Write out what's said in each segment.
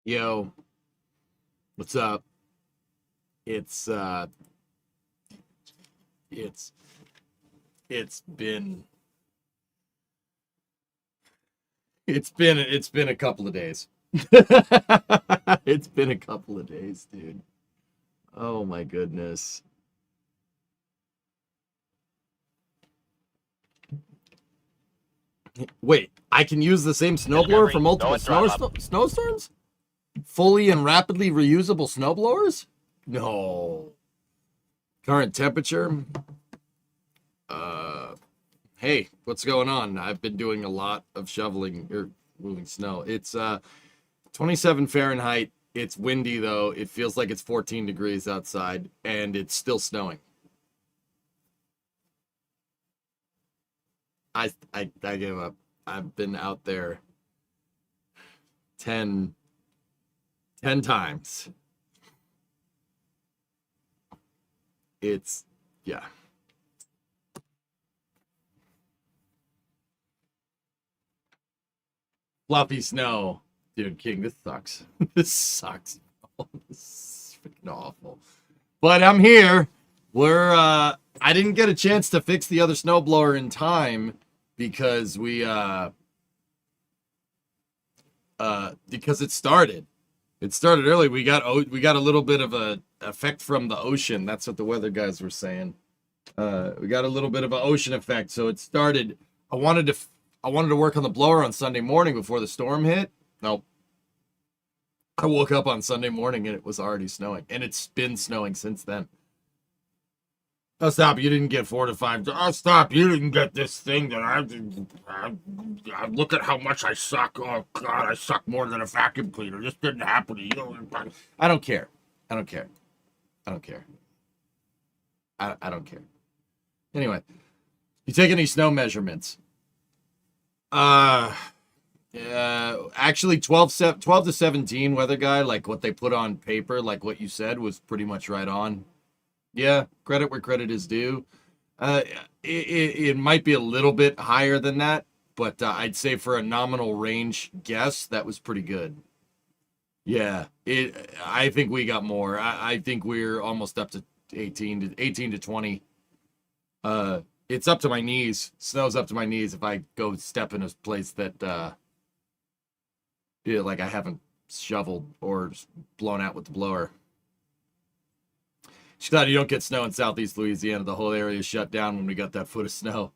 Yo, what's up? It's it's it's been it's been a couple of days. It's been a couple of days, dude. Oh my goodness. Wait, I can use the same snowblower for multiple snowstorms? Fully and rapidly reusable snowblowers? No. Current temperature? Uh hey, what's going on? I've been doing a lot of shoveling or moving snow. It's 27 Fahrenheit. It's windy though. It feels like it's 14 degrees outside and it's still snowing. I gave up. I've been out there 10 10 times. It's yeah. Fluffy snow. Dude, King, this sucks. This sucks. This is freaking awful. But I'm here. I didn't get a chance to fix the other snowblower in time because because it started. It started early. We got a little bit of a effect from the ocean. That's what the weather guys were saying. We got a little bit of an ocean effect. So it started. I wanted to work on the blower on Sunday morning before the storm hit. Nope. I woke up on Sunday morning and it was already snowing. And it's been snowing since then. Oh, stop. You didn't get 4 to 5. Oh, stop. You didn't get this thing that I look at how much I suck. Oh, God, I suck more than a vacuum cleaner. This didn't happen to you. I don't care. I don't care. I don't care. I don't care. Anyway, you take any snow measurements? Actually 12 to 17 weather guy, like what they put on paper, like what you said was pretty much right on. Yeah, credit where credit is due. It might be a little bit higher than that, but I'd say for a nominal range guess, that was pretty good. Yeah, I think we got more. I think we're almost up to 18 to 20. It's up to my knees. Snow's up to my knees if I go step in a place that yeah, like I haven't shoveled or blown out with the blower. She's glad you don't get snow in southeast Louisiana. The whole area is shut down when we got that foot of snow.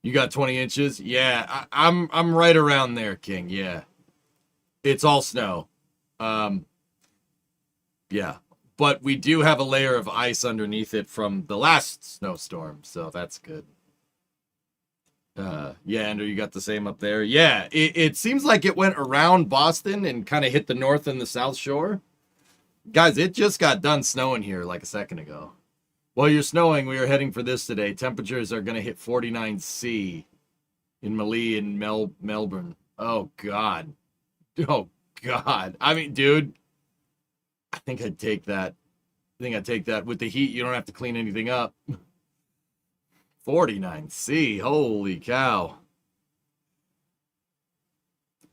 You got 20 inches? Yeah, I'm right around there, King. Yeah. It's all snow. Um, yeah. But we do have a layer of ice underneath it from the last snowstorm, so that's good. Yeah, Andrew, you got the same up there. Yeah, it seems like it went around Boston and kind of hit the north and the south shore. Guys, it just got done snowing here like a second ago. While you're snowing, we are heading for this today. Temperatures are going to hit 49°C in Malee and Melbourne. Oh, God. Oh, God. I mean, dude, I think I'd take that. I think I'd take that. With the heat, you don't have to clean anything up. 49°C. Holy cow.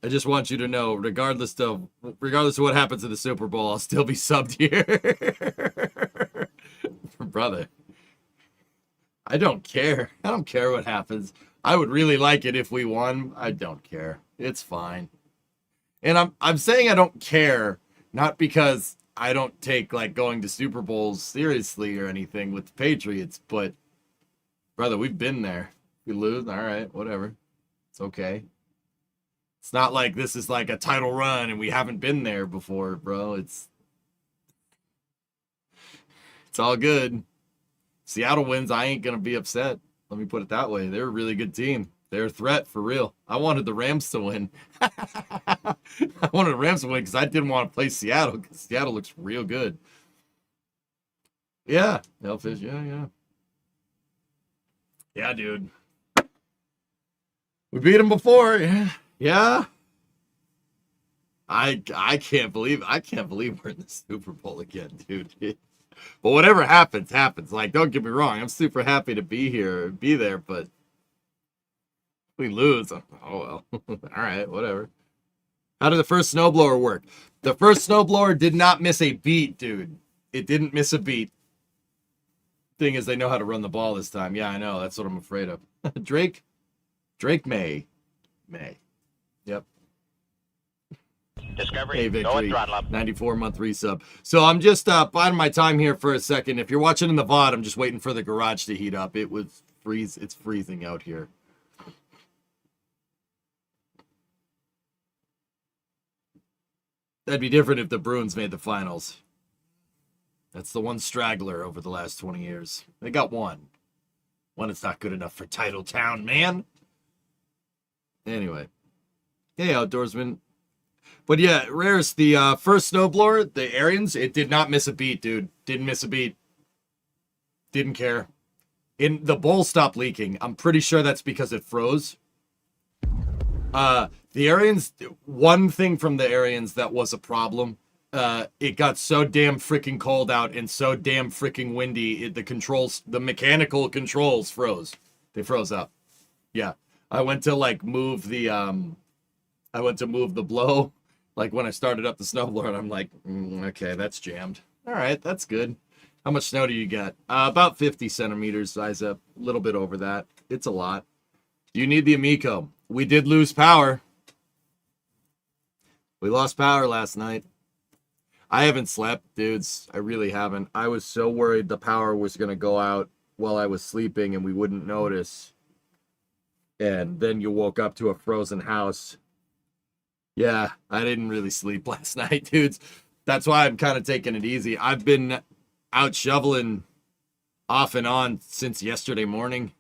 I just want you to know, regardless of what happens in the Super Bowl, I'll still be subbed here. Brother. I don't care. I don't care what happens. I would really like it if we won. I don't care. It's fine. And I'm saying I don't care, not because I don't take like going to Super Bowls seriously or anything with the Patriots, but brother, we've been there. We lose, all right, whatever. It's okay. It's not like this is like a title run and we haven't been there before, bro. It's all good. Seattle wins, I ain't gonna be upset. Let me put it that way. They're a really good team. They're a threat for real. I wanted the Rams to win. I wanted the Rams to win because I didn't want to play Seattle because Seattle looks real good. Yeah, Hellfish. Yeah. Yeah, dude. We beat them before. Yeah. I can't believe we're in the Super Bowl again, dude. But whatever happens, happens. Like, don't get me wrong. I'm super happy to be here, be there, but we lose. Oh well. All right, whatever. How did the first snowblower work? The first snowblower did not miss a beat, dude. It didn't miss a beat. Thing is, they know how to run the ball this time. Yeah, I know. That's what I'm afraid of. Drake May. Yep. Discovery, Hey, Victory, go and throttle up. 94-month resub. So I'm just biding my time here for a second. If you're watching in the VOD, I'm just waiting for the garage to heat up. It's freezing out here. That'd be different if the Bruins made the finals. That's the one straggler over the last 20 years. They got one. One is not good enough for Title Town, man. Anyway. Hey, outdoorsman. But yeah, Rares, the first snowblower, the Arians, it did not miss a beat, dude. Didn't miss a beat. Didn't care. The bowl stopped leaking. I'm pretty sure that's because it froze. The Arians, one thing from the Arians that was a problem, it got so damn freaking cold out and so damn freaking windy, the mechanical controls froze. They froze up. Yeah. I went to move the blow, like when I started up the snowblower, and I'm like, okay, that's jammed. All right, that's good. How much snow do you get? About 50 centimeters, size up, a little bit over that. It's a lot. Do you need the Amico? We did lose power. We lost power last night. I haven't slept, dudes. I really haven't. I was so worried the power was going to go out while I was sleeping and we wouldn't notice. And then you woke up to a frozen house. Yeah, I didn't really sleep last night, dudes. That's why I'm kind of taking it easy. I've been out shoveling off and on since yesterday morning.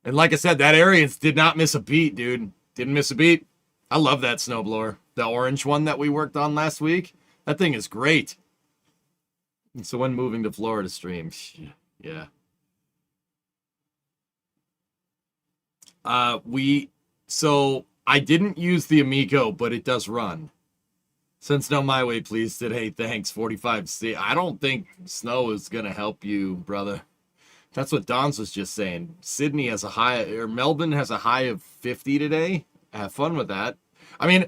And like I said, that Arians did not miss a beat, dude. Didn't miss a beat. I love that snowblower. The orange one that we worked on last week. That thing is great. So when moving to Florida stream, yeah. So I didn't use the Amico, but it does run. Send snow my way, please. Today, thanks. 45C. I don't think snow is gonna help you, brother. That's what Don's was just saying. Sydney has a high, or Melbourne has a high of 50 today. Have fun with that. I mean,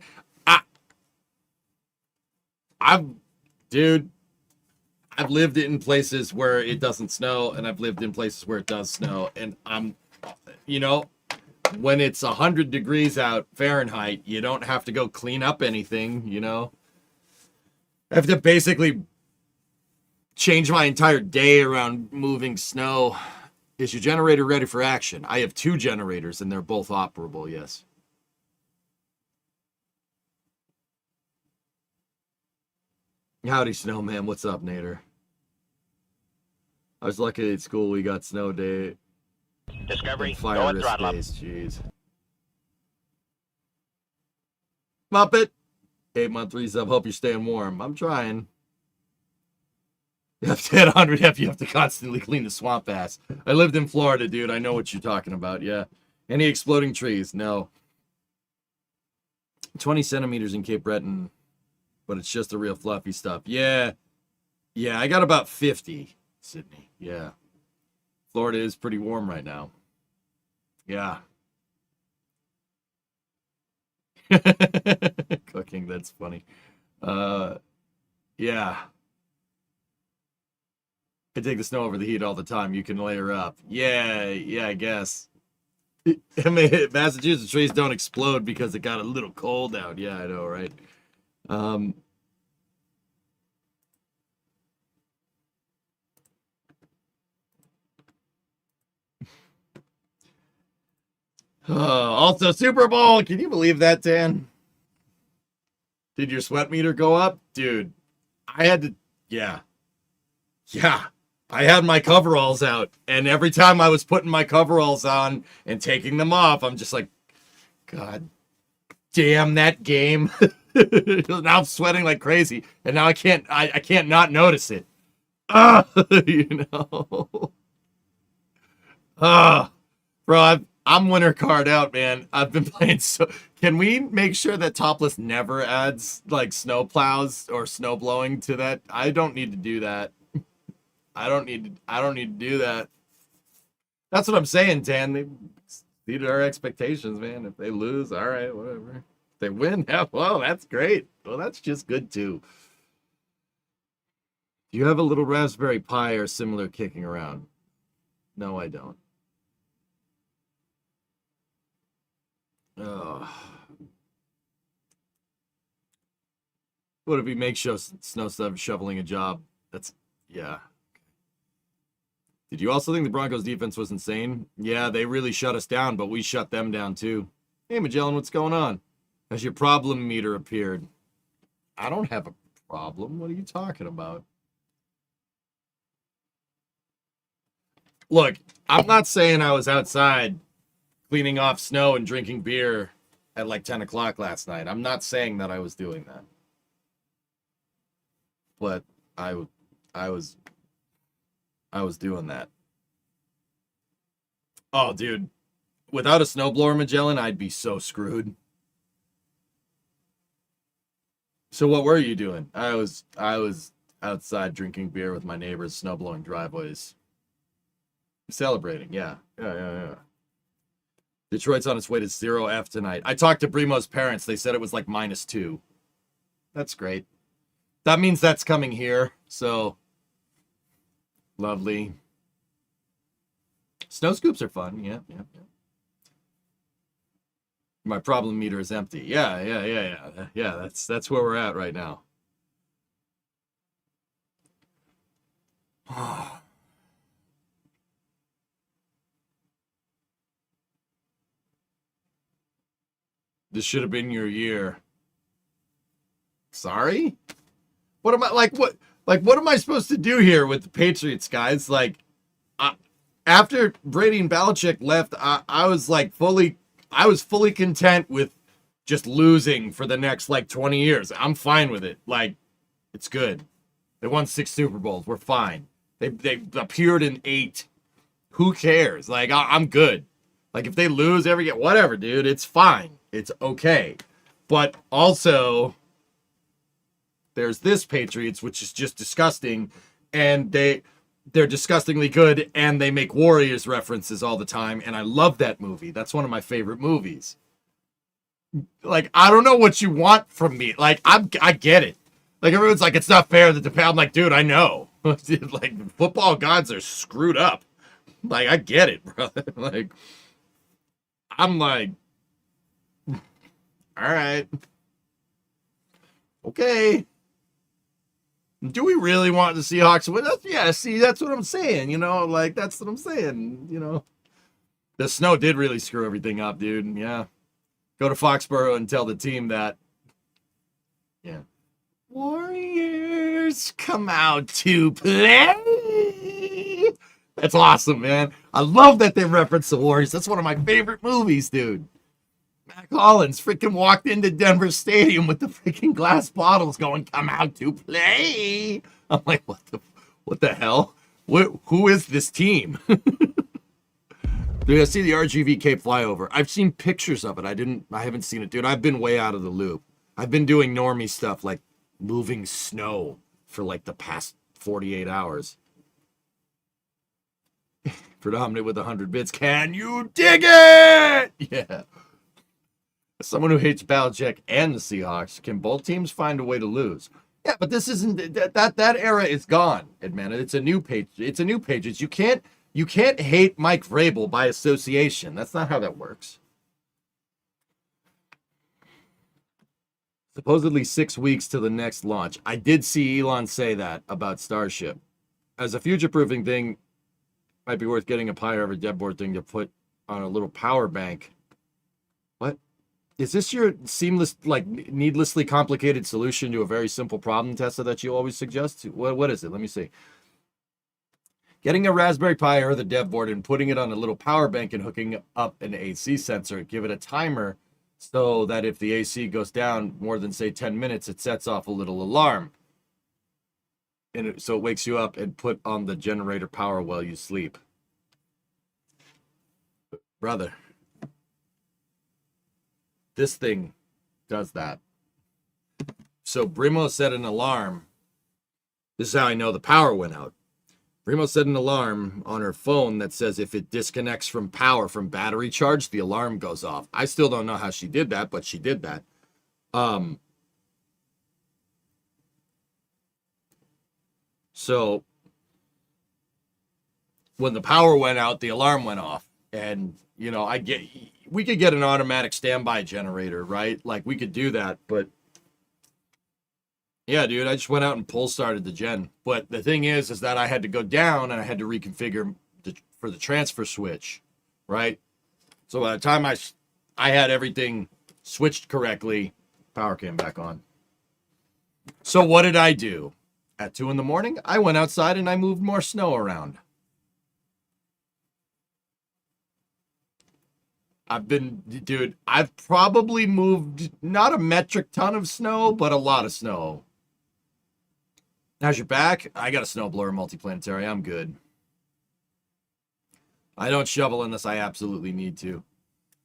I've lived in places where it doesn't snow, and I've lived in places where it does snow, and when it's 100 degrees out Fahrenheit, you don't have to go clean up anything, I have to basically change my entire day around moving snow. Is your generator ready for action? I have 2 generators, and they're both operable, yes. Howdy, Snowman. What's up, Nader? I was lucky at school we got snow day. Discovery, Fire go and risk throttle up. days, jeez. Muppet! 8-month resub. Hope you're staying warm. I'm trying. You have to hit 100 F. You have to constantly clean the swamp ass. I lived in Florida, dude. I know what you're talking about. Yeah. Any exploding trees? No. 20 centimeters in Cape Breton, but it's just the real fluffy stuff. Yeah. Yeah, I got about 50, Sydney. Yeah. Florida is pretty warm right now. Yeah. Cooking, that's funny. Yeah. I take the snow over the heat all the time. You can layer up. Yeah, I guess. I mean, Massachusetts trees don't explode because it got a little cold out. Yeah, I know, right? Also, Super Bowl. Can you believe that, Dan? Did your sweat meter go up? Dude, I had to, yeah. I had my coveralls out, and every time I was putting my coveralls on and taking them off, I'm just like, God damn that game. Now I'm sweating like crazy, and now I can't not notice it. Bro, I'm winter card out, man. I've been playing so. Can we make sure that Topless never adds like snow plows or snow blowing to that? I don't need to do that. I don't need to do that. That's what I'm saying, Dan. They exceeded our expectations, man. If they lose, all right, whatever. They win. Well, that's great. Well, that's just good too. Do you have a little Raspberry Pi or similar kicking around? No, I don't. Oh. What if he makes Snowstorm shoveling a job? That's, yeah. Did you also think the Broncos defense was insane? Yeah, they really shut us down, but we shut them down too. Hey, Magellan, what's going on? Has your problem meter appeared? I don't have a problem. What are you talking about? Look, I'm not saying I was outside cleaning off snow and drinking beer at like 10 o'clock last night. I'm not saying that I was doing that. But I was doing that. Oh, dude. Without a snowblower, Magellan, I'd be so screwed. So what were you doing? I was outside drinking beer with my neighbors, snowblowing driveways. Celebrating, yeah. Detroit's on its way to 0F tonight. I talked to Brimo's parents. They said it was like -2. That's great. That means that's coming here, so lovely. Snow scoops are fun, yeah. My problem meter is empty. Yeah, that's where we're at right now. This should have been your year. Sorry? What am I what am I supposed to do here with the Patriots, guys? Like, after Brady and Belichick left, I was fully content with just losing for the next 20 years. I'm fine with it. Like, it's good. They won 6 Super Bowls. We're fine. They appeared in 8. Who cares? Like, I'm good. Like, if they lose whatever, dude, it's fine. It's okay. But also, there's this Patriots, which is just disgusting, and they're disgustingly good, and they make Warriors references all the time, and I love that movie. That's one of my favorite movies. Like, I don't know what you want from me. Like, I get it. Like, everyone's like, it's not fair that I'm like, dude, I know. Like, football gods are screwed up. Like, I get it, brother. Like, I'm like, all right. Okay. Do we really want the Seahawks to win? Yeah, see, that's what I'm saying, like, that's what I'm saying, The snow did really screw everything up, dude, yeah. Go to Foxborough and tell the team that, yeah. Warriors come out to play. That's awesome, man. I love that they reference the Warriors. That's one of my favorite movies, dude. Mac Hollins freaking walked into Denver Stadium with the freaking glass bottles going, come out to play. I'm like, what the hell? Who is this team? Dude, I see the RGV Cape flyover. I've seen pictures of it. I haven't seen it, dude. I've been way out of the loop. I've been doing normie stuff like moving snow for like the past 48 hours. Predominant with 100 bits. Can you dig it? Yeah. As someone who hates Belichick and the Seahawks, can both teams find a way to lose? Yeah, but this isn't that era is gone, man. It's a new page. It's a new page. You can't hate Mike Vrabel by association. That's not how that works. Supposedly 6 weeks to the next launch. I did see Elon say that about Starship. As a future-proofing thing, might be worth getting a Pi over deadboard thing to put on a little power bank. What? Is this your seamless, needlessly complicated solution to a very simple problem, Tessa, that you always suggest? What is it? Let me see. Getting a Raspberry Pi or the dev board and putting it on a little power bank and hooking up an AC sensor. Give it a timer so that if the AC goes down more than, say, 10 minutes, it sets off a little alarm. And so it wakes you up and put on the generator power while you sleep. Brother, this thing does that. So Brimo set an alarm. This is how I know the power went out. Brimo set an alarm on her phone that says if it disconnects from power from battery charge, the alarm goes off. I still don't know how she did that, but she did that. Um, so when the power went out, the alarm went off. And, you know, we could get an automatic standby generator, right? Like we could do that. But yeah, dude, I just went out and pull started the gen. But the thing is that I had to go down and I had to reconfigure for the transfer switch, right? So by the time I had everything switched correctly, power came back on. So what did I do? At 2 in the morning, I went outside and I moved more snow around. Dude, I've probably moved not a metric ton of snow, but a lot of snow. How's your back? I got a snowblower multiplanetary. I'm good. I don't shovel unless I absolutely need to.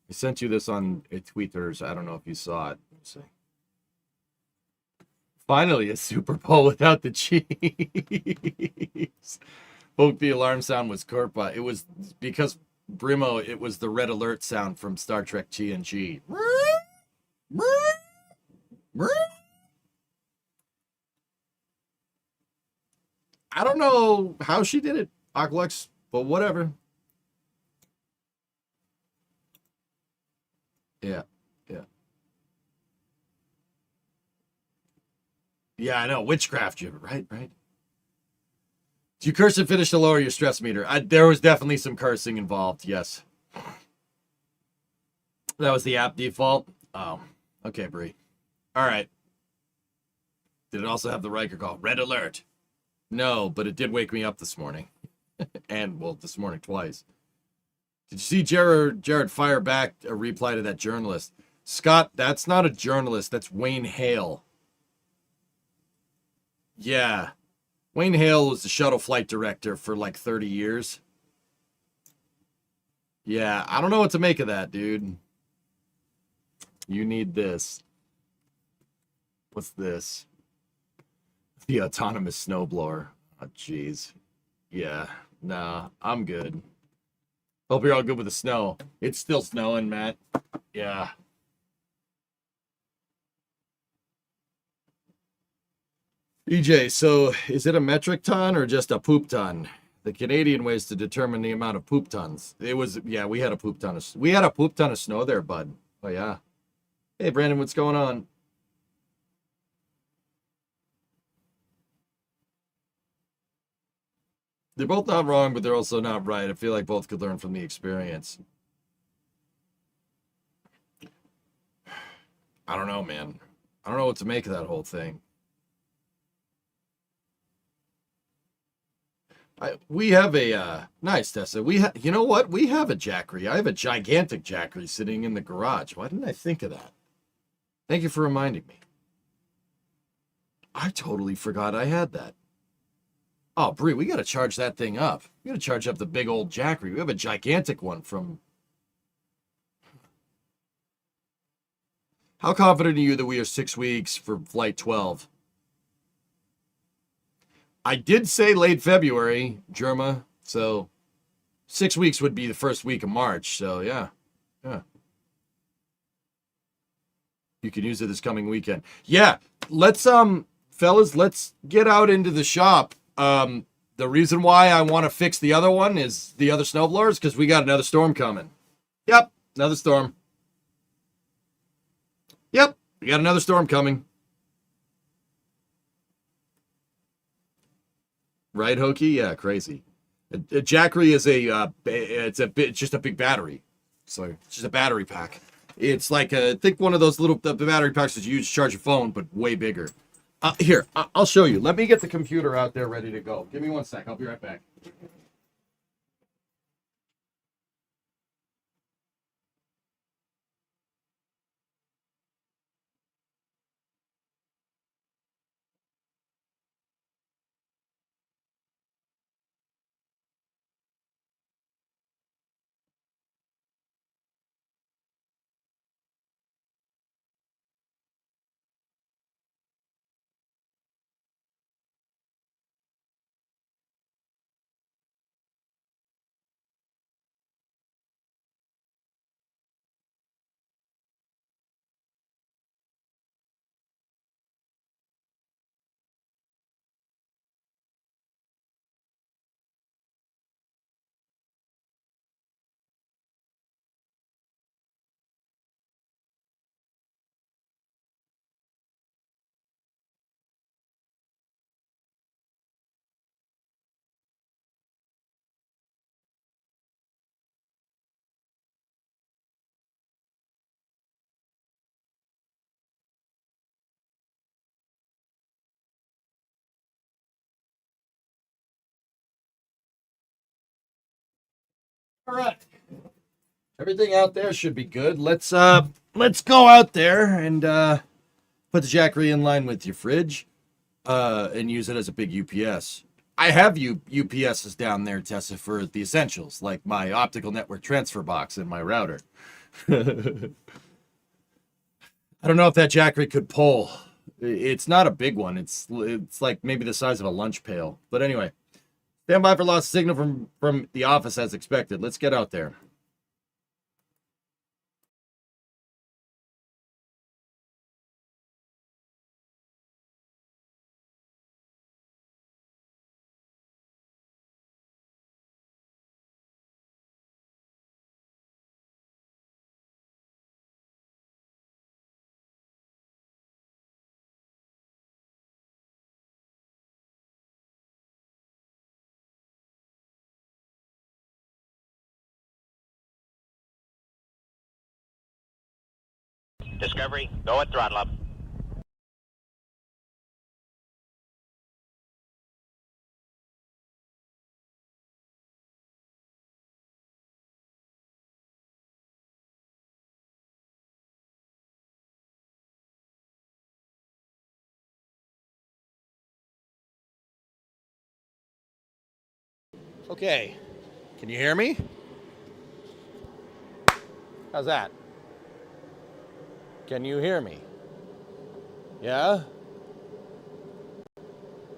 I sent you this on Tweeters. I don't know if you saw it. Let's see. Finally, a Super Bowl without the cheese. Hope the alarm sound was Kurpa. It was because Brimo, it was the red alert sound from Star Trek TNG. I don't know how she did it, Oculux, but whatever. Yeah, yeah. Yeah, I know. Witchcraft, you right, right. Do you curse and finish to lower your stress meter? There was definitely some cursing involved, yes. That was the app default. Oh, okay, Bree. All right. Did it also have the Riker call? Red alert. No, but it did wake me up this morning. And, well, this morning twice. Did you see Jared fire back a reply to that journalist? Scott, that's not a journalist. That's Wayne Hale. Yeah. Wayne Hale was the shuttle flight director for like 30 years. Yeah, I don't know what to make of that, dude. You need this. What's this? The autonomous snowblower. Oh, jeez. Yeah, nah, I'm good. Hope you're all good with the snow. It's still snowing, Matt. Yeah. EJ, so is it a metric ton or just a poop ton? The Canadian ways to determine the amount of poop tons. It was, yeah, we had a poop ton of snow there, bud. Oh yeah. Hey Brandon, what's going on? They're both not wrong, but they're also not right. I feel like both could learn from the experience. I don't know, man. I don't know what to make of that whole thing. We have a nice Tessa. You know what? We have a Jackery. I have a gigantic Jackery sitting in the garage. Why didn't I think of that? Thank you for reminding me. I totally forgot I had that. Oh, Brie, we got to charge that thing up. We got to charge up the big old Jackery. We have a gigantic one from. How confident are you that we are 6 weeks for flight 12? I did say late February, Germa. So 6 weeks would be the first week of March. So yeah. Yeah. You can use it this coming weekend. Yeah. Let's fellas, let's get out into the shop. The reason why I want to fix the other one is the other snowblowers, because we got another storm coming. Yep, another storm. Yep, we got another storm coming. Right, Hokey? Yeah, crazy. A Jackery is it's just a big battery. So it's just a battery pack. It's like think one of those little the battery packs that you use to charge your phone, but way bigger. Here, I'll show you. Let me get the computer out there ready to go. Give me 1 sec. I'll be right back. All right. Everything out there should be good. Let's go out there and put the jackery in line with your fridge and use it as a big UPS. I have UPSs down there, Tessa, for the essentials, like my optical network transfer box and my router. I don't know if that jackery could pull. It's not a big one. It's like maybe the size of a lunch pail. But anyway, stand by for lost signal from the office as expected. Let's get out there. Discovery, go at throttle up. Okay, can you hear me? How's that? Can you hear me? Yeah?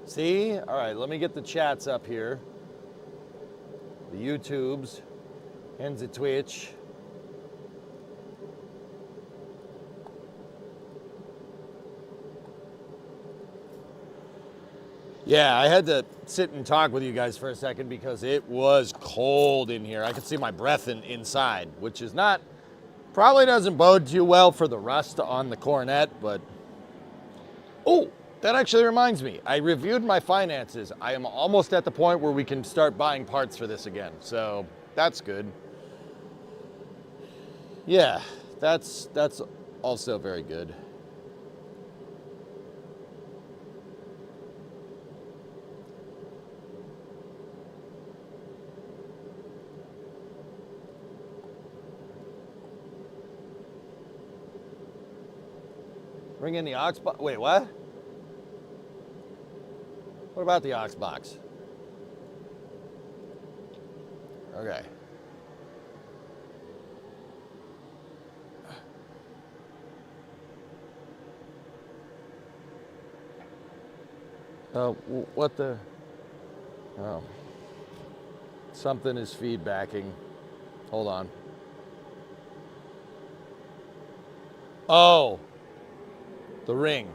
See? All right, let me get the chats up here. The YouTubes and the Twitch. Yeah, I had to sit and talk with you guys for a second because it was cold in here. I could see my breath inside, which is not, probably doesn't bode too well for the rust on the Coronet, but, oh, that actually reminds me. I reviewed my finances. I am almost at the point where we can start buying parts for this again, so that's good. Yeah, that's also very good. Bring in the aux box. Wait, what? What about the aux box? Okay. What the? Oh. Something is feedbacking. Hold on. Oh. The ring.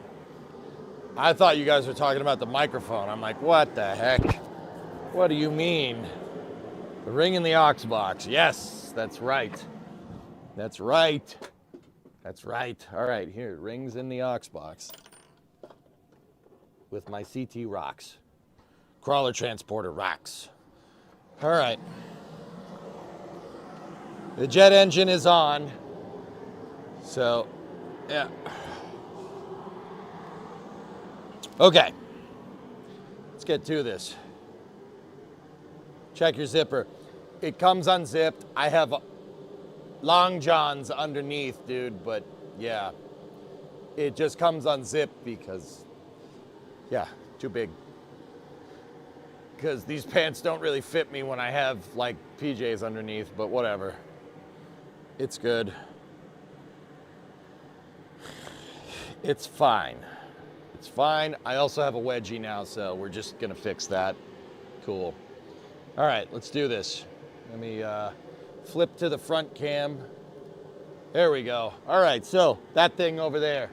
I thought you guys were talking about the microphone. I'm like, what the heck? What do you mean? The ring in the aux box. Yes, that's right. That's right. That's right. All right, here, rings in the aux box. With my CT rocks. Crawler transporter rocks. All right. The jet engine is on. So, yeah. Okay, let's get to this. Check your zipper. It comes unzipped. I have long johns underneath, dude, but yeah. It just comes unzipped because, yeah, too big. Because these pants don't really fit me when I have, like, PJs underneath, but whatever. It's good. It's fine. It's fine. I also have a wedgie now, so we're just gonna fix that. Cool. All right, let's do this. Let me flip to the front cam. There we go. All right, so that thing over there.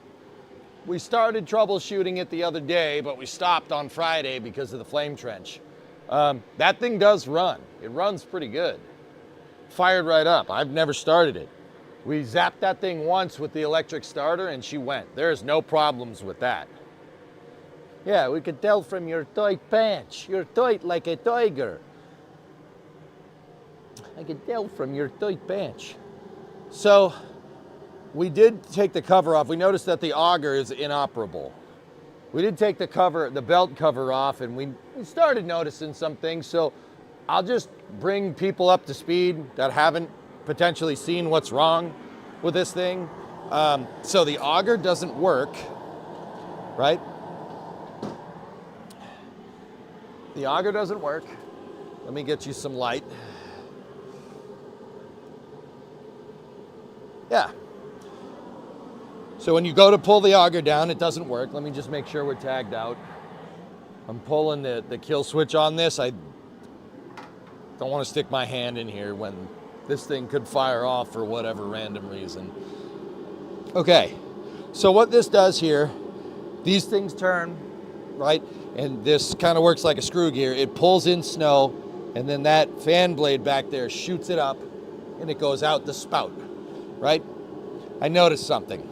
We started troubleshooting it the other day, but we stopped on Friday because of the flame trench. That thing does run. It runs pretty good. Fired right up. I've never started it. We zapped that thing once with the electric starter and she went. There's no problems with that. Yeah, we could tell from your tight pants. You're tight like a tiger. I could tell from your tight pants. So, we did take the cover off. We noticed that the auger is inoperable. We did take the belt cover off, and we started noticing some things. So, I'll just bring people up to speed that haven't potentially seen what's wrong with this thing. So the auger doesn't work, right? The auger doesn't work. Let me get you some light. Yeah. So when you go to pull the auger down, it doesn't work. Let me just make sure we're tagged out. I'm pulling the kill switch on this. I don't want to stick my hand in here when this thing could fire off for whatever random reason. Okay, so what this does here, these things turn, right? And this kind of works like a screw gear. It pulls in snow, and then that fan blade back there shoots it up, and it goes out the spout, right? I noticed something.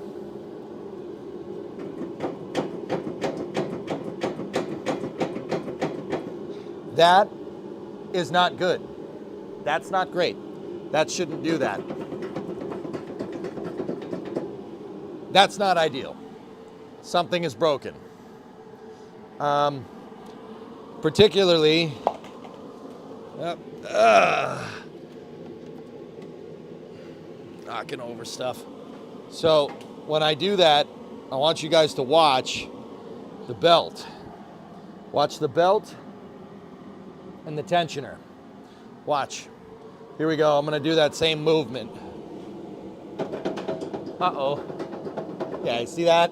That is not good. That's not great. That shouldn't do that. That's not ideal. Something is broken. Particularly, knocking over stuff. So when I do that, I want you guys to watch the belt. Watch the belt and the tensioner. Watch. Here we go. I'm going to do that same movement. Uh-oh. Yeah, you see that?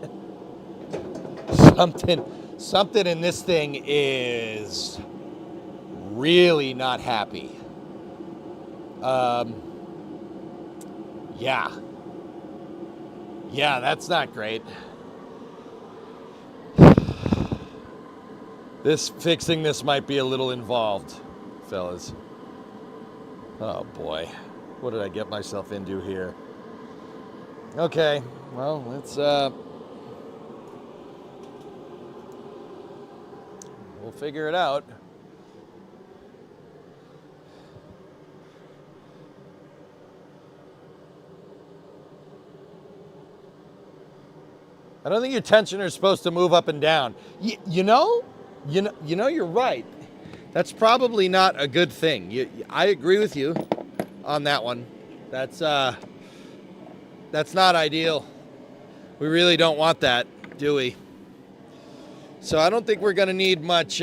Something in this thing is really not happy. Yeah. Yeah, that's not great. Fixing this might be a little involved, fellas. Oh boy, what did I get myself into here? Okay, well, let's we'll figure it out. I don't think your tensioner is supposed to move up and down. You know, you're right. That's probably not a good thing. I agree with you on that one. That's not ideal. We really don't want that, do we? So I don't think we're going to need much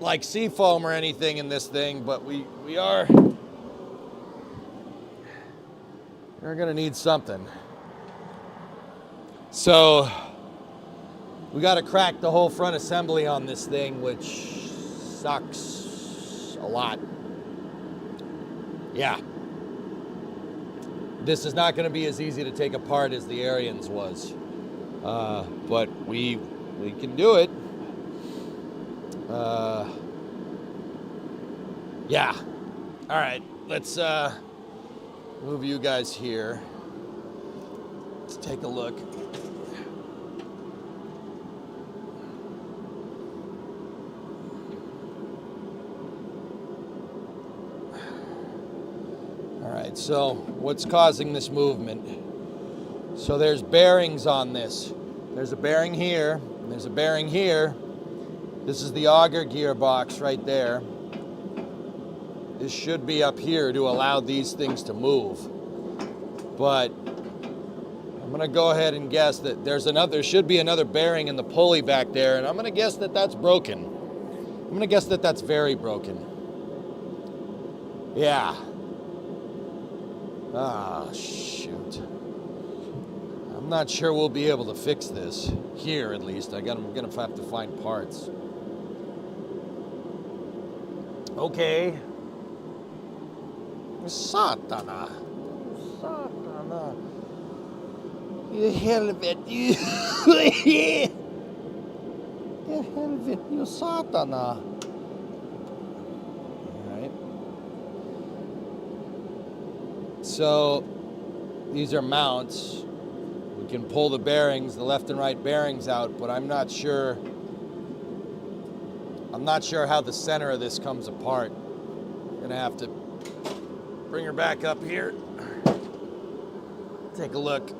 like seafoam or anything in this thing, but we're going to need something. So we got to crack the whole front assembly on this thing, which sucks a lot. Yeah. This is not going to be as easy to take apart as the Arians was. But we can do it. Yeah. All right. Let's move you guys here. Let's take a look. So what's causing this movement? So there's bearings on this. There's a bearing here, and there's a bearing here. This is the auger gearbox right there. This should be up here to allow these things to move. But I'm gonna go ahead and guess that there should be another bearing in the pulley back there, and I'm gonna guess that that's broken. I'm gonna guess that that's very broken. Yeah. Ah, shoot. I'm not sure we'll be able to fix this. Here, at least. I'm gonna have to find parts. Okay. Satana. Satana. You hell of it. You hell of it. You Satana. So these are mounts. We can pull the bearings, the left and right bearings out, but I'm not sure how the center of this comes apart. I'm gonna have to bring her back up here. Take a look.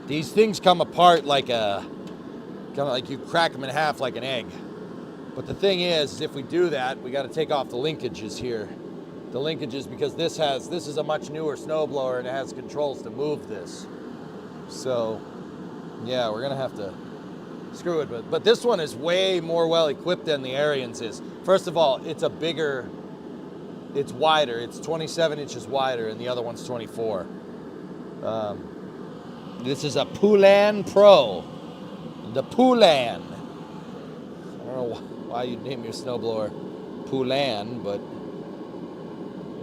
These things come apart like kind of like you crack them in half like an egg. But the thing is, if we do that, we got to take off the linkages here. The linkages, because this is a much newer snowblower and it has controls to move this. So yeah, we're gonna have to screw it. But this one is way more well equipped than the Arians is. First of all, it's wider. It's 27 inches wider, and the other one's 24. This is a Poulan Pro. The Poulan. I don't know why you'd name your snowblower Poulan, but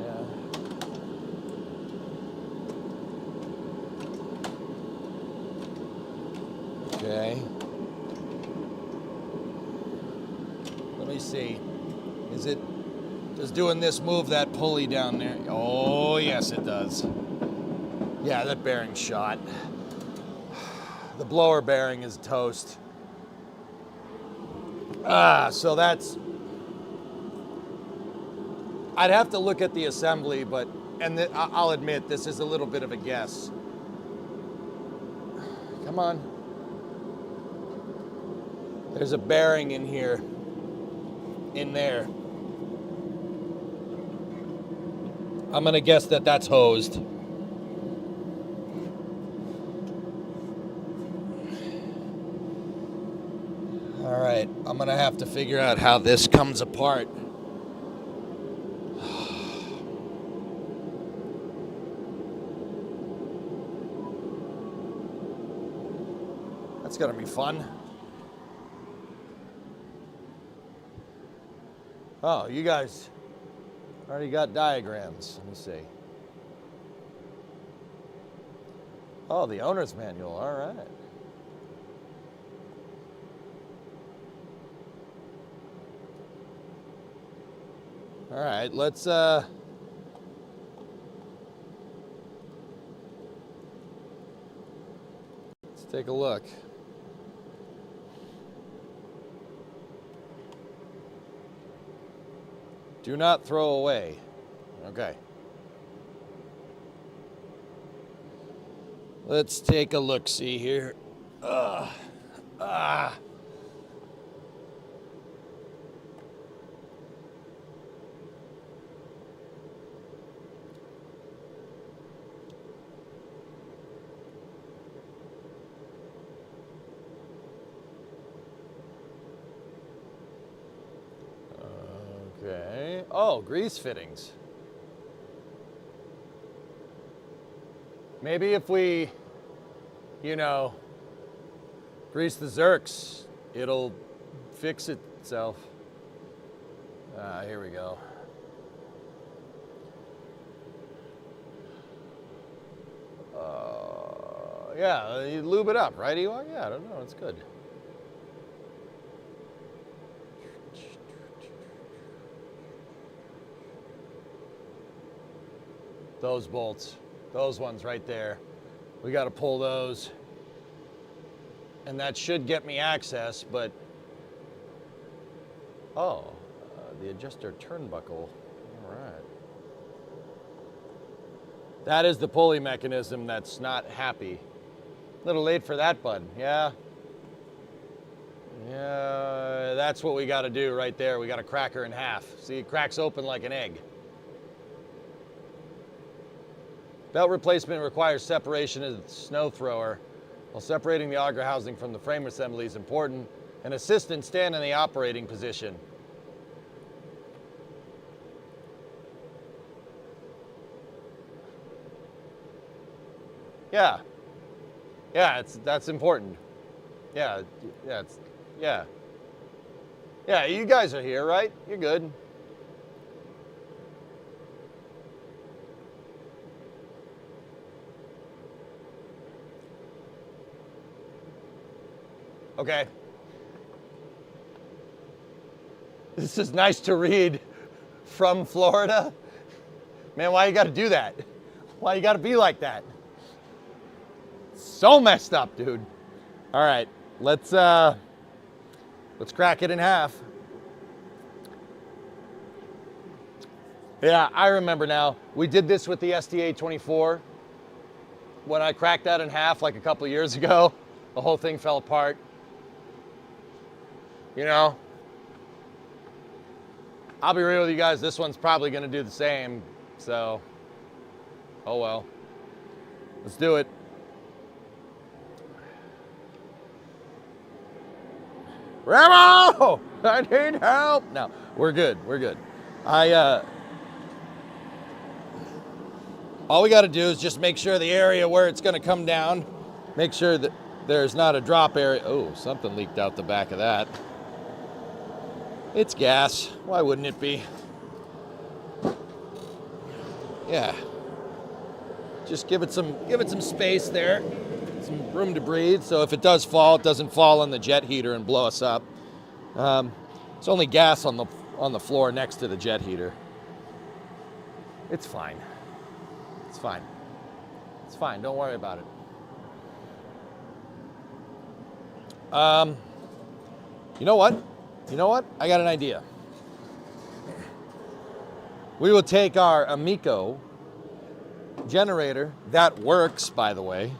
yeah. Okay. Let me see. Does doing this move that pulley down there? Oh, yes, it does. Yeah, that bearing's shot. The blower bearing is toast. So that's... I'd have to look at the assembly, but... I'll admit, this is a little bit of a guess. Come on. There's a bearing in here. In there. I'm gonna guess that that's hosed. All right, I'm gonna have to figure out how this comes apart. That's gonna be fun. Oh, you guys already got diagrams. Let me see. Oh, the owner's manual. All right. All right, let's take a look. Do not throw away. Okay. Let's take a look-see here. Okay. Oh, grease fittings. Maybe if we, grease the Zerks, it'll fix itself. Here we go. Yeah, you lube it up, right, Ewok? Yeah, I don't know, it's good. Those bolts, those ones right there. We got to pull those. And that should get me access, but... Oh, the adjuster turnbuckle. All right. That is the pulley mechanism that's not happy. A little late for that, bud. Yeah. Yeah, that's what we got to do right there. We got to crack her in half. See, it cracks open like an egg. Belt replacement requires separation of the snow thrower. While separating the auger housing from the frame assembly is important, an assistant stand in the operating position. Yeah. Yeah, that's important. Yeah, yeah. Yeah, you guys are here, right? You're good. Okay. This is nice to read from Florida. Man, why you gotta do that? Why you gotta be like that? So messed up, dude. All right, let's crack it in half. Yeah, I remember now. We did this with the STA-24. When I cracked that in half like a couple of years ago, the whole thing fell apart. You know, I'll be real with you guys, this one's probably gonna do the same, so, oh well. Let's do it. Remo! I need help! No, we're good, we're good. All we gotta do is just make sure the area where it's gonna come down, make sure that there's not a drop area. Oh, something leaked out the back of that. It's gas, why wouldn't it be? Yeah. Just give it some space there, some room to breathe. So if it does fall, it doesn't fall on the jet heater and blow us up. It's only gas on the floor next to the jet heater. It's fine. It's fine. It's fine. Don't worry about it. You know what? You know what? I got an idea. We will take our Amico generator, that works, by the way.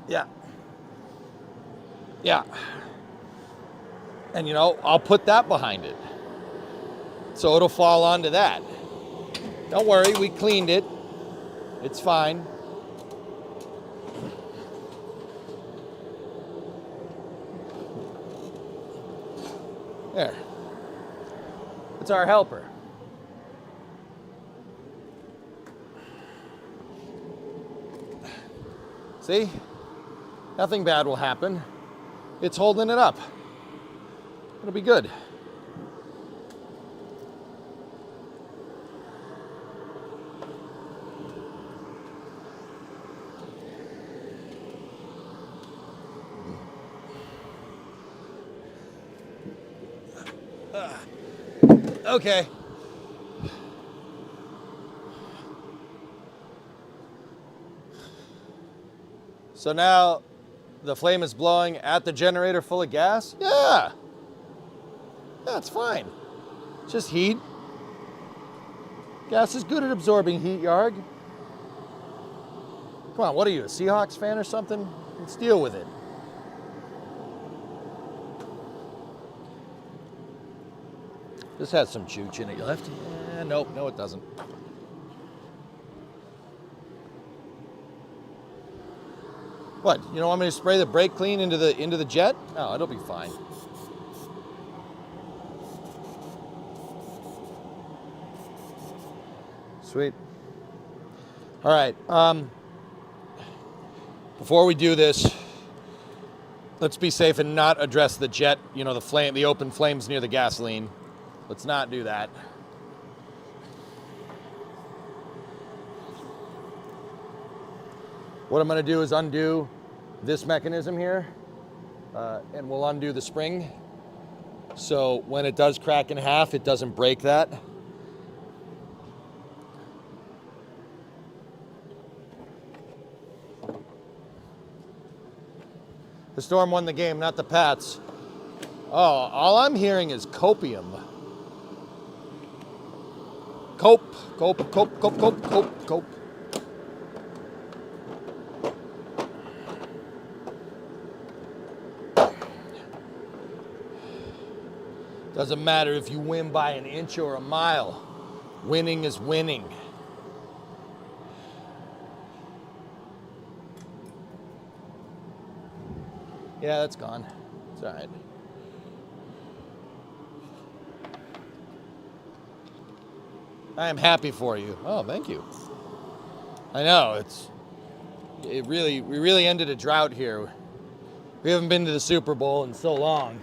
Yeah. Yeah. And you know, I'll put that behind it. So it'll fall onto that. Don't worry, we cleaned it. It's fine. There. It's our helper. See? Nothing bad will happen. It's holding it up. It'll be good. Okay. So now the flame is blowing at the generator full of gas? Yeah. Yeah, it's fine. It's just heat. Gas is good at absorbing heat, Yarg. Come on, what are you, a Seahawks fan or something? Let's deal with it. This has some chooch in it. You left? Nope, no it doesn't. What? You don't want me to spray the brake clean into the jet? No, it'll be fine. Sweet. All right. Before we do this, let's be safe and not address the jet. You know, the open flames near the gasoline. Let's not do that. What I'm going to do is undo this mechanism here, and we'll undo the spring. So when it does crack in half, it doesn't break that. The Storm won the game, not the Pats. Oh, all I'm hearing is copium. Cope. Doesn't matter if you win by an inch or a mile. Winning is winning. Yeah, that's gone. It's all right. I am happy for you. Oh, thank you. I know, we really ended a drought here. We haven't been to the Super Bowl in so long.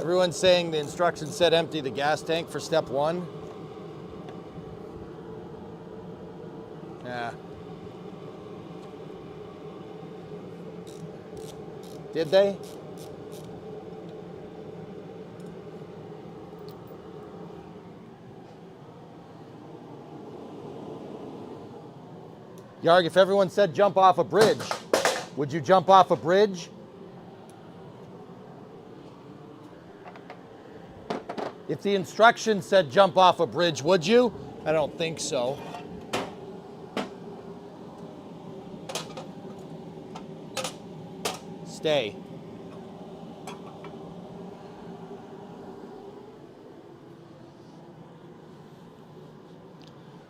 Everyone's saying the instructions said empty the gas tank for step 1. Yeah. Did they? Yarg, if everyone said jump off a bridge, would you jump off a bridge? If the instructions said jump off a bridge, would you? I don't think so. Stay.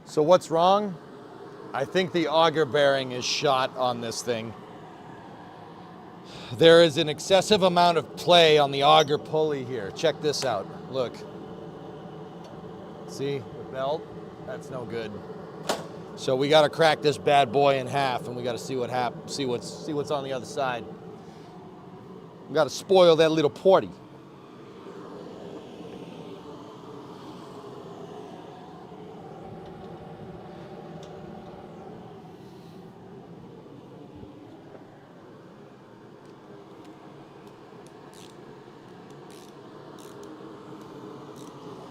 So what's wrong? I think the auger bearing is shot on this thing. There is an excessive amount of play on the auger pulley here. Check this out. Look. See the belt? That's no good. So we got to crack this bad boy in half, and we got to see what happens. See what's on the other side. We got to spoil that little porty.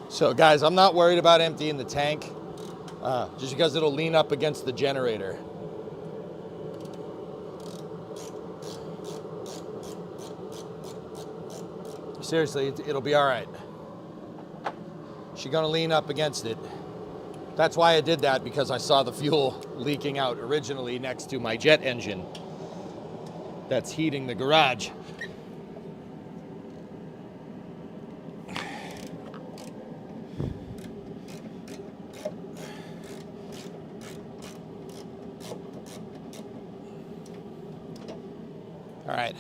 So guys, I'm not worried about emptying the tank, just because it'll lean up against the generator. Seriously, it'll be all right. She's gonna lean up against it. That's why I did that, because I saw the fuel leaking out originally next to my jet engine that's heating the garage. All right.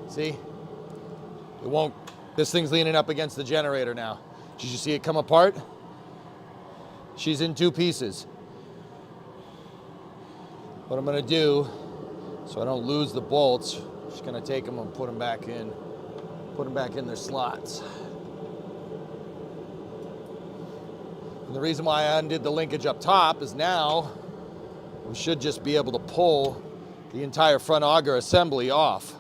See? It won't, this thing's leaning up against the generator now. Did you see it come apart? She's in two pieces. What I'm gonna do, so I don't lose the bolts, I'm just gonna take them and put them back in their slots. And the reason why I undid the linkage up top is now we should just be able to pull the entire front auger assembly off.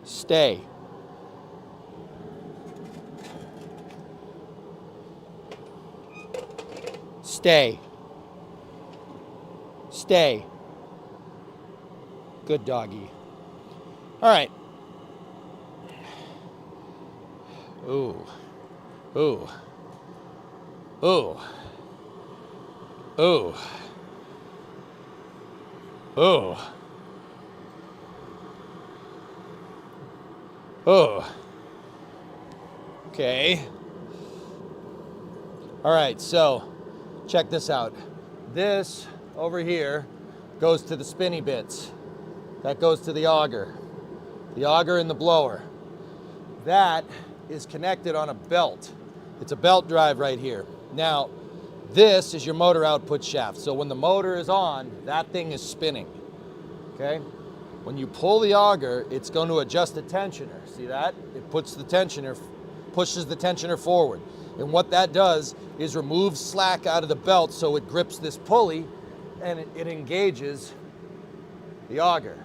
Stay. Stay. Stay. Good doggy. All right. Ooh. Ooh. Ooh. Ooh. Ooh. Oh. Okay. All right, so check this out. This over here goes to the spinny bits. That goes to the auger and the blower. That is connected on a belt. It's a belt drive right here. Now, this is your motor output shaft. So when the motor is on, that thing is spinning, okay? When you pull the auger, it's going to adjust the tensioner. See that? It puts the tensioner, pushes the tensioner forward. And what that does is remove slack out of the belt so it grips this pulley and it engages the auger.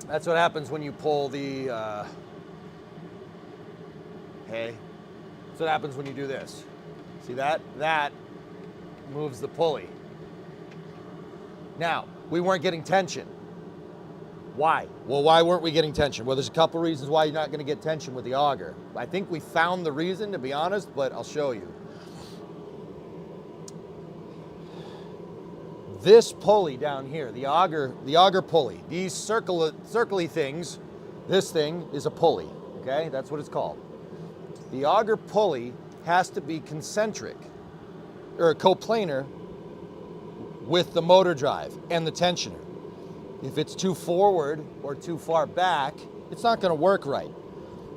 That's what happens when you pull the, hey, that's what happens when you do this. See that? That moves the pulley. Now, we weren't getting tension. Why? Well, why weren't we getting tension? Well, there's a couple reasons why you're not going to get tension with the auger. I think we found the reason, to be honest, but I'll show you. this pulley down here, the auger pulley, these circly things, this thing is a pulley, okay? That's what it's called. The auger pulley has to be concentric, or coplanar with the motor drive and the tensioner. If it's too forward or too far back, it's not gonna work right.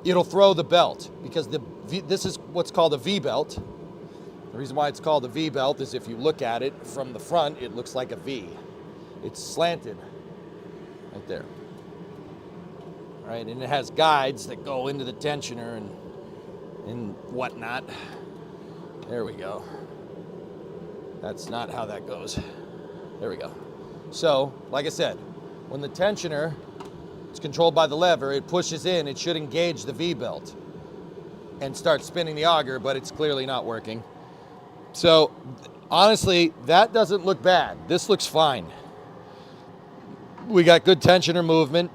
It'll throw the belt, because this is what's called a V-belt. The reason why it's called a V-belt is if you look at it from the front, it looks like a V. It's slanted right there. All right, and it has guides that go into the tensioner and whatnot. There we go. That's not how that goes. There we go. So, like I said, when the tensioner is controlled by the lever, it pushes in, it should engage the V-belt and start spinning the auger, but it's clearly not working. So, honestly, that doesn't look bad. This looks fine. We got good tensioner movement,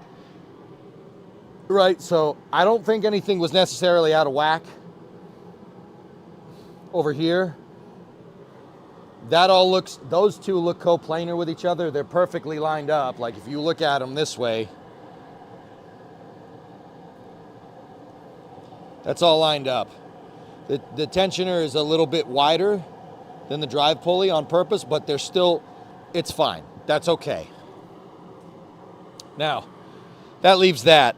right? So, I don't think anything was necessarily out of whack over here. That all looks, those two look coplanar with each other. They're perfectly lined up. Like if you look at them this way, that's all lined up. The tensioner is a little bit wider than the drive pulley on purpose, but they're still, it's fine. That's okay. Now, that leaves that.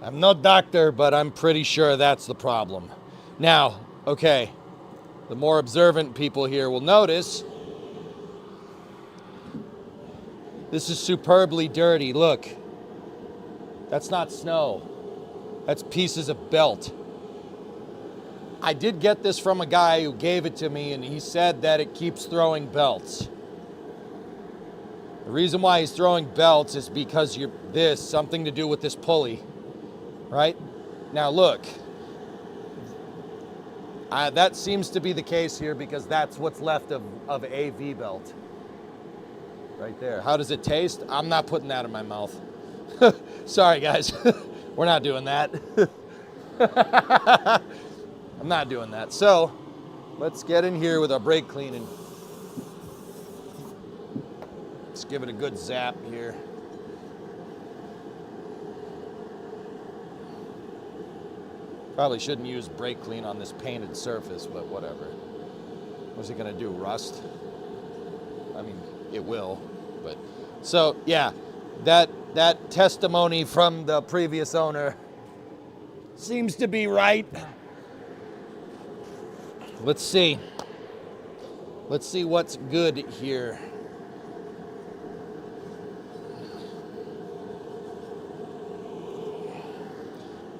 I'm no doctor, but I'm pretty sure that's the problem. Now, okay, the more observant people here will notice this is superbly dirty. Look, that's not snow. That's pieces of belt. I did get this from a guy who gave it to me, and he said that it keeps throwing belts. The reason why he's throwing belts is because something to do with this pulley, right? Now look, that seems to be the case here because that's what's left of a V-belt. Right there. How does it taste? I'm not putting that in my mouth. Sorry, guys. We're not doing that. I'm not doing that. So, let's get in here with our brake cleaning. Let's give it a good zap here. Probably shouldn't use brake clean on this painted surface, but whatever. What's it gonna do, rust? I mean, it will, but. So, yeah, that testimony from the previous owner seems to be right. Let's see. Let's see what's good here.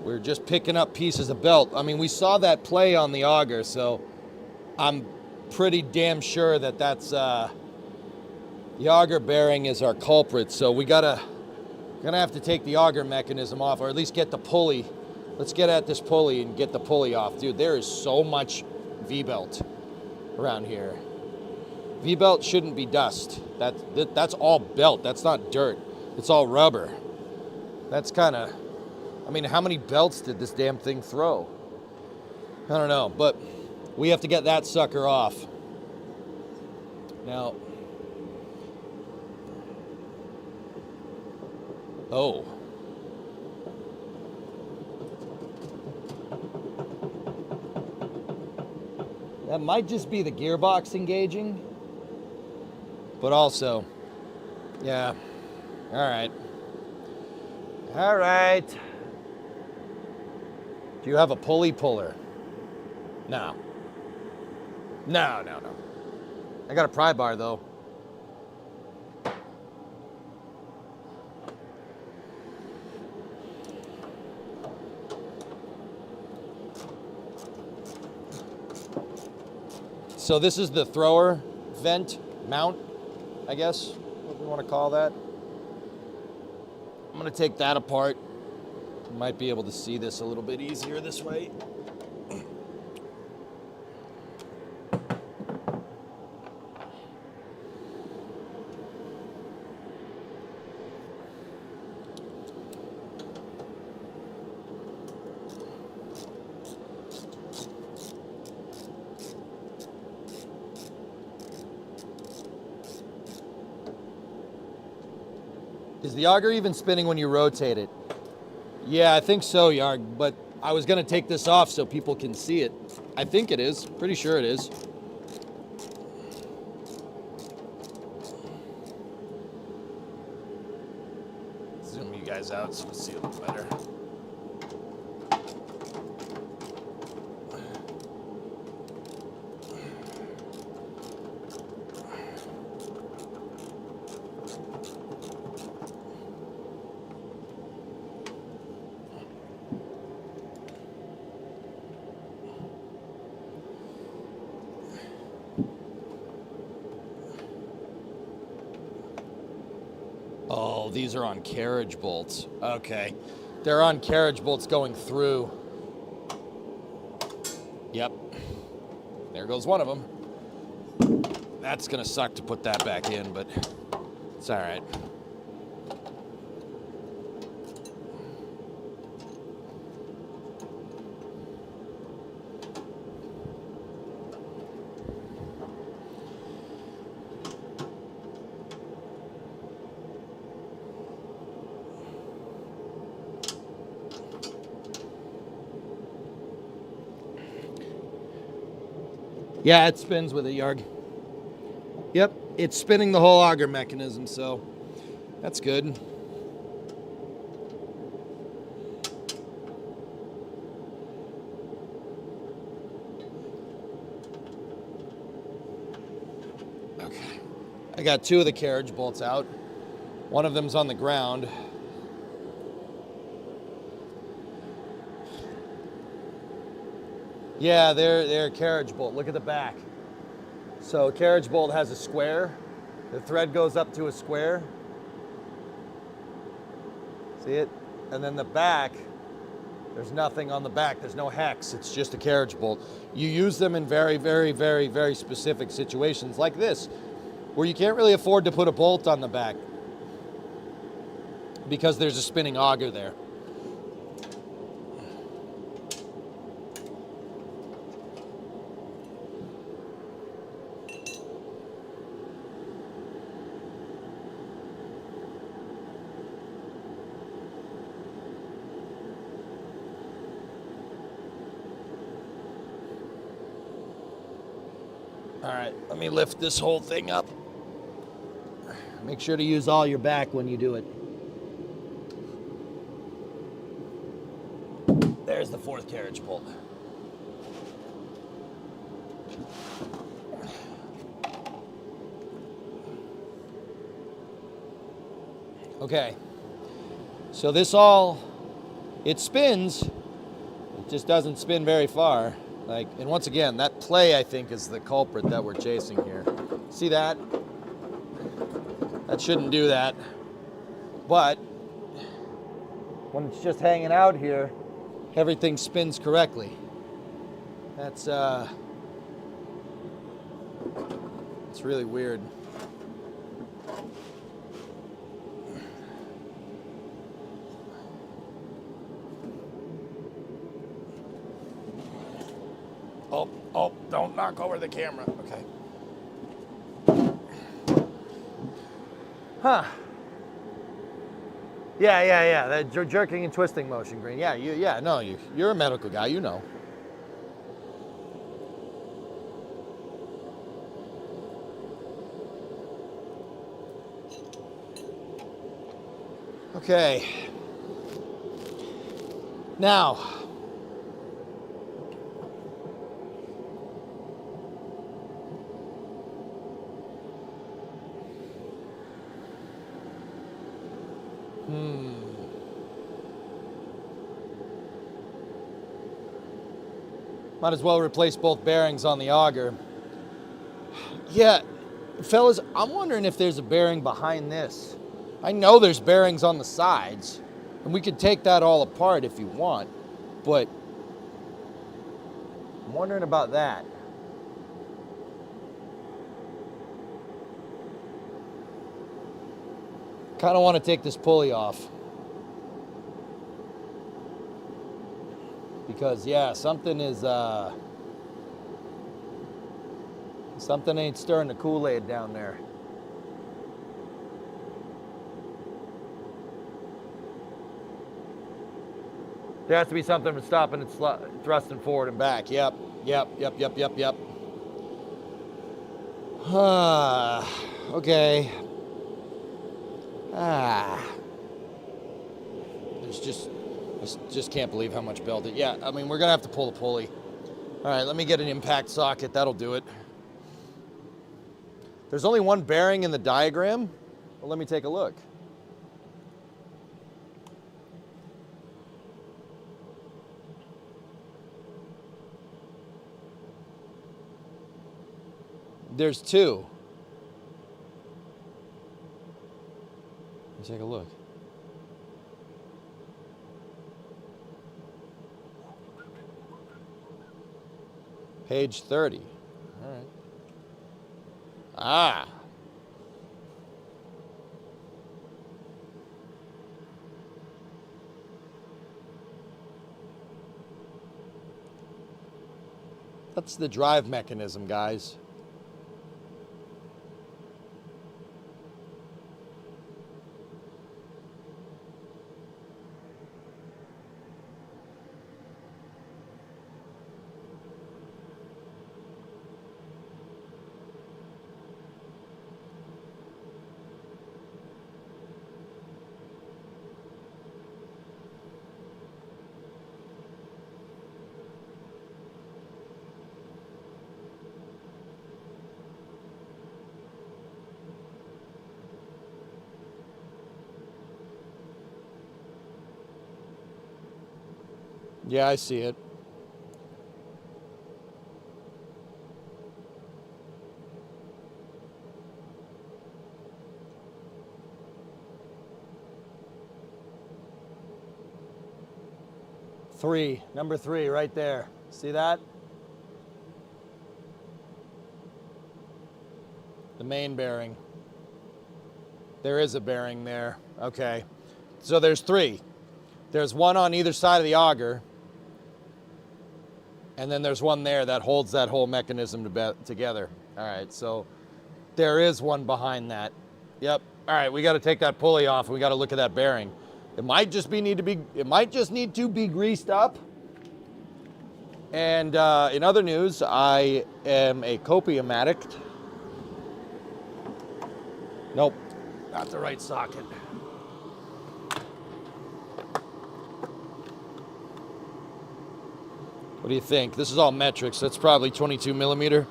We're just picking up pieces of belt. I mean, we saw that play on the auger, so I'm pretty damn sure that that's the auger bearing is our culprit. So gonna have to take the auger mechanism off, or at least get the pulley. Let's get at this pulley and get the pulley off. Dude, there is so much V-belt around here. V-belt shouldn't be dust. That's all belt. That's not dirt. It's all rubber. That's kind of, I mean, how many belts did this damn thing throw? I don't know, but we have to get that sucker off. Now, oh. That might just be the gearbox engaging, but also, yeah, all right. All right. Do you have a pulley puller? No. No. I got a pry bar though. So this is the thrower vent mount, I guess, what we want to call that. I'm going to take that apart. You might be able to see this a little bit easier this way. Is the auger even spinning when you rotate it? Yeah, I think so, Yarg, but I was gonna take this off so people can see it. I think it is, pretty sure it is. Zoom you guys out so you see a little better. Oh, these are on carriage bolts. Okay. They're on carriage bolts going through. Yep. There goes one of them. That's gonna suck to put that back in, but it's all right. Yeah, it spins with it, Yarg. Yep, it's spinning the whole auger mechanism, so that's good. Okay. I got two of the carriage bolts out. One of them's on the ground. Yeah, they're a carriage bolt. Look at the back. So carriage bolt has a square. The thread goes up to a square. See it? And then the back, there's nothing on the back. There's no hex. It's just a carriage bolt. You use them in very, very, very, very specific situations like this, where you can't really afford to put a bolt on the back because there's a spinning auger there. All right, let me lift this whole thing up. Make sure to use all your back when you do it. There's the fourth carriage bolt. Okay, so this it spins, it just doesn't spin very far. And once again, that play, I think, is the culprit that we're chasing here. See that? That shouldn't do that. But when it's just hanging out here, everything spins correctly. That's it's really weird. Oh, don't knock over the camera. Okay. Huh. Yeah. That jerking and twisting motion, Green. Yeah, you're a medical guy, you know. Okay. Now, might as well replace both bearings on the auger. Yeah, fellas, I'm wondering if there's a bearing behind this. I know there's bearings on the sides, and we could take that all apart if you want, but I'm wondering about that. Kind of want to take this pulley off. Because, yeah, something ain't stirring the Kool-Aid down there. There has to be something for stopping it thrusting forward and back. Yep. Okay. I just can't believe how much belted. Yeah, I mean, we're gonna have to pull the pulley. All right, let me get an impact socket. That'll do it. There's only one bearing in the diagram. Well, let me take a look. There's two. Let's take a look. Page 30. All right. Ah. That's the drive mechanism, guys. Yeah, I see it. Number three, right there. See that? The main bearing. There is a bearing there. Okay. So there's three. There's one on either side of the auger. And then there's one there that holds that whole mechanism together. All right, so there is one behind that. Yep. All right, we got to take that pulley off. We got to look at that bearing. It might just need to be greased up. And in other news, I am a copium addict. Nope, not the right socket. What do you think? This is all metric, so it's probably 22 millimeter.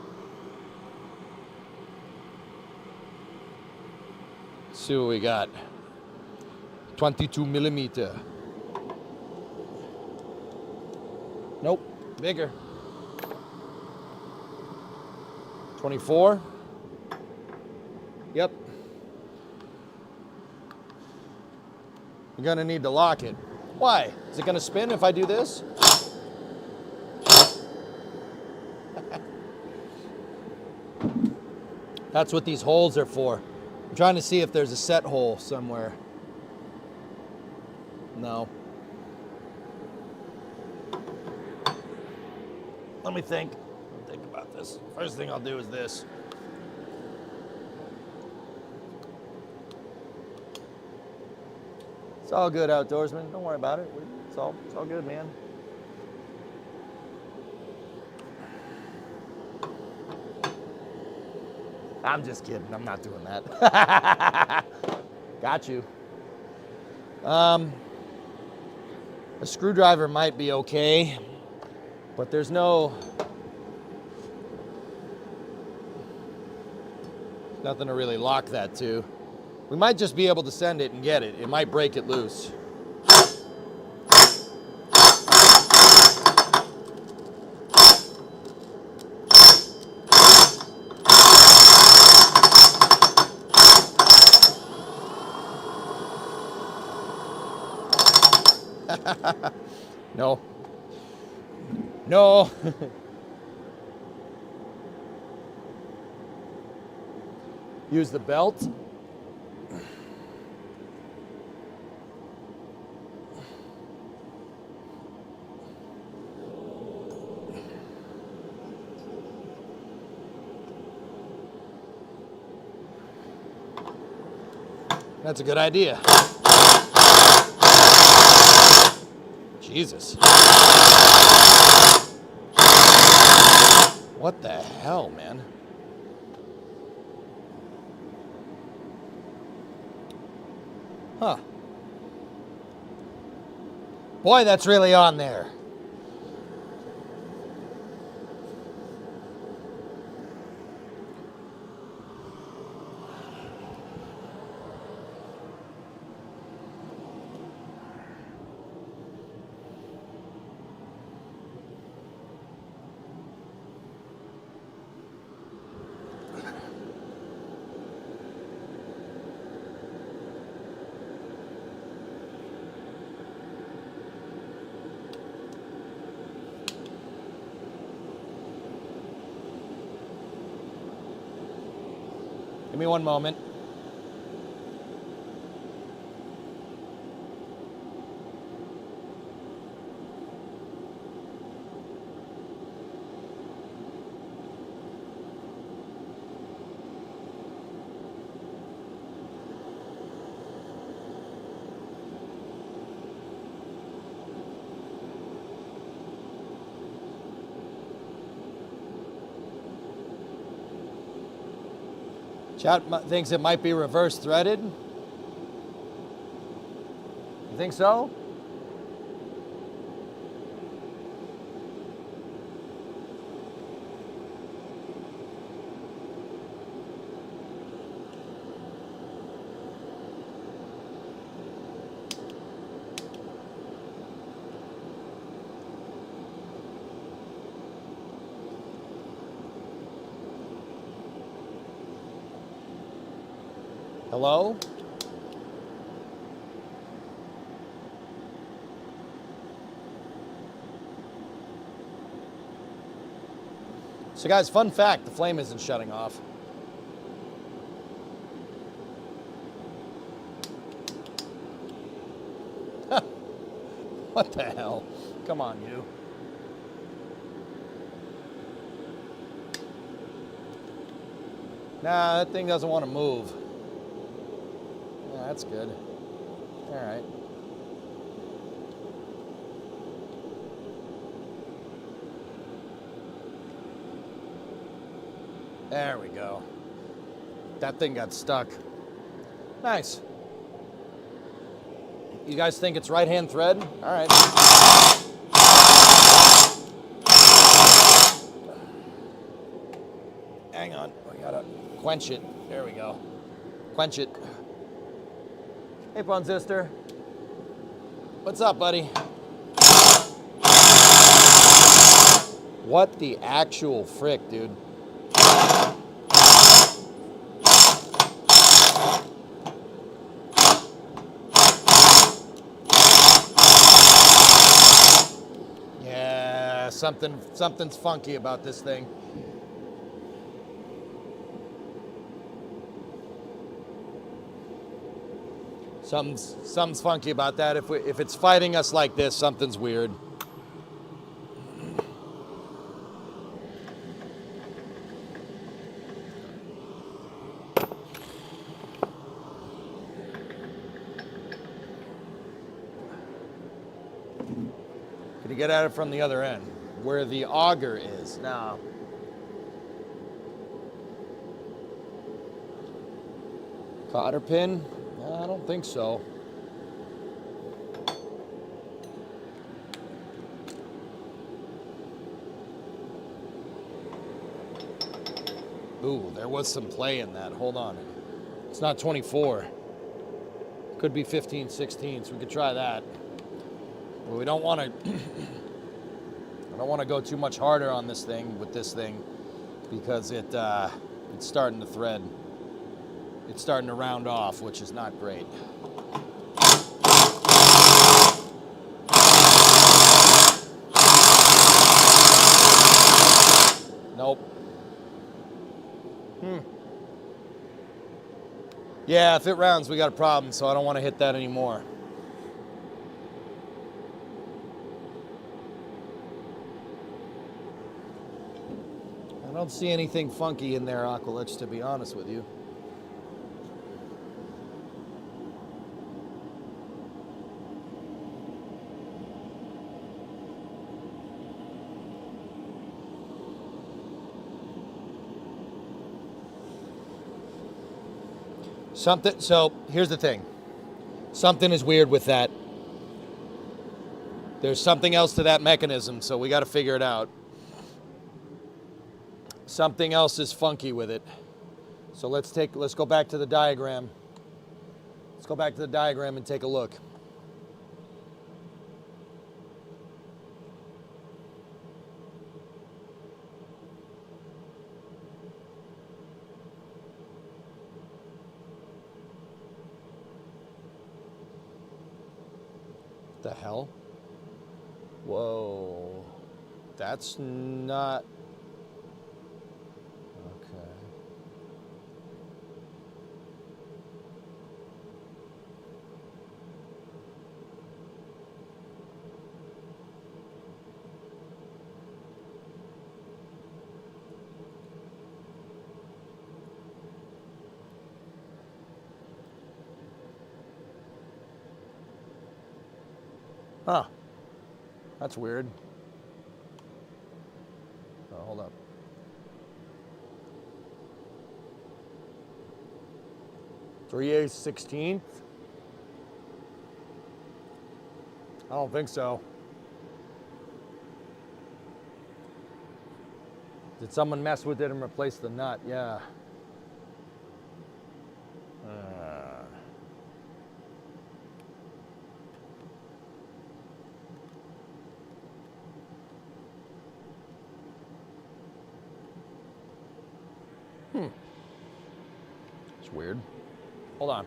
Let's see what we got. 22 millimeter. Nope, bigger. 24. Yep. You're gonna need to lock it. Why? Is it gonna spin if I do this? That's what these holes are for. I'm trying to see if there's a set hole somewhere. No. Let me think. Think about this. First thing I'll do is this. It's all good, outdoorsman. Don't worry about it. It's all good, man. I'm just kidding. I'm not doing that. Got you. A screwdriver might be okay, but there's nothing to really lock that to. We might just be able to send it and get it. It might break it loose. No. No. Use the belt. That's a good idea. Jesus. What the hell, man? Huh. Boy, that's really on there. Give me one moment. Chat thinks it might be reverse threaded. You think so? Hello? So guys, fun fact, the flame isn't shutting off. What the hell? Come on, you. Nah, that thing doesn't want to move. Yeah, that's good. All right. There we go. That thing got stuck. Nice. You guys think it's right-hand thread? All right. Hang on. We gotta quench it. There we go. Quench it. Hey, Pun Sister. What's up, buddy? What the actual frick, dude? Yeah, something's funky about this thing. Something's funky about that. If it's fighting us like this, something's weird. Can you get at it from the other end, where the auger is? No. Cotter pin? No, I don't think so. Ooh, there was some play in that. Hold on. It's not 24. Could be 15, 16, so we could try that. But we don't want to I don't want to go too much harder on this thing with this thing because it's starting to thread. It's starting to round off, which is not great. Nope. Yeah, if it rounds, we got a problem, so I don't want to hit that anymore. I don't see anything funky in there, Aqualich, to be honest with you. So here's the thing. Something is weird with that. There's something else to that mechanism, so we got to figure it out. Something else is funky with it. So let's go back to the diagram. Let's go back to the diagram and take a look. What the hell? Whoa. That's not... Okay. Huh. That's weird. Oh, hold up. (3/16). I don't think so. Did someone mess with it and replace the nut? Yeah. It's weird. Hold on.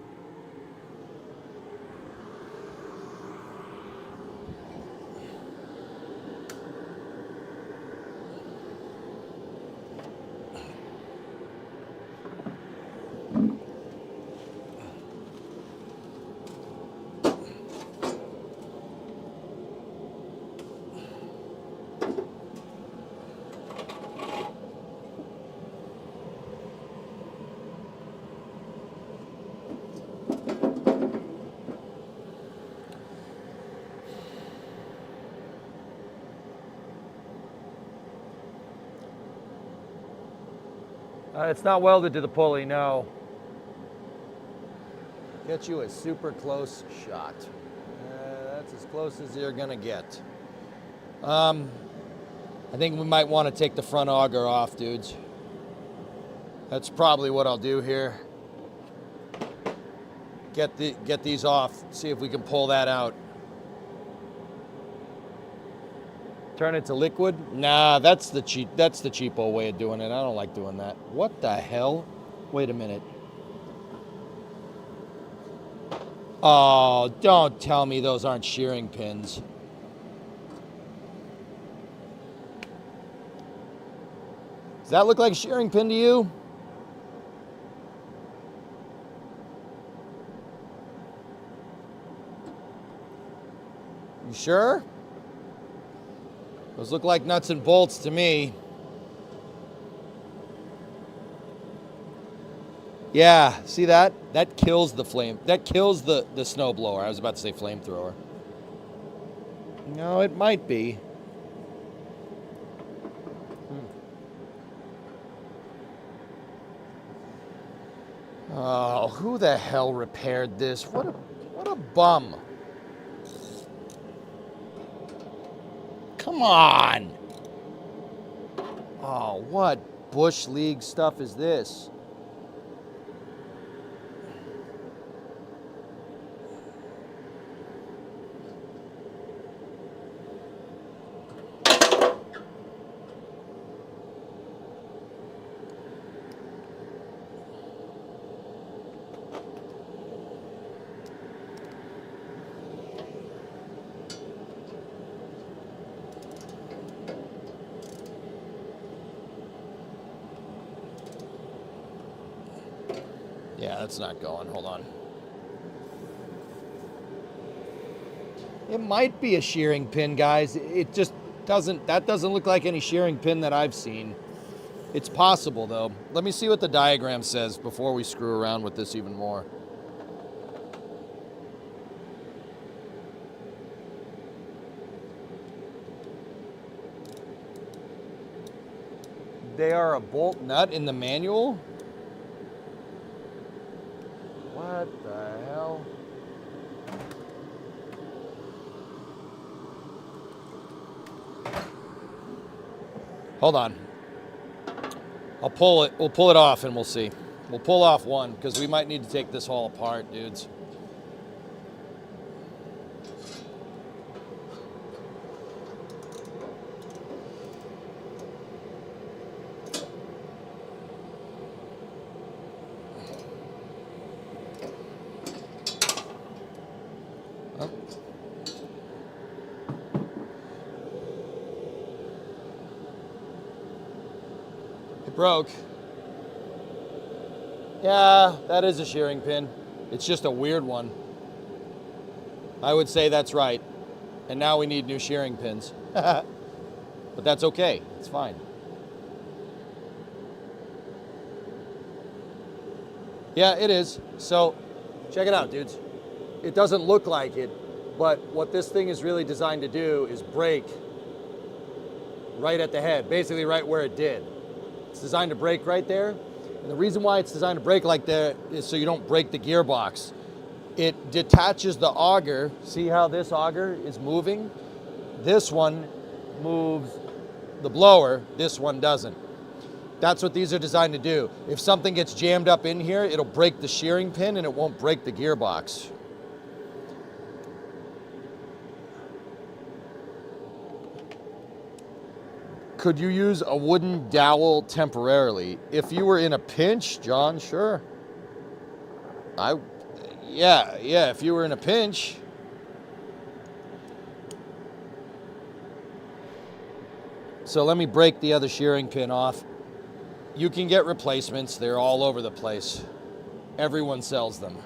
It's not welded to the pulley, no. Get you a super close shot. That's as close as you're gonna get. I think we might want to take the front auger off, dudes. That's probably what I'll do here. Get these off, see if we can pull that out. Turn it to liquid? Nah, that's the cheapo way of doing it. I don't like doing that. What the hell? Wait a minute. Oh, don't tell me those aren't shearing pins. Does that look like a shearing pin to you? You sure? Those look like nuts and bolts to me. Yeah, see that? That kills the flame. That kills the snowblower. I was about to say flamethrower. No, it might be. Oh, who the hell repaired this? What a bum. Come on. Oh, what Bush League stuff is this? Yeah, that's not going. Hold on. It might be a shearing pin, guys. It just doesn't, that doesn't look like any shearing pin that I've seen. It's possible, though. Let me see what the diagram says before we screw around with this even more. They are a bolt nut in the manual? Hold on. I'll pull it. We'll pull it off and we'll see. We'll pull off one because we might need to take this all apart, dudes. Oh. It broke. Yeah, that is a shearing pin. It's just a weird one. I would say that's right. And now we need new shearing pins. But that's okay. It's fine. Yeah, it is. So, check it out, dudes. It doesn't look like it, but what this thing is really designed to do is brake right at the head, basically right where it did. It's designed to brake right there. And the reason why it's designed to brake like that is so you don't break the gearbox. It detaches the auger. See how this auger is moving? This one moves the blower, this one doesn't. That's what these are designed to do. If something gets jammed up in here, it'll break the shearing pin and it won't break the gearbox. Could you use a wooden dowel temporarily? If you were in a pinch, John, sure. Yeah, if you were in a pinch. So let me break the other shearing pin off. You can get replacements. They're all over the place. Everyone sells them.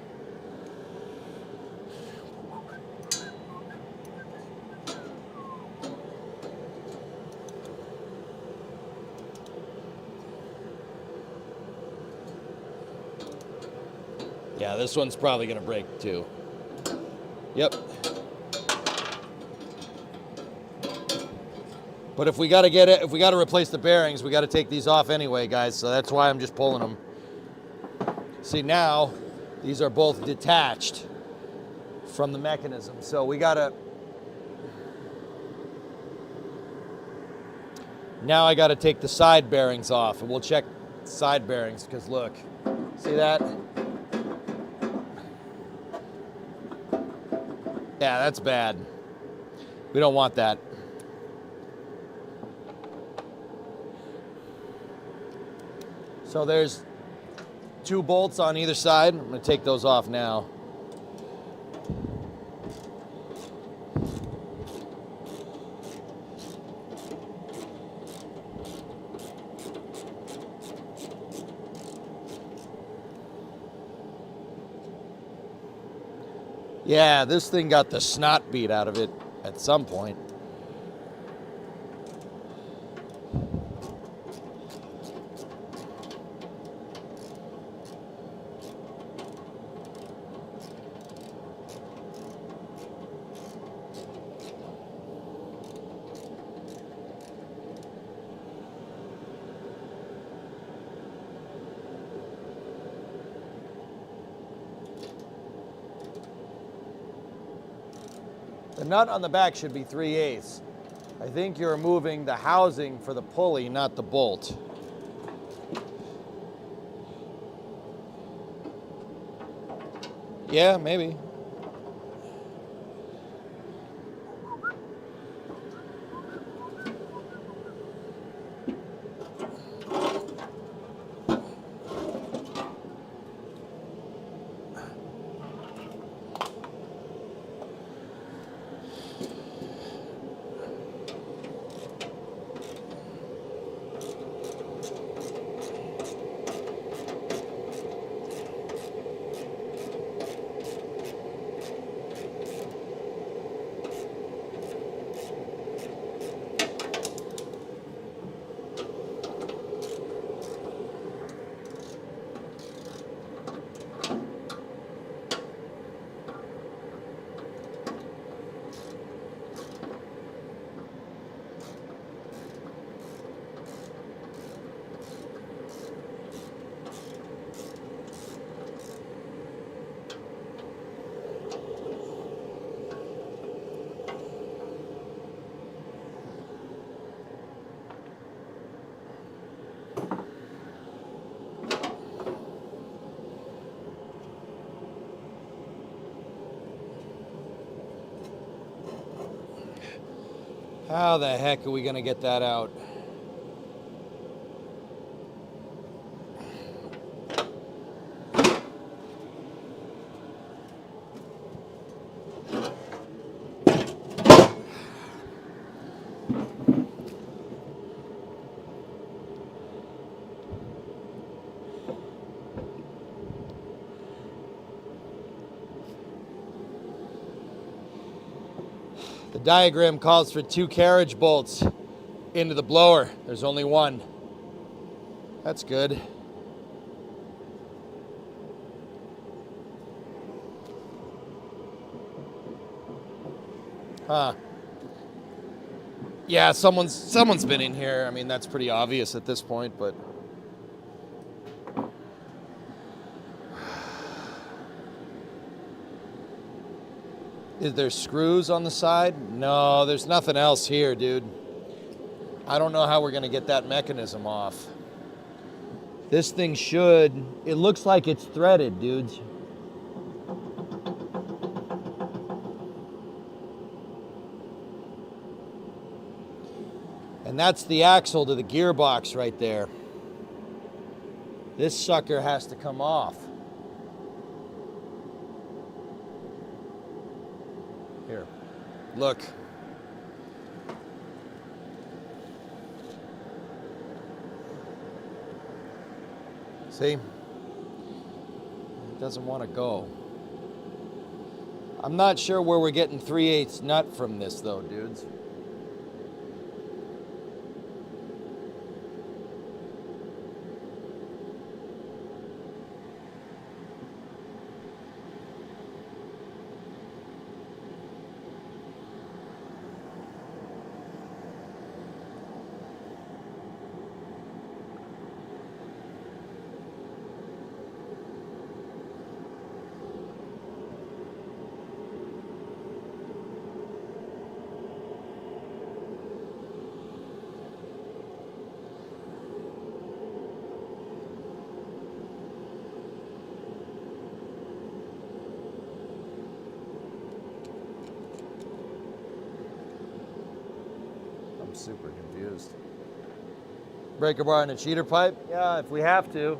Yeah, this one's probably gonna break too. Yep. But if we gotta replace the bearings, we gotta take these off anyway, guys. So that's why I'm just pulling them. See, now these are both detached from the mechanism. So we gotta, now I gotta take the side bearings off, and we'll check side bearings, because look, see that? Yeah, that's bad. We don't want that. So there's 2 bolts on either side. I'm going to take those off now. Yeah, this thing got the snot beat out of it at some point. The nut on the back should be 3/8. I think you're removing the housing for the pulley, not the bolt. Yeah, maybe. How the heck are we gonna get that out? The diagram calls for 2 carriage bolts into the blower. There's only 1. That's good. Huh. Yeah, someone's been in here. I mean, that's pretty obvious at this point, but is there screws on the side? No, there's nothing else here, dude. I don't know how we're gonna get that mechanism off. This thing it looks like it's threaded, dudes. And that's the axle to the gearbox right there. This sucker has to come off. Here, look. See? It doesn't want to go. I'm not sure where we're getting 3/8 nut from this though, dudes. Super confused. Breaker bar and a cheater pipe? Yeah, if we have to.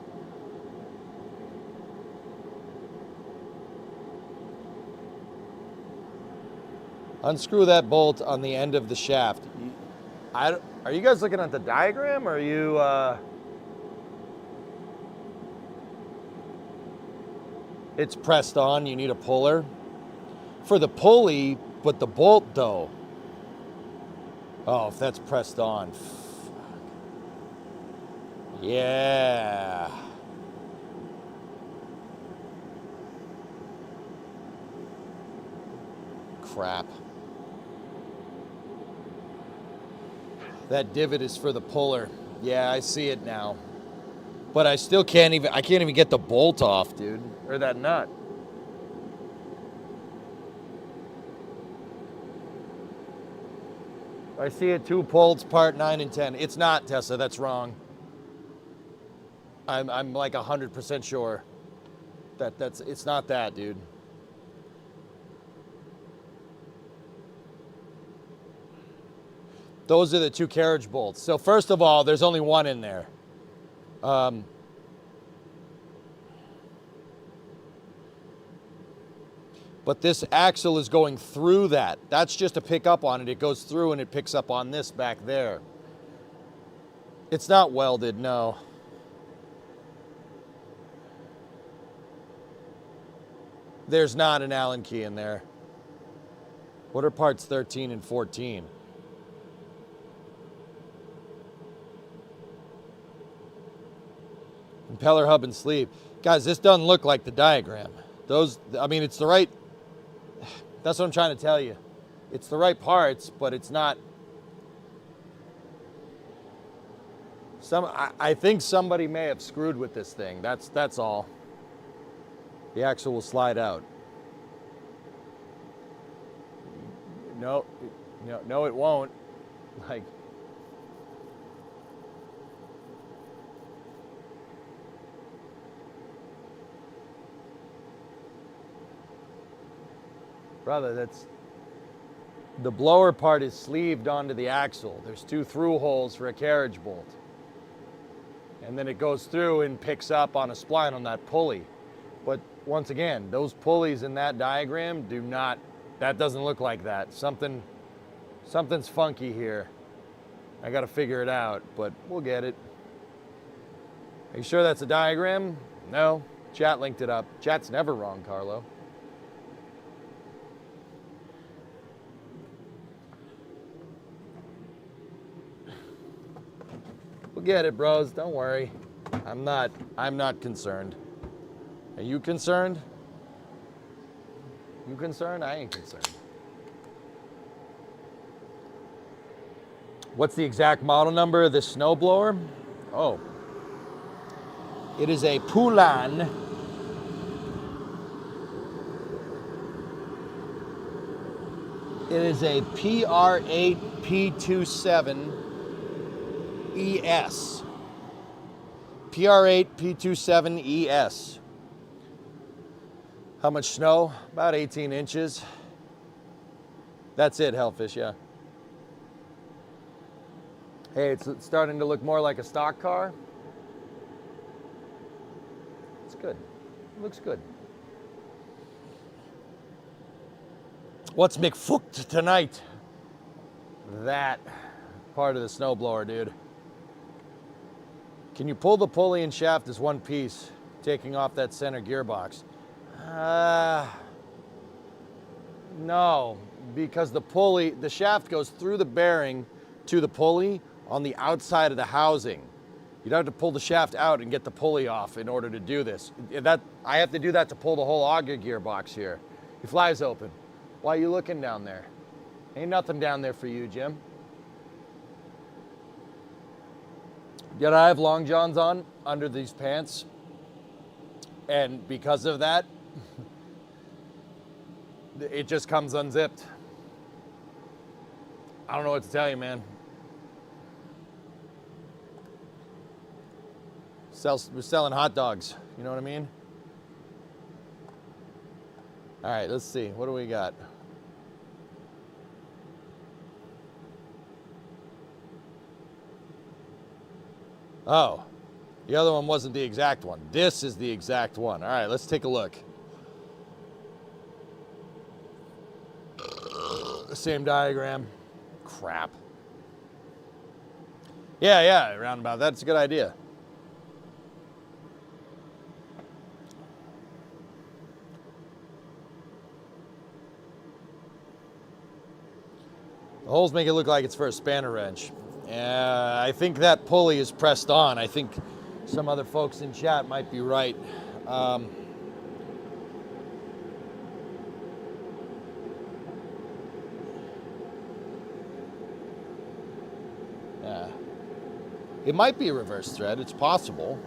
Unscrew that bolt on the end of the shaft. Are you guys looking at the diagram, or are you... It's pressed on, you need a puller. For the pulley, but the bolt though. Oh, if that's pressed on. Fuck. Yeah. Crap. That divot is for the puller. Yeah, I see it now. But I still can't even get the bolt off, dude. Or that nut. I see it 2 bolts, part 9 and 10. It's not, Tessa, that's wrong. I'm like 100% sure it's not that, dude. Those are the 2 carriage bolts. So first of all, there's only 1 in there. But this axle is going through that. That's just to pick up on it. It goes through and it picks up on this back there. It's not welded, no. There's not an Allen key in there. What are parts 13 and 14? Impeller hub and sleeve. Guys, this doesn't look like the diagram. I mean, it's the right... That's what I'm trying to tell you. It's the right parts, but it's not... I think somebody may have screwed with this thing. That's all. The axle will slide out. No, it won't. Like... Brother, The blower part is sleeved onto the axle. There's 2 through holes for a carriage bolt. And then it goes through and picks up on a spline on that pulley. But once again, those pulleys in that diagram do not, that doesn't look like that. Something's funky here. I gotta figure it out, but we'll get it. Are you sure that's a diagram? No, chat linked it up. Chat's never wrong, Carlo. We'll get it, bros, don't worry. I'm not concerned. Are you concerned? You concerned? I ain't concerned. What's the exact model number of this snowblower? Oh. It is a Poulan. It is a PR8 P27 ES. PR8 P27 ES. How much snow? About 18 inches. That's it, Hellfish, yeah. Hey, it's starting to look more like a stock car. It's good. It looks good. What's McFooked tonight? That part of the snowblower, dude. Can you pull the pulley and shaft as one piece, taking off that center gearbox? No, because the shaft goes through the bearing to the pulley on the outside of the housing. You'd have to pull the shaft out and get the pulley off in order to do this. I have to do that to pull the whole auger gearbox here. He flies open. Why are you looking down there? Ain't nothing down there for you, Jim. Yet I have long johns on under these pants. And because of that, it just comes unzipped. I don't know what to tell you, man. We're selling hot dogs, you know what I mean? All right, let's see, what do we got? Oh, the other one wasn't the exact one. This is the exact one. All right, let's take a look. Same diagram. Crap. Yeah, roundabout. That's a good idea. The holes make it look like it's for a spanner wrench. I think that pulley is pressed on. I think some other folks in chat might be right. Yeah. It might be a reverse thread. It's possible.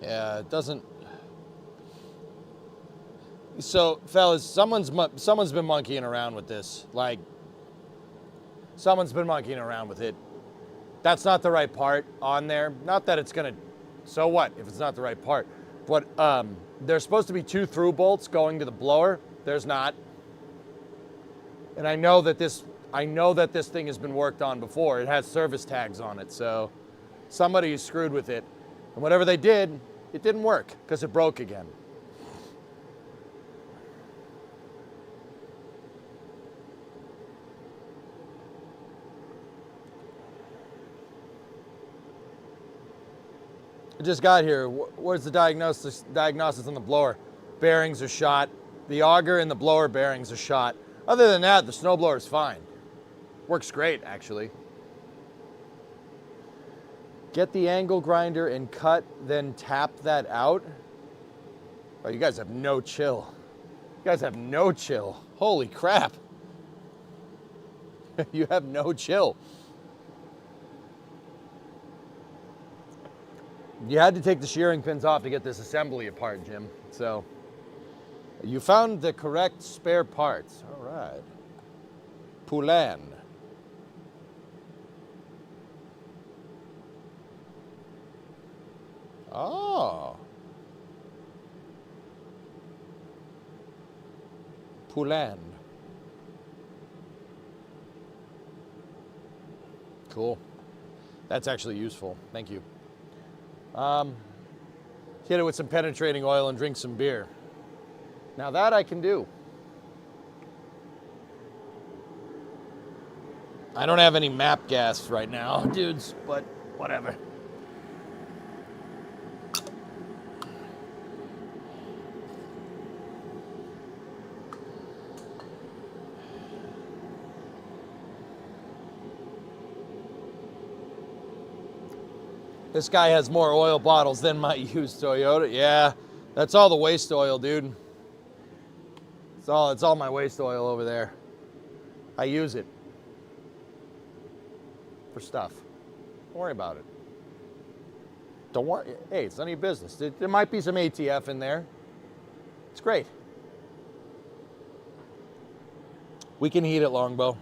Yeah, it doesn't. So, fellas, someone's been monkeying around with this. Like, someone's been monkeying around with it. That's not the right part on there. Not that it's gonna. So what if it's not the right part? But there's supposed to be 2 through bolts going to the blower. There's not. And I know that this thing has been worked on before. It has service tags on it, so somebody screwed with it. And whatever they did, it didn't work because it broke again. I just got here. Where's the diagnosis on the blower? Bearings are shot. The auger and the blower bearings are shot. Other than that, the snowblower is fine. Works great, actually. Get the angle grinder and cut, then tap that out. Oh, you guys have no chill. You guys have no chill. Holy crap. You have no chill. You had to take the shearing pins off to get this assembly apart, Jim. So, you found the correct spare parts. All right. Poulan. Oh. Pouland. Cool. That's actually useful. Thank you. Hit it with some penetrating oil and drink some beer. Now that I can do. I don't have any map gas right now, dudes, but whatever. This guy has more oil bottles than my used Toyota. Yeah, that's all the waste oil, dude. It's all my waste oil over there. I use it for stuff. Don't worry about it. Don't worry. Hey, it's none of your business. There might be some ATF in there. It's great. We can heat it, Longbow.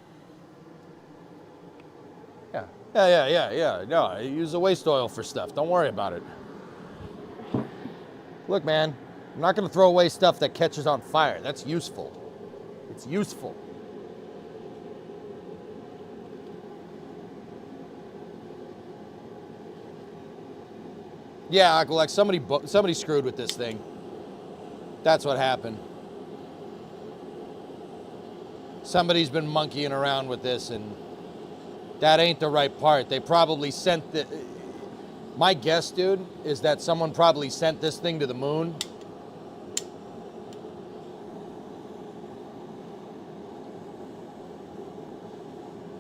Yeah. No, I use the waste oil for stuff. Don't worry about it. Look, man, I'm not going to throw away stuff that catches on fire. That's useful. It's useful. Yeah, like somebody screwed with this thing. That's what happened. Somebody's been monkeying around with this, and that ain't the right part. They probably sent the... My guess, dude, is that someone probably sent this thing to the moon.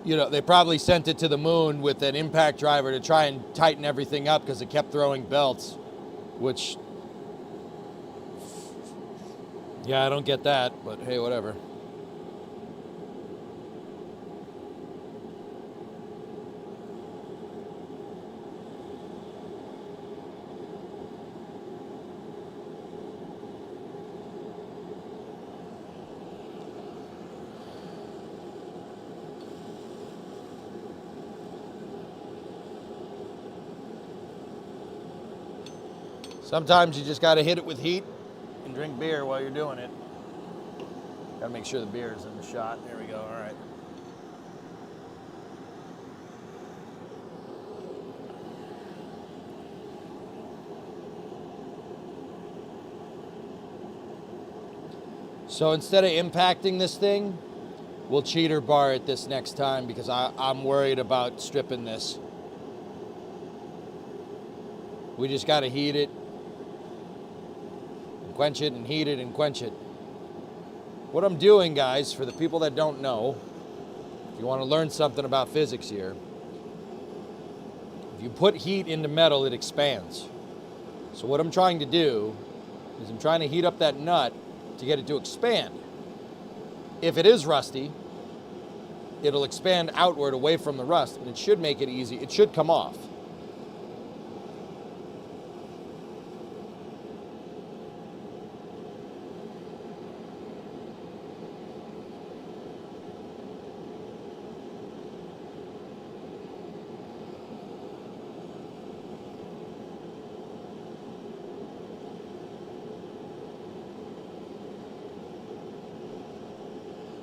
You know, they probably sent it to the moon with an impact driver to try and tighten everything up because it kept throwing belts, which... Yeah, I don't get that, but hey, whatever. Sometimes you just got to hit it with heat and drink beer while you're doing it. Got to make sure the beer is in the shot. There we go. All right. So instead of impacting this thing, we'll cheater bar it this next time because I'm worried about stripping this. We just got to heat it. Quench it and heat it and quench it. What I'm doing, guys, for the people that don't know, if you want to learn something about physics here, if you put heat into metal, it expands. So what I'm trying to do is I'm trying to heat up that nut to get it to expand. If it is rusty, it'll expand outward away from the rust, and it should make it easy. It should come off.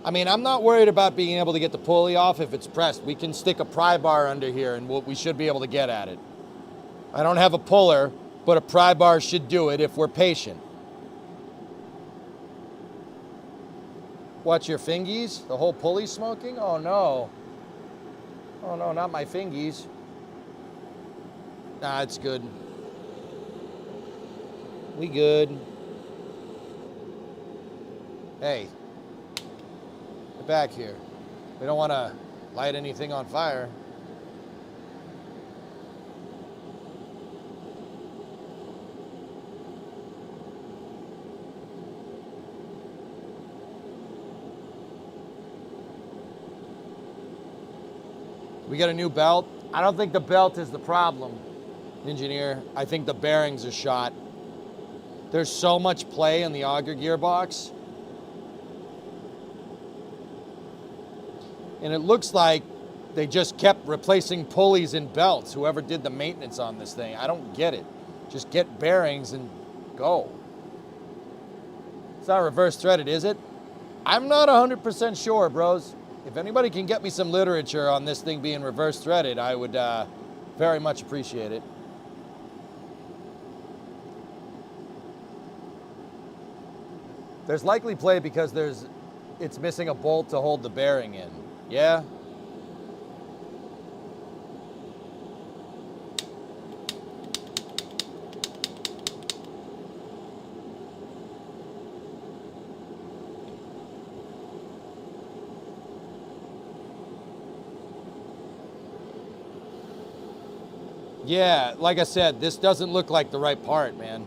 I mean, I'm not worried about being able to get the pulley off if it's pressed. We can stick a pry bar under here and we should be able to get at it. I don't have a puller, but a pry bar should do it if we're patient. What, your fingies? The whole pulley smoking? Oh no. Oh no, not my fingies. Nah, it's good. We good. Hey. Back here. We don't want to light anything on fire. We got a new belt. I don't think the belt is the problem, engineer. I think the bearings are shot. There's so much play in the auger gearbox. And it looks like they just kept replacing pulleys and belts, whoever did the maintenance on this thing. I don't get it. Just get bearings and go. It's not reverse threaded, is it? I'm not 100% sure, bros. If anybody can get me some literature on this thing being reverse threaded, I would very much appreciate it. There's likely play because it's missing a bolt to hold the bearing in. Yeah? Yeah, like I said, this doesn't look like the right part, man.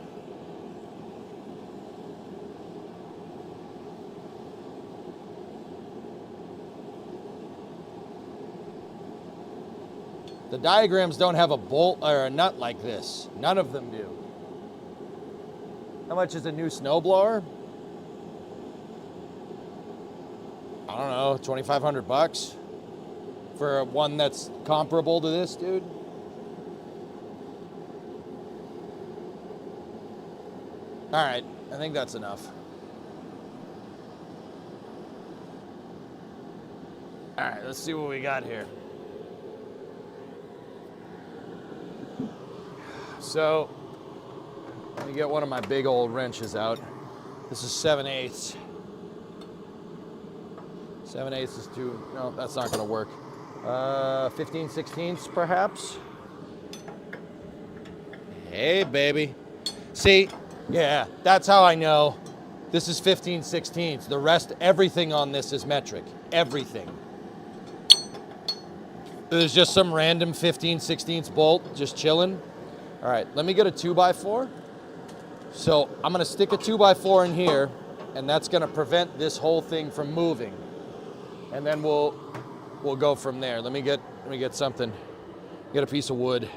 The diagrams don't have a bolt or a nut like this. None of them do. How much is a new snowblower? I don't know, 2,500 bucks for one that's comparable to this, dude. All right, I think that's enough. All right, let's see what we got here. So, let me get one of my big old wrenches out. This is 7/8. 7/8 is too, no, that's not gonna work. 15/16 perhaps. Hey, baby. See, yeah, that's how I know. This is 15/16. The rest, everything on this is metric. Everything. There's just some random 15/16 bolt just chilling. All right, let me get a 2x4. So I'm gonna stick a 2x4 in here, and that's gonna prevent this whole thing from moving. And then we'll go from there. Let me get something. Get a piece of wood.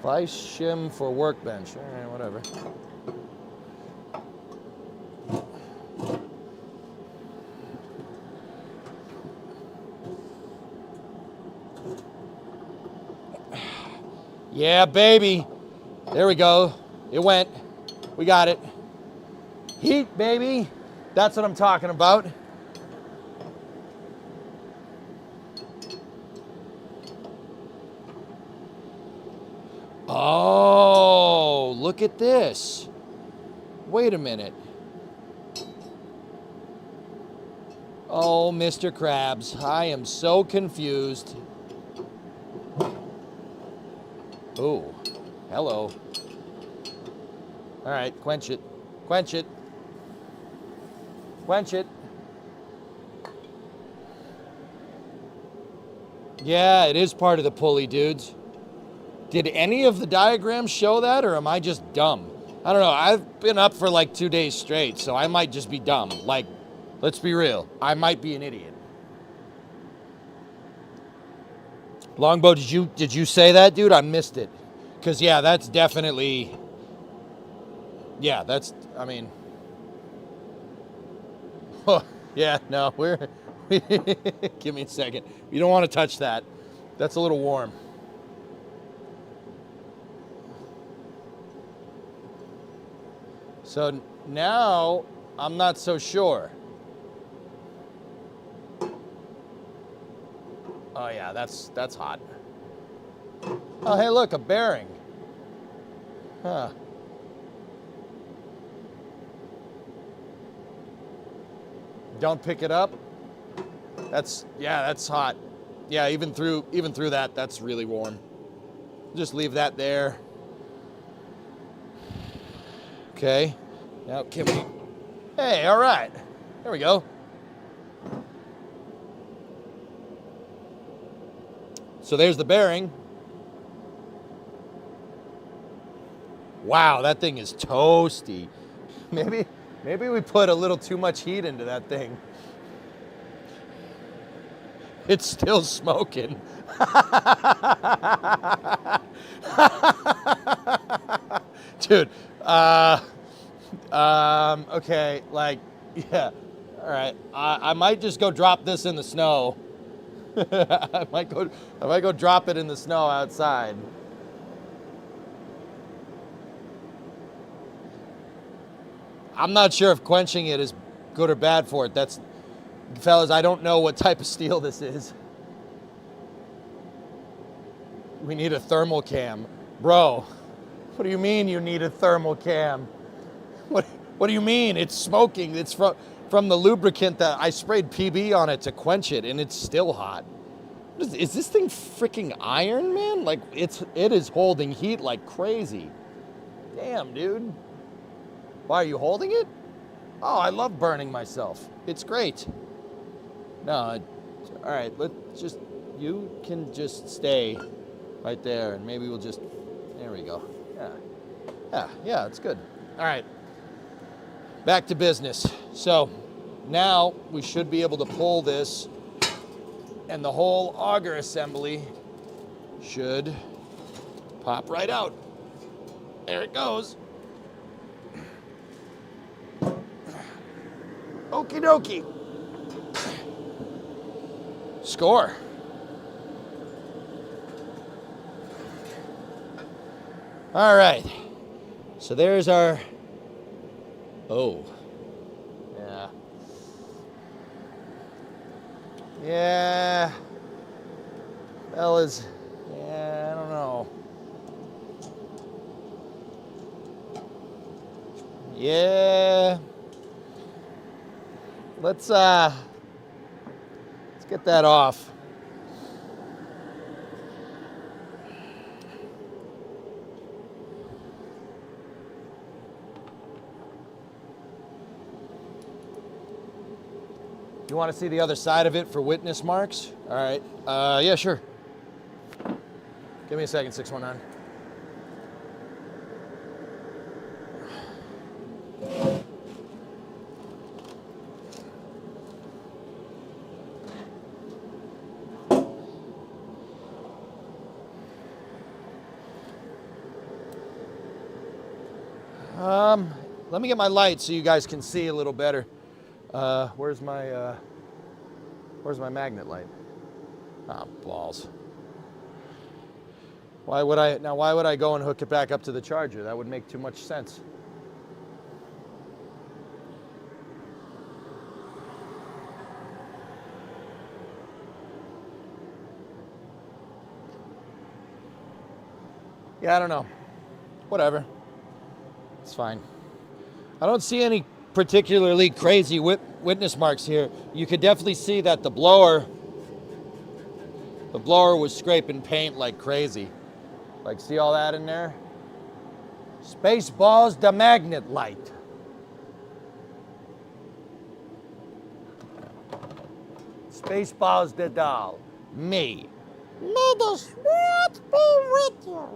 Fly shim for workbench. All right, whatever. Yeah, baby. There we go. It went. We got it. Heat, baby. That's what I'm talking about. Oh, look at this. Wait a minute. Oh, Mr. Krabs, I am so confused. Oh, hello. All right, quench it. Quench it. Quench it. Yeah, it is part of the pulley, dudes. Did any of the diagrams show that, or am I just dumb? I don't know. I've been up for like 2 days straight, so I might just be dumb. Like, let's be real. I might be an idiot. Longbow, did you say that, dude? I missed it. Because, yeah, that's definitely... Yeah, that's... I mean... Oh, yeah, no, we're... Give me a second. You don't want to touch that. That's a little warm. So now I'm not so sure. Oh yeah, that's hot. Oh hey, look, a bearing. Huh. Don't pick it up. That's hot. Yeah, even through that, that's really warm. Just leave that there. Okay. Now, can we... Hey, all right. There we go. So there's the bearing. Wow, that thing is toasty. Maybe we put a little too much heat into that thing. It's still smoking. Dude, okay, like, yeah, all right. I might just go drop this in the snow. I might go drop it in the snow outside. I'm not sure if quenching it is good or bad for it. That's, fellas, I don't know what type of steel this is. We need a thermal cam. Bro, what do you mean you need a thermal cam? What do you mean? It's smoking. It's from the lubricant that I sprayed PB on it to quench it, and it's still hot. Is this thing freaking iron, man? Like, it is holding heat like crazy. Damn, dude. Why, are you holding it? Oh, I love burning myself. It's great. No, all right, you can just stay right there, and maybe we'll just, there we go. Yeah, it's good. All right, back to business. So now we should be able to pull this, and the whole auger assembly should pop right out. There it goes. Okie dokie. Score. All right. So there's our, oh, yeah. Yeah. Fellas, yeah, I don't know. Yeah. Let's get that off. You want to see the other side of it for witness marks? All right. Yeah, sure. Give me a second, 619. Let me get my light so you guys can see a little better. Where's my magnet light? Ah, balls. Why would I go and hook it back up to the charger? That would make too much sense. Yeah, I don't know. Whatever. It's fine. I don't see any particularly crazy witness marks here. You could definitely see that the blower was scraping paint like crazy. Like, see all that in there? Spaceballs the magnet light. Spaceballs the doll. Me. May the Spirit be with you.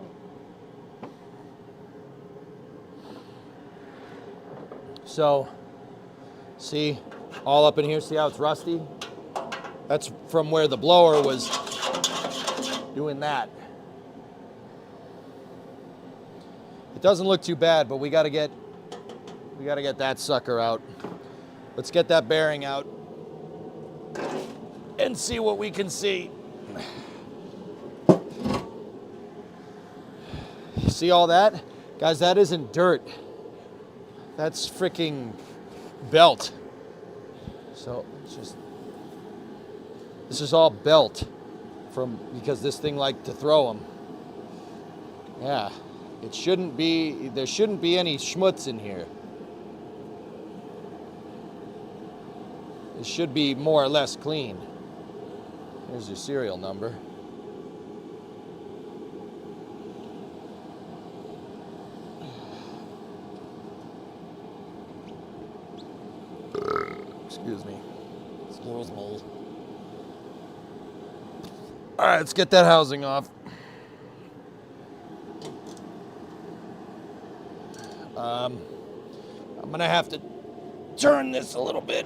So, see, all up in here, see how it's rusty? That's from where the blower was doing that. It doesn't look too bad, but we gotta get that sucker out. Let's get that bearing out and see what we can see. See all that? Guys, that isn't dirt. That's freaking belt. So this is all belt because this thing liked to throw them. Yeah, there shouldn't be any schmutz in here. It should be more or less clean. Here's your serial number. Excuse me. All right, let's get that housing off. I'm gonna have to turn this a little bit.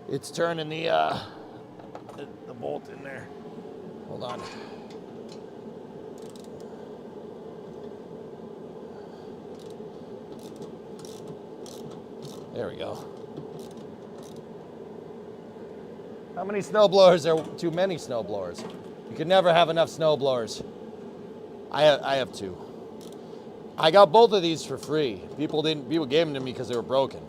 It's turning the bolt in there. Hold on. There we go. How many snowblowers are too many snowblowers? You can never have enough snowblowers. I have two. I got both of these for free. People gave them to me because they were broken.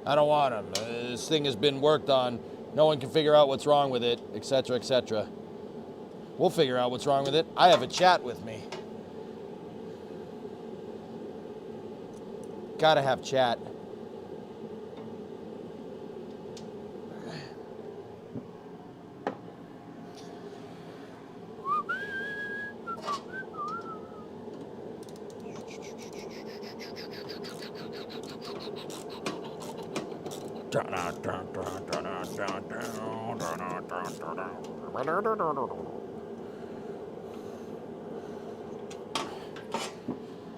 I don't want them. This thing has been worked on. No one can figure out what's wrong with it, etc., etc. We'll figure out what's wrong with it. I have a chat with me. Gotta have chat.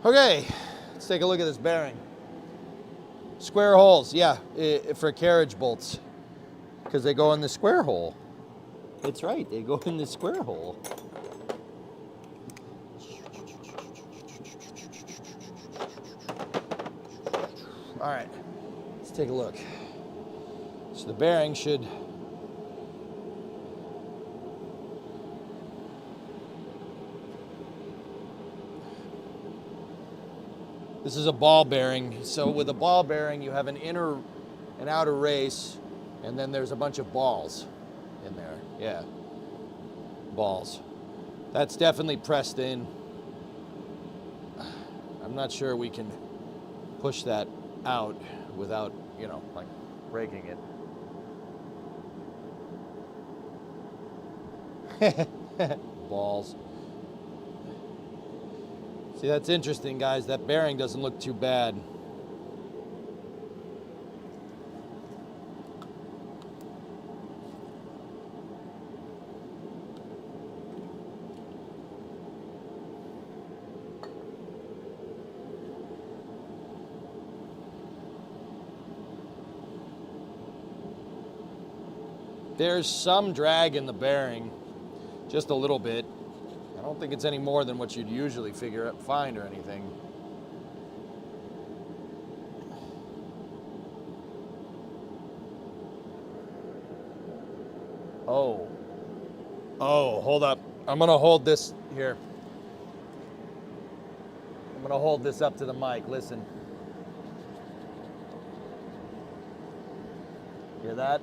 Okay, let's take a look at this bearing. Square holes, yeah, for carriage bolts, because they go in the square hole. That's right, they go in the square hole. All right, let's take a look. So the bearing should this is a ball bearing. So with a ball bearing, you have an inner and outer race, and then there's a bunch of balls in there. Yeah, balls. That's definitely pressed in. I'm not sure we can push that out without, you know, like breaking it. Balls. See, that's interesting, guys. That bearing doesn't look too bad. There's some drag in the bearing, just a little bit. I don't think it's any more than what you'd usually find or anything. Oh, hold up. I'm gonna hold this here. I'm gonna hold this up to the mic, listen. Hear that?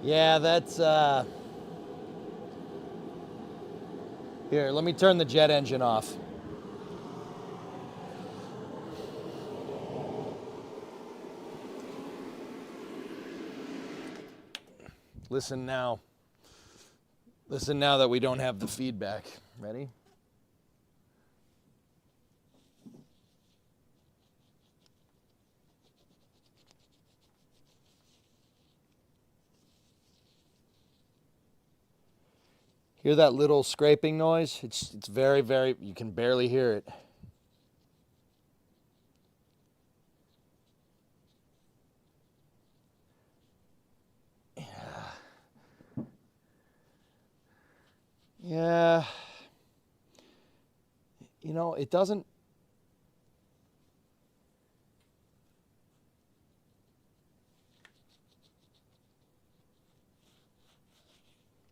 Yeah, that's, here, let me turn the jet engine off. Listen now. Listen now that we don't have the feedback. Ready? Hear that little scraping noise? It's very, very, you can barely hear it. Yeah. You know, it doesn't.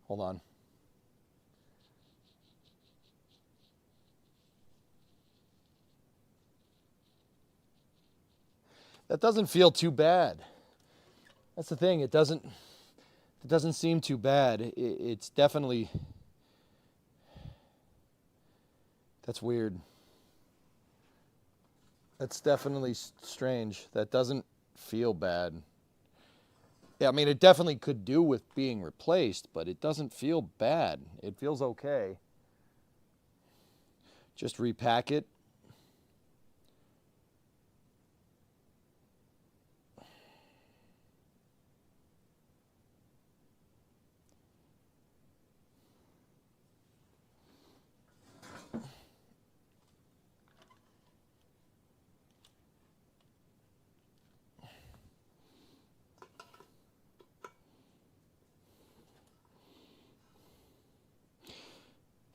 Hold on. That doesn't feel too bad. That's the thing. It doesn't seem too bad. It's definitely. That's weird. That's definitely strange. That doesn't feel bad. Yeah, I mean, it definitely could do with being replaced, but it doesn't feel bad. It feels okay. Just repack it.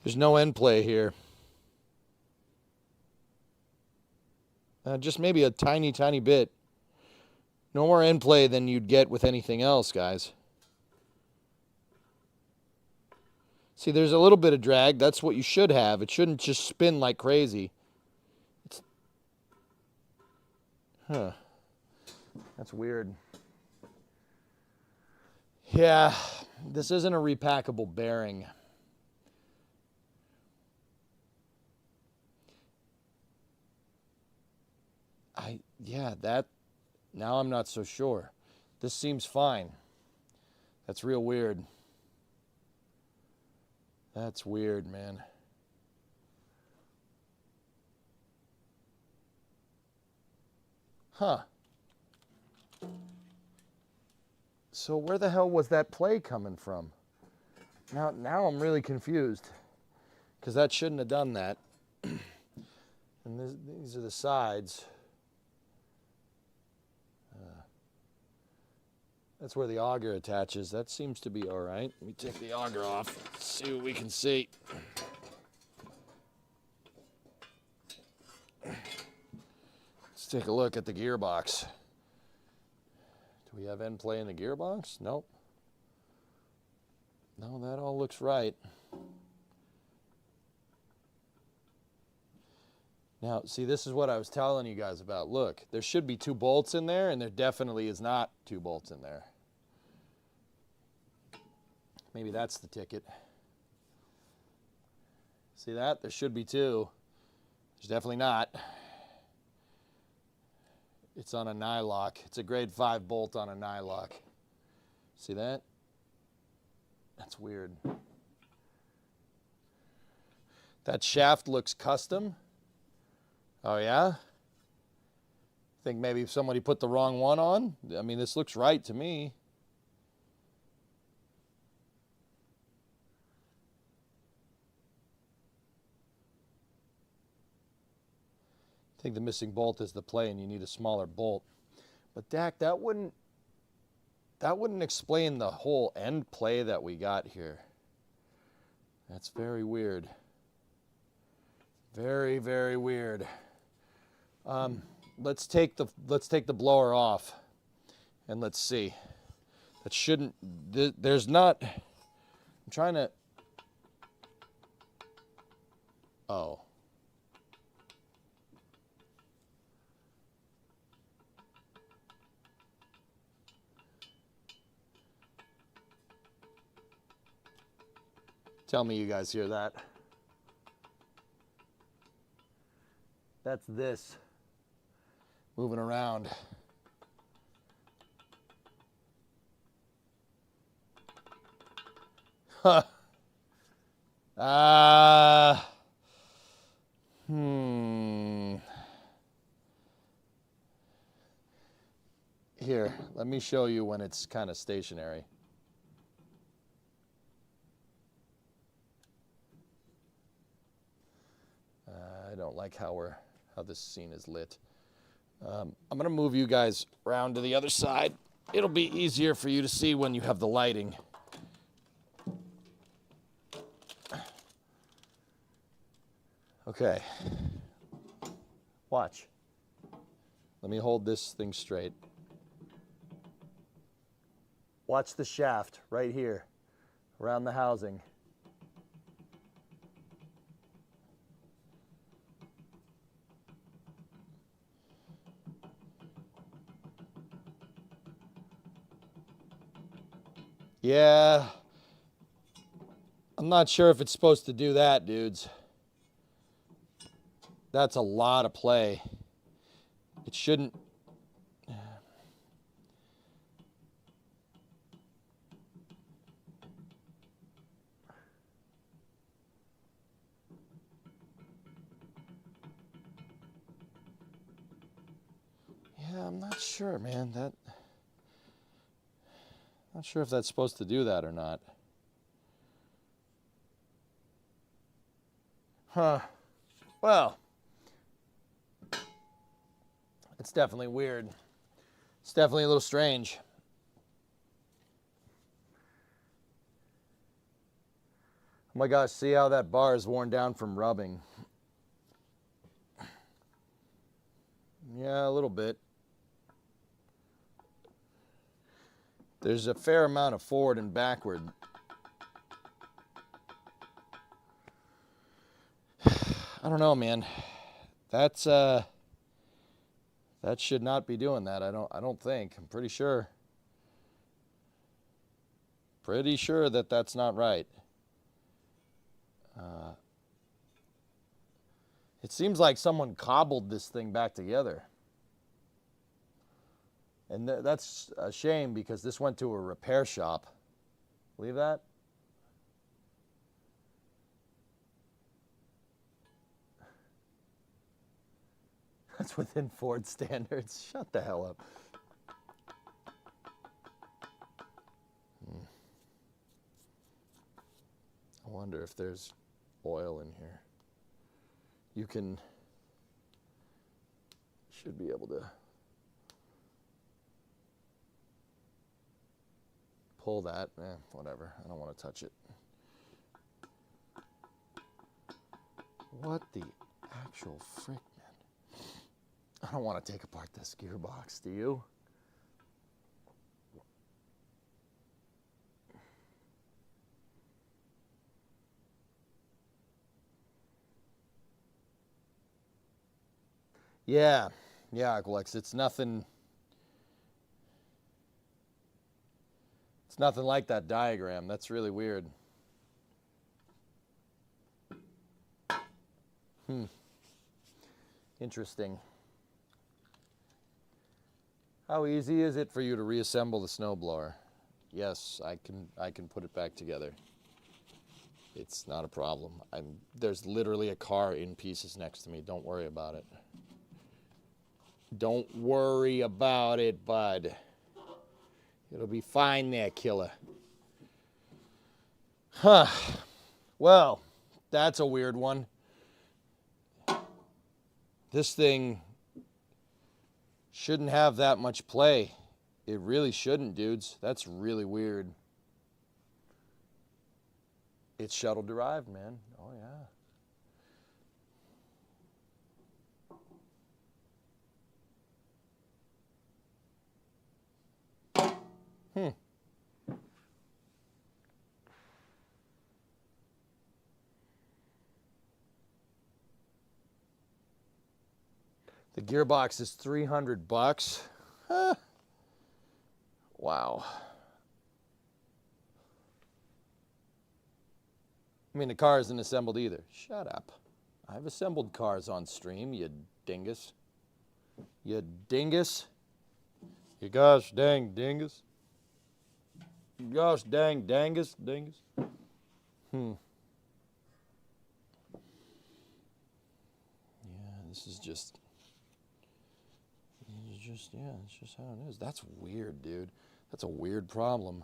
There's no end play here. Just maybe a tiny, tiny bit. No more end play than you'd get with anything else, guys. See, there's a little bit of drag. That's what you should have. It shouldn't just spin like crazy. Huh. That's weird. Yeah, this isn't a repackable bearing. Now I'm not so sure. This seems fine. That's real weird. That's weird, man. Huh. So where the hell was that play coming from? Now I'm really confused, because that shouldn't have done that. And these are the sides. That's where the auger attaches. That seems to be all right. Let me take the auger off. Let's see what we can see. Let's take a look at the gearbox. Do we have end play in the gearbox? Nope. No, that all looks right. Now, see, this is what I was telling you guys about. Look, there should be 2 bolts in there, and there definitely is not 2 bolts in there. Maybe that's the ticket. See that? There should be 2. There's definitely not. It's on a nylock. It's a grade 5 bolt on a nylock. See that? That's weird. That shaft looks custom. Oh, yeah? Think maybe somebody put the wrong one on? I mean, this looks right to me. I think the missing bolt is the play, and you need a smaller bolt. But Dak, that wouldn't explain the whole end play that we got here. That's very weird. Very, very weird. Let's take the blower off, and let's see. That shouldn't. There's not. I'm trying to. Oh. Tell me you guys hear that. That's this moving around. Huh. Here, let me show you when it's kind of stationary. I don't like how this scene is lit. I'm going to move you guys around to the other side. It'll be easier for you to see when you have the lighting. Okay. Watch. Let me hold this thing straight. Watch the shaft right here around the housing. Yeah, I'm not sure if it's supposed to do that, dudes. That's a lot of play. It shouldn't. Yeah, I'm not sure, man. Not sure if that's supposed to do that or not. Huh. Well, it's definitely weird. It's definitely a little strange. Oh my gosh, see how that bar is worn down from rubbing. Yeah, a little bit. There's a fair amount of forward and backward. I don't know, man. That's that should not be doing that. I don't think. I'm pretty sure. Pretty sure that that's not right. It seems like someone cobbled this thing back together. And that's a shame because this went to a repair shop. Believe that? That's within Ford standards. Shut the hell up. I wonder if there's oil in here. You should be able to pull that. Whatever. I don't want to touch it. What the actual frick, man? I don't want to take apart this gearbox, do you? Yeah, Aqualex, it's nothing like that diagram. That's really weird. Interesting. How easy is it for you to reassemble the snowblower? Yes, I can put it back together. It's not a problem. There's literally a car in pieces next to me. Don't worry about it. Don't worry about it, bud. It'll be fine there, killer. Huh. Well, that's a weird one. This thing shouldn't have that much play. It really shouldn't, dudes. That's really weird. It's shuttle derived, man. Oh, yeah. The gearbox is $300. Huh. Wow. I mean, the car isn't assembled either. Shut up. I've assembled cars on stream, you dingus. You dingus. You gosh dang dingus. Gosh dang dangus dingus. Yeah, this is just, yeah, it's just how it is. That's weird, dude. That's a weird problem.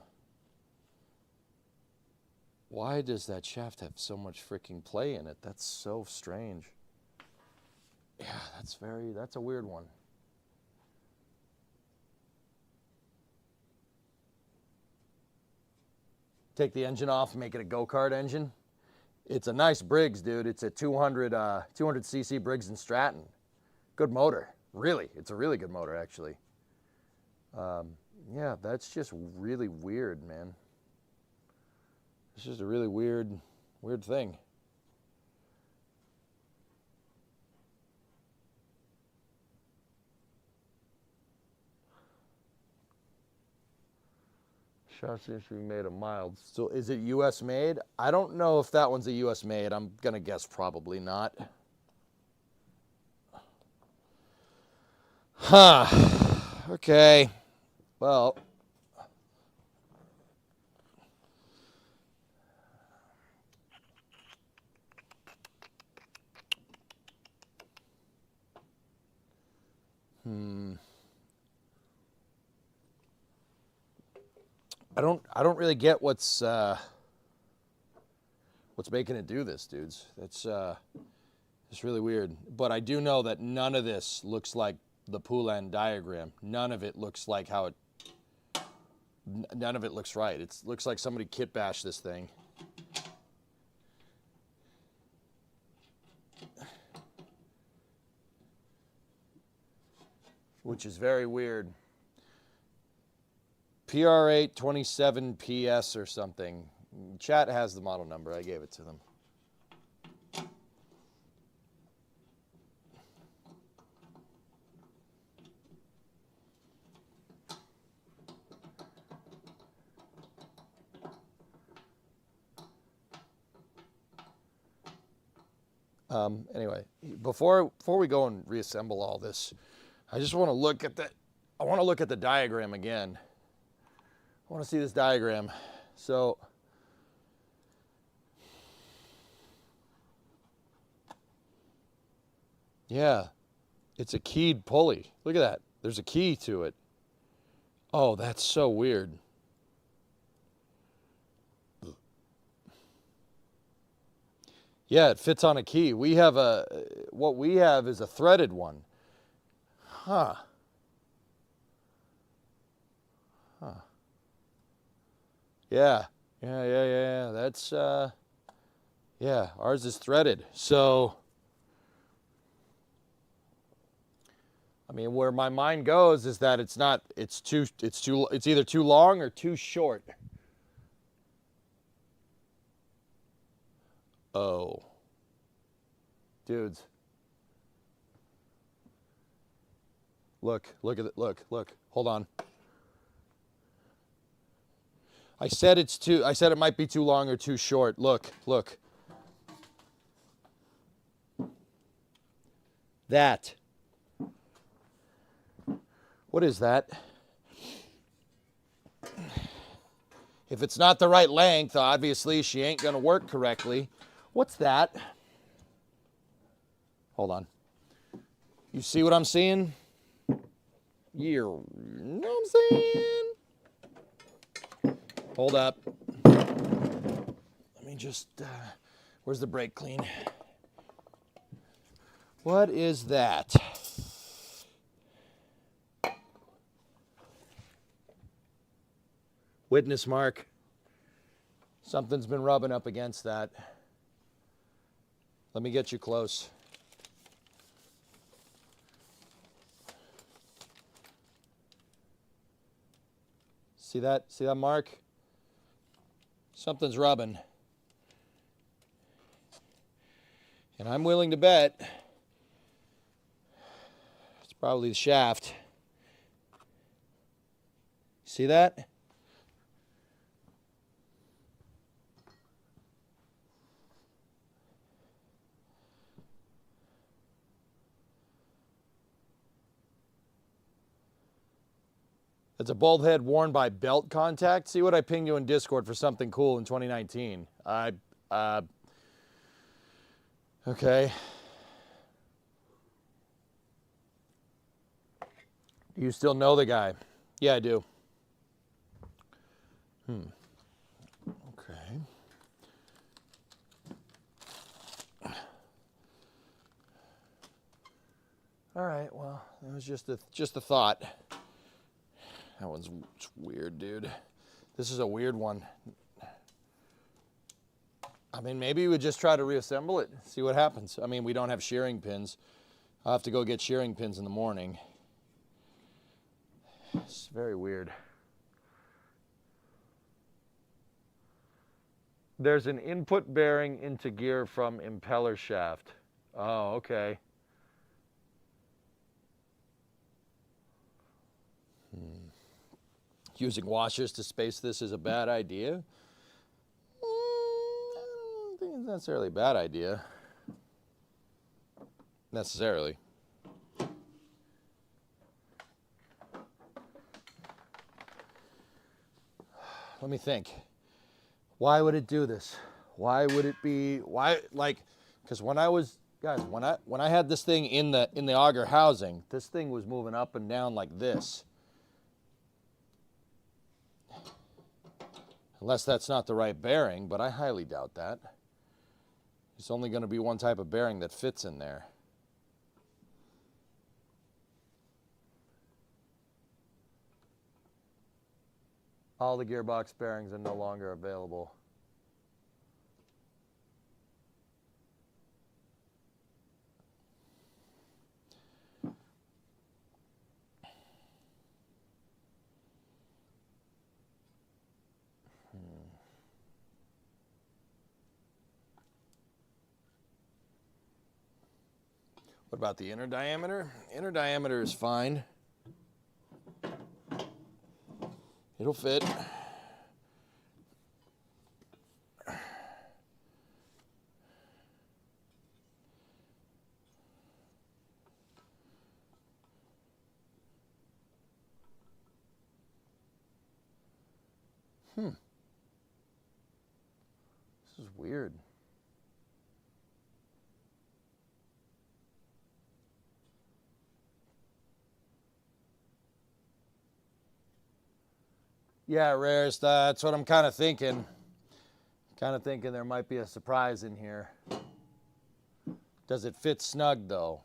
Why does that shaft have so much freaking play in it? That's so strange. Yeah, that's a weird one. Take the engine off, make it a go-kart engine. It's a nice Briggs, dude. It's a 200cc Briggs & Stratton. Good motor, really. It's a really good motor, actually. Yeah, that's just really weird, man. It's just a really weird thing. Shaft seems to be made of mild. So is it US made? I don't know if that one's a US made. I'm gonna guess probably not. Huh. Okay. Well. I don't really get what's making it do this, dudes. It's really weird. But I do know that none of this looks like the Poulan diagram. None of it looks like how it. None of it looks right. It looks like somebody kit bashed this thing. which is very weird. PR827PS or something. Chat has the model number. I gave it to them. Anyway, before we go and reassemble all this, I just want to look at the diagram again. I want to see this diagram. So yeah, it's a keyed pulley. Look at that. There's a key to it. Oh, that's so weird. Yeah, it fits on a key. What we have is a threaded one. Huh. Yeah. That's, yeah, ours is threaded. So, I mean, where my mind goes is that it's either too long or too short. Oh. Dudes. Look at it, look. Hold on. I said it might be too long or too short. Look. That. What is that? If it's not the right length, obviously she ain't gonna work correctly. What's that? Hold on. You see what I'm seeing? You know what I'm saying? Hold up. Let me just, where's the brake clean? What is that? Witness mark. Something's been rubbing up against that. Let me get you close. See that? See that mark? Something's rubbing. And I'm willing to bet it's probably the shaft. See that? It's a bolt head worn by belt contact. See what I pinged you in Discord for something cool in 2019. Okay. Do you still know the guy? Yeah, I do. Okay. All right, well, it was just a thought. That one's weird, dude. This is a weird one. I mean, maybe we would just try to reassemble it, see what happens. I mean, we don't have shearing pins. I'll have to go get shearing pins in the morning. It's very weird. There's an input bearing into gear from impeller shaft. Oh, okay. Using washers to space this is a bad idea? I don't think it's necessarily a bad idea. Necessarily. Let me think. Why would it do this? Why would it be, because when I was, guys, when I had this thing in the auger housing, this thing was moving up and down like this. Unless that's not the right bearing, but I highly doubt that. It's only going to be one type of bearing that fits in there. All the gearbox bearings are no longer available. What about the inner diameter? Inner diameter is fine. It'll fit. This is weird. Yeah, Rares, that's what I'm kind of thinking. Kind of thinking there might be a surprise in here. Does it fit snug, though?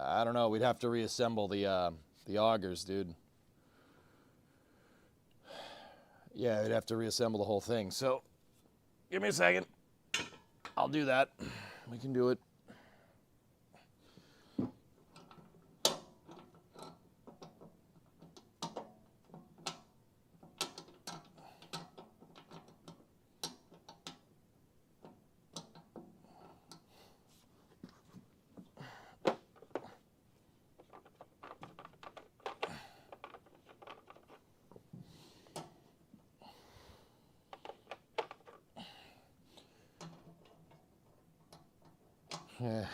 I don't know. We'd have to reassemble the augers, dude. Yeah, we'd have to reassemble the whole thing. So, give me a second. I'll do that. We can do it. Yeah.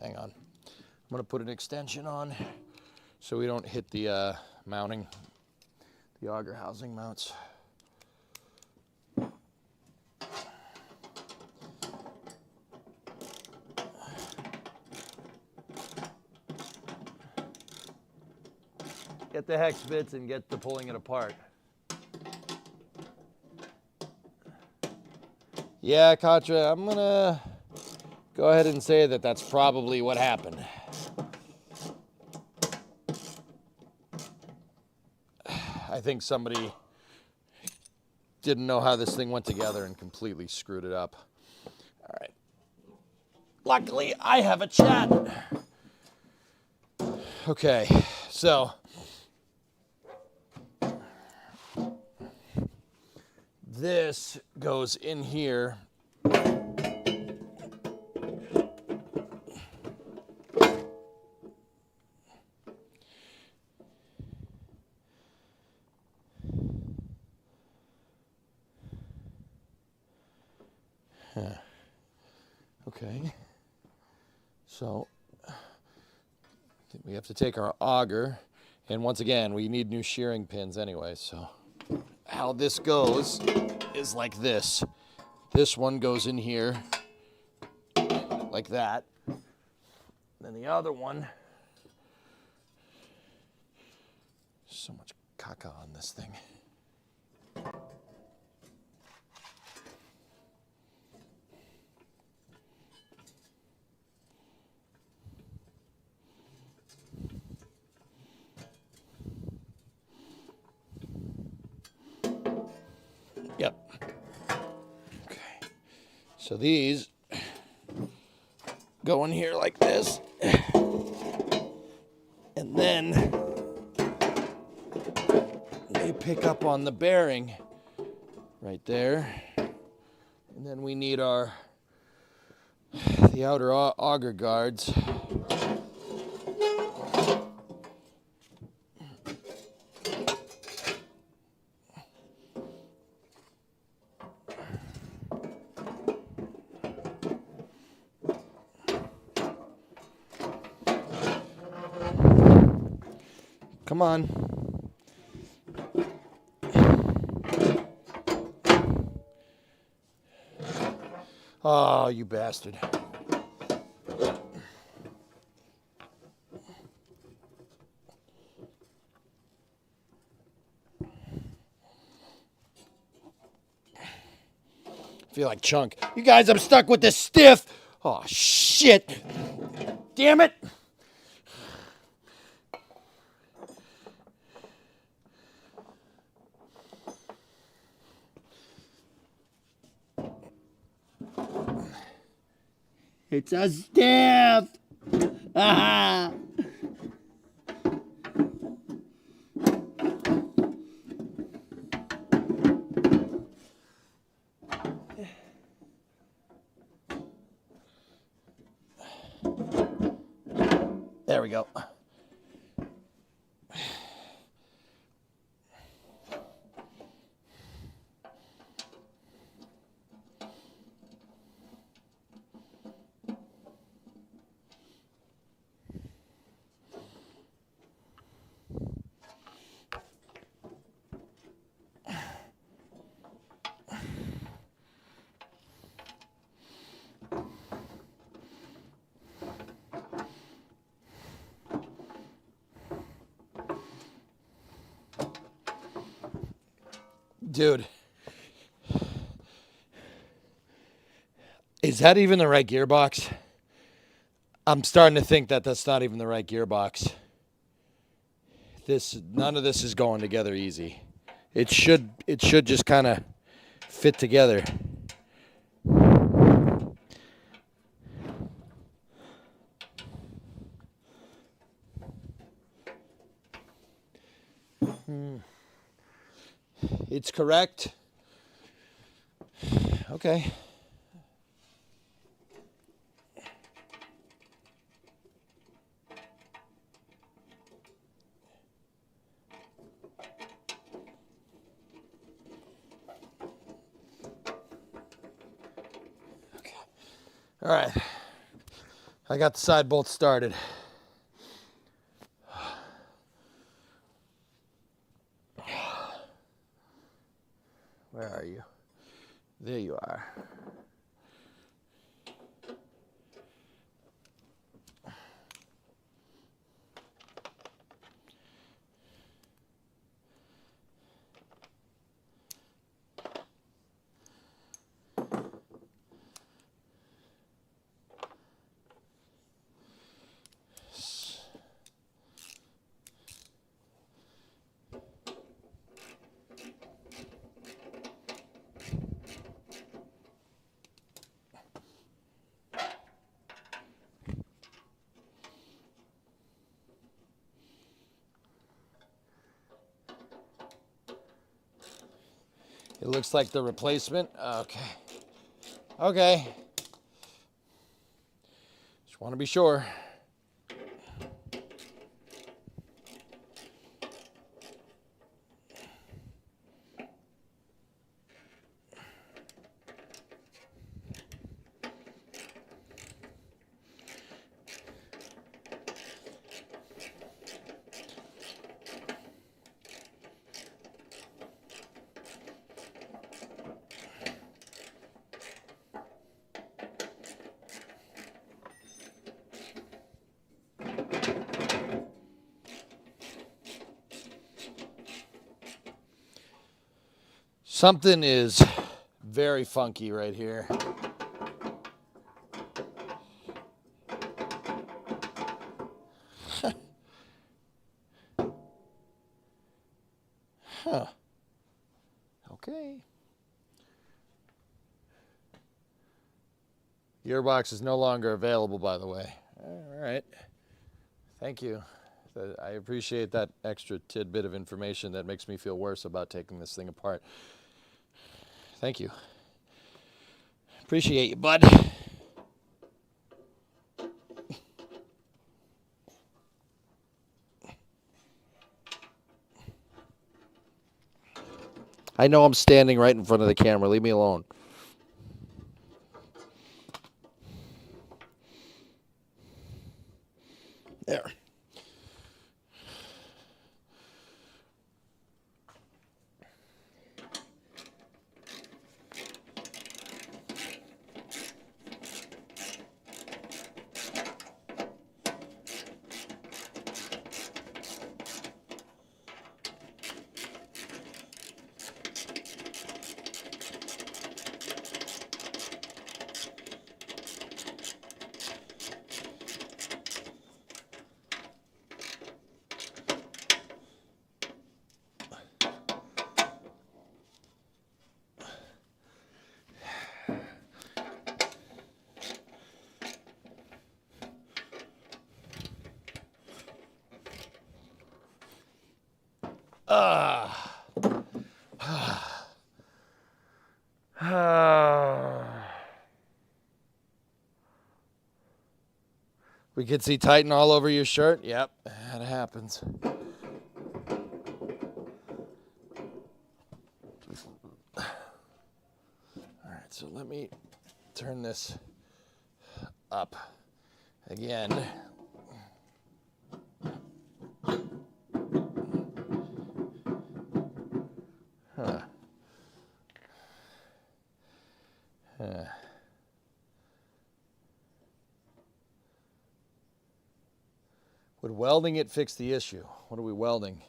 Hang on. I'm going to put an extension on so we don't hit the mounting, the auger housing mounts. Get the hex bits and get to pulling it apart. Yeah, Katra, I'm going to go ahead and say that that's probably what happened. I think somebody didn't know how this thing went together and completely screwed it up. All right. Luckily, I have a chat. Okay, so this goes in here. Okay, so we have to take our auger, and once again, we need new shearing pins anyway, so how this goes is like this. This one goes in here like that. Then the other one, so much caca on this thing. Yep. Okay. So these go in here like this. And then they pick up on the bearing right there. And then we need the outer auger guards. Come on. Oh, you bastard. I feel like Chunk. You guys, I'm stuck with this stiff. Oh, shit. damn it! It's a staff! Ah! There we go. Dude, is that even the right gearbox? I'm starting to think that that's not even the right gearbox. None of this is going together easy. It should just kind of fit together. It's correct. Okay. All right. I got the side bolts started. Where are you? There you are. It looks like the replacement. Okay. Okay. Just want to be sure. Something is very funky right here. Huh. Okay. Gearbox is no longer available, by the way. All right. Thank you. I appreciate that extra tidbit of information that makes me feel worse about taking this thing apart. Thank you. Appreciate you, bud. I know I'm standing right in front of the camera. Leave me alone. There. We could see Titan all over your shirt. Yep, that happens. All right, so let me turn this up again. Huh. Would welding it fix the issue? What are we welding?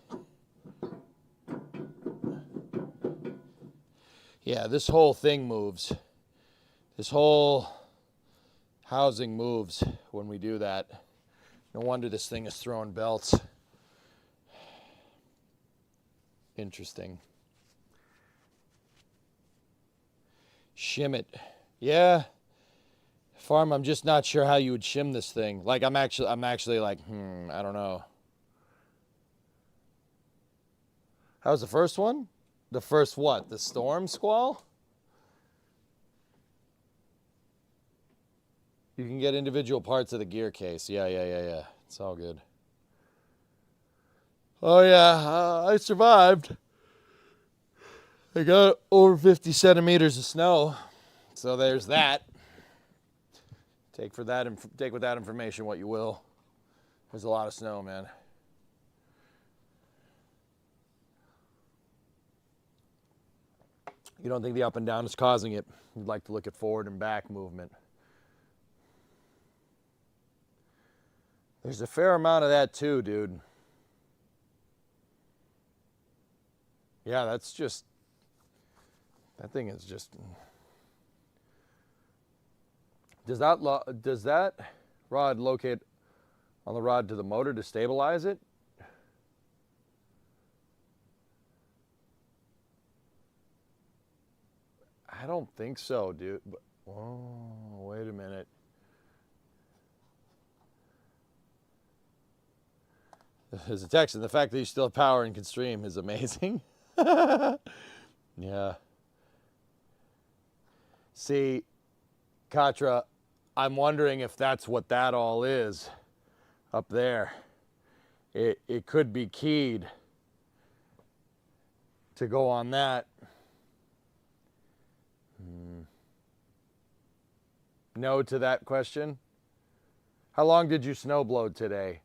Yeah, this whole thing moves. This whole housing moves when we do that. No wonder this thing is throwing belts. Interesting. Shim it. Yeah. Farm, I'm just not sure how you would shim this thing. Like I'm actually like, I don't know. How's the first one? The first what? The storm squall? You can get individual parts of the gear case. Yeah. It's all good. Oh yeah, I survived. I got over 50 centimeters of snow. So there's that. Take with that information what you will. There's a lot of snow, man. You don't think the up and down is causing it. You'd like to look at forward and back movement. There's a fair amount of that too, dude. Yeah, that thing is just... Does that rod locate on the rod to the motor to stabilize it? I don't think so, dude. But, oh, wait a minute. There's a text, and the fact that you still have power and can stream is amazing. Yeah. See, Katra, I'm wondering if that's what that all is up there. It could be keyed to go on that. No to that question. How long did you snowblow today?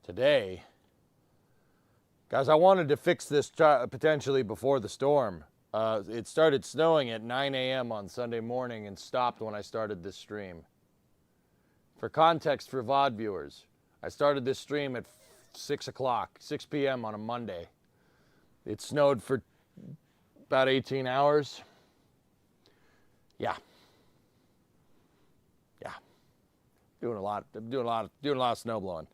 Today, guys, I wanted to fix this potentially before the storm. It started snowing at 9 a.m. on Sunday morning and stopped when I started this stream. For context for VOD viewers, I started this stream at 6 p.m. on a Monday. It snowed for about 18 hours. Yeah. Doing a lot of snow blowing.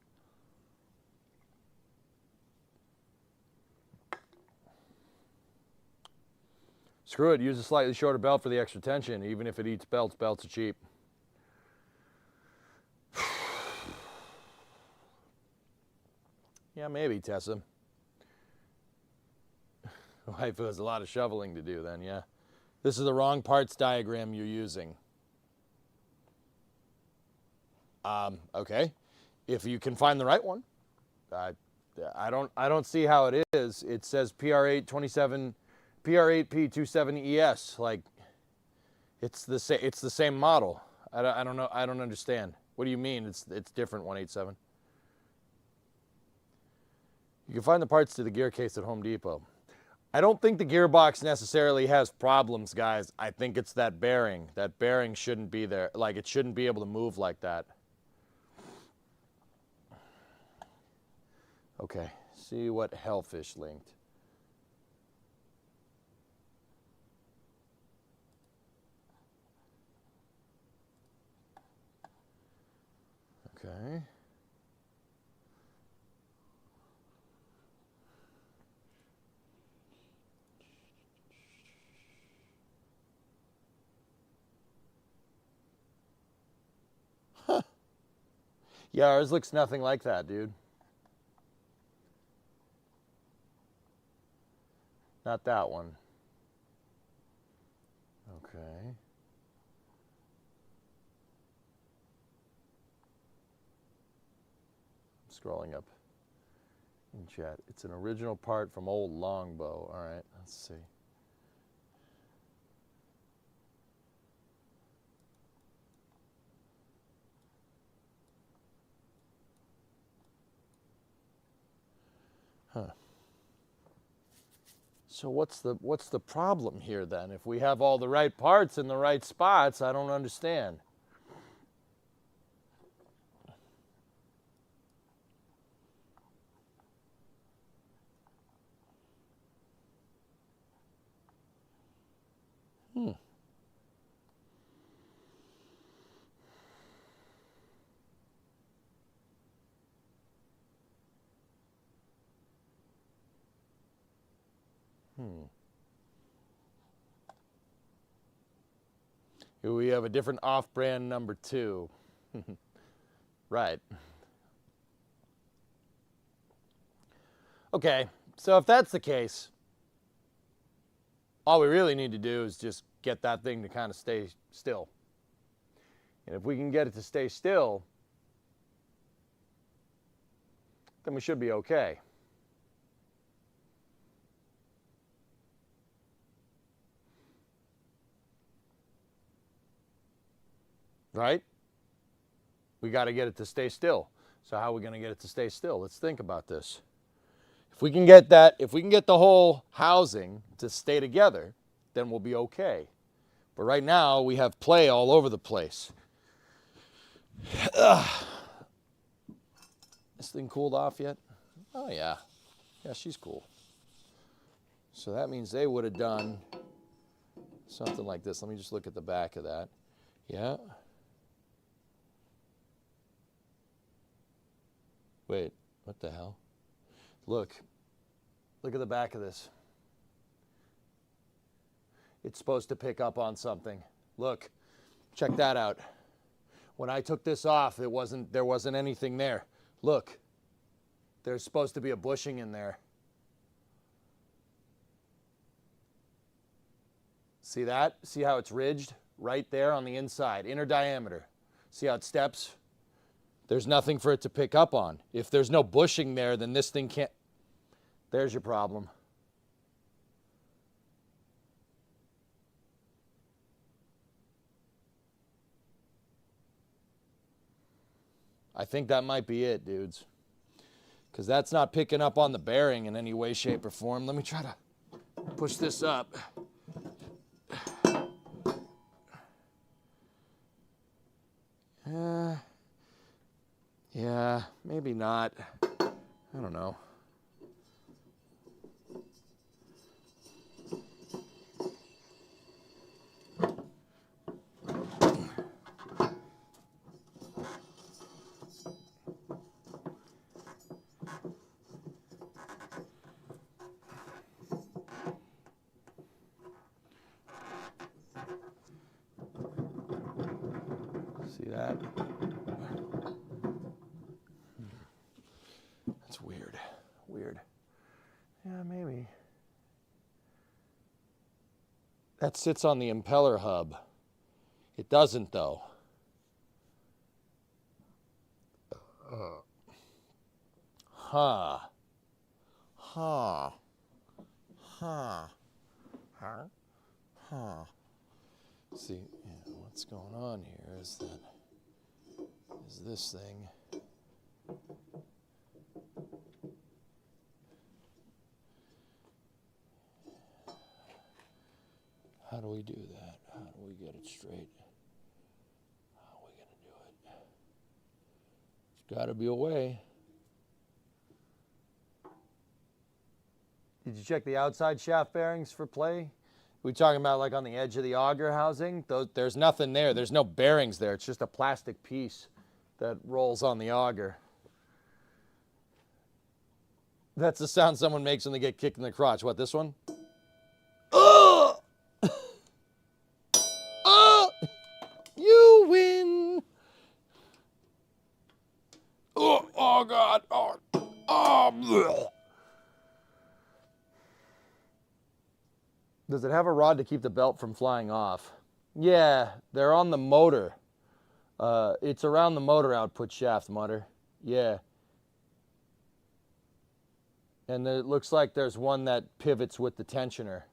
Screw it, use a slightly shorter belt for the extra tension. Even if it eats belts, belts are cheap. Yeah, maybe, Tessa. Wife has a lot of shoveling to do then, yeah. This is the wrong parts diagram you're using. Okay. If you can find the right one. I don't see how it is. It says PR827 PR8P27ES, like it's the same model. I don't know. I don't understand. What do you mean it's different 187? You can find the parts to the gear case at Home Depot. I don't think the gearbox necessarily has problems, guys. I think it's that bearing. That bearing shouldn't be there. Like, it shouldn't be able to move like that. Okay, see what Hellfish linked. Okay. Huh. Yeah, ours looks nothing like that, dude. Not that one. Okay. Scrolling up in chat. It's an original part from old longbow. All right, let's see. Huh. So what's the problem here then? If we have all the right parts in the right spots, I don't understand. Here we have a different off-brand number 2. Right. Okay, so if that's the case, all we really need to do is just get that thing to kind of stay still. And if we can get it to stay still, then we should be okay. Right? We got to get it to stay still. So how are we going to get it to stay still? Let's think about this. If we can get the whole housing to stay together, then we'll be okay. But right now we have play all over the place. This thing cooled off yet? Oh yeah. Yeah, she's cool. So that means they would have done something like this. Let me just look at the back of that. Yeah. Wait, what the hell? Look at the back of this. It's supposed to pick up on something. Look, check that out. When I took this off, there wasn't anything there. Look, there's supposed to be a bushing in there. See that? See how it's ridged? Right there on the inside, inner diameter. See how it steps? There's nothing for it to pick up on. If there's no bushing there, then this thing can't. There's your problem. I think that might be it, dudes. Because that's not picking up on the bearing in any way, shape, or form. Let me try to push this up. Yeah, maybe not. I don't know. See that? That's weird. Weird. Yeah, maybe. That sits on the impeller hub. It doesn't, though. Huh. Huh. Huh. Huh. Huh. See, yeah, what's going on here is this thing. How do we do that? How do we get it straight? How are we going to do it? There's got to be a way. Did you check the outside shaft bearings for play? We talking about like on the edge of the auger housing? There's nothing there. There's no bearings there. It's just a plastic piece that rolls on the auger. That's the sound someone makes when they get kicked in the crotch. What, this one? Oh! Oh! You win! Oh, oh God. Oh, oh. Bleh. Does it have a rod to keep the belt from flying off? Yeah, they're on the motor. It's around the motor output shaft, Mutter. Yeah. And it looks like there's one that pivots with the tensioner.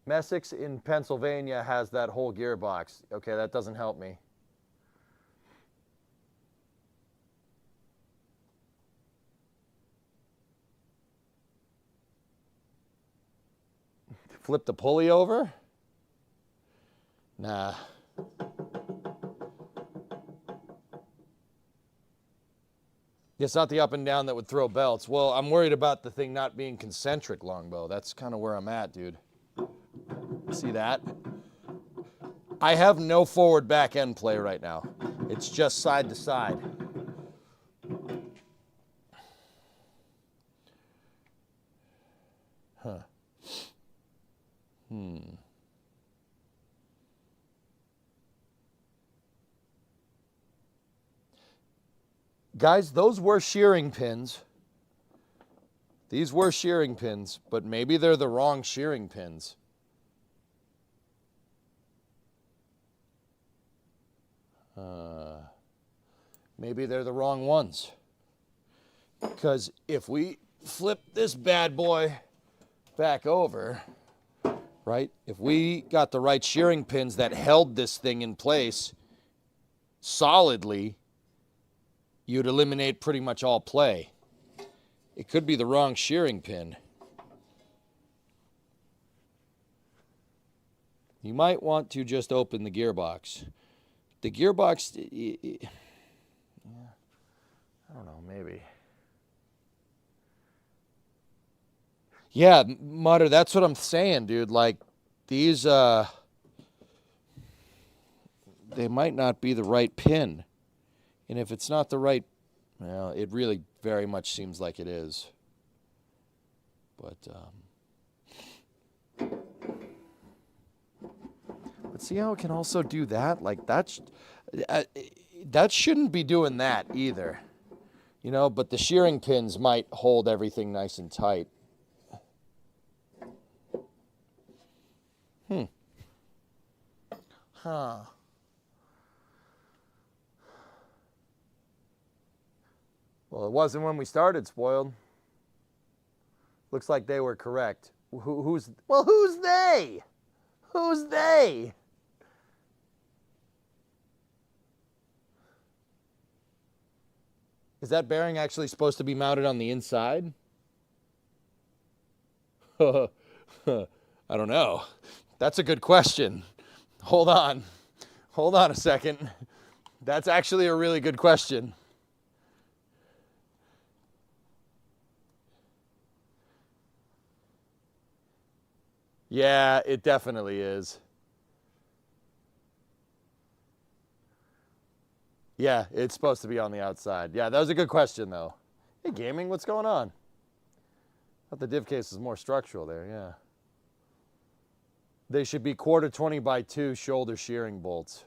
Messick's in Pennsylvania has that whole gearbox. Okay, that doesn't help me. Flip the pulley over? Nah. It's not the up and down that would throw belts. Well, I'm worried about the thing not being concentric, Longbow. That's kind of where I'm at, dude. See that? I have no forward back end play right now. It's just side to side. Huh. Guys, those were shearing pins. These were shearing pins, but maybe they're the wrong shearing pins. Maybe they're the wrong ones. Because if we flip this bad boy back over, right? If we got the right shearing pins that held this thing in place solidly, you'd eliminate pretty much all play. It could be the wrong shearing pin. You might want to just open the gearbox. The gearbox, yeah, I don't know, maybe. Yeah, Mutter, that's what I'm saying, dude. Like, these, they might not be the right pin. And if it's not the right, well, it really very much seems like it is. But see how it can also do that? Like, that shouldn't be doing that either. You know, but the shearing pins might hold everything nice and tight. Huh. Well, it wasn't when we started, Spoiled. Looks like they were correct. Who's they? Who's they? Is that bearing actually supposed to be mounted on the inside? I don't know. That's a good question. Hold on. Hold on a second. That's actually a really good question. Yeah, it definitely is. Yeah, it's supposed to be on the outside. Yeah, that was a good question, though. Hey, gaming, what's going on? I thought the div case was more structural there, yeah. They should be 1/4 20x2 shoulder shearing bolts.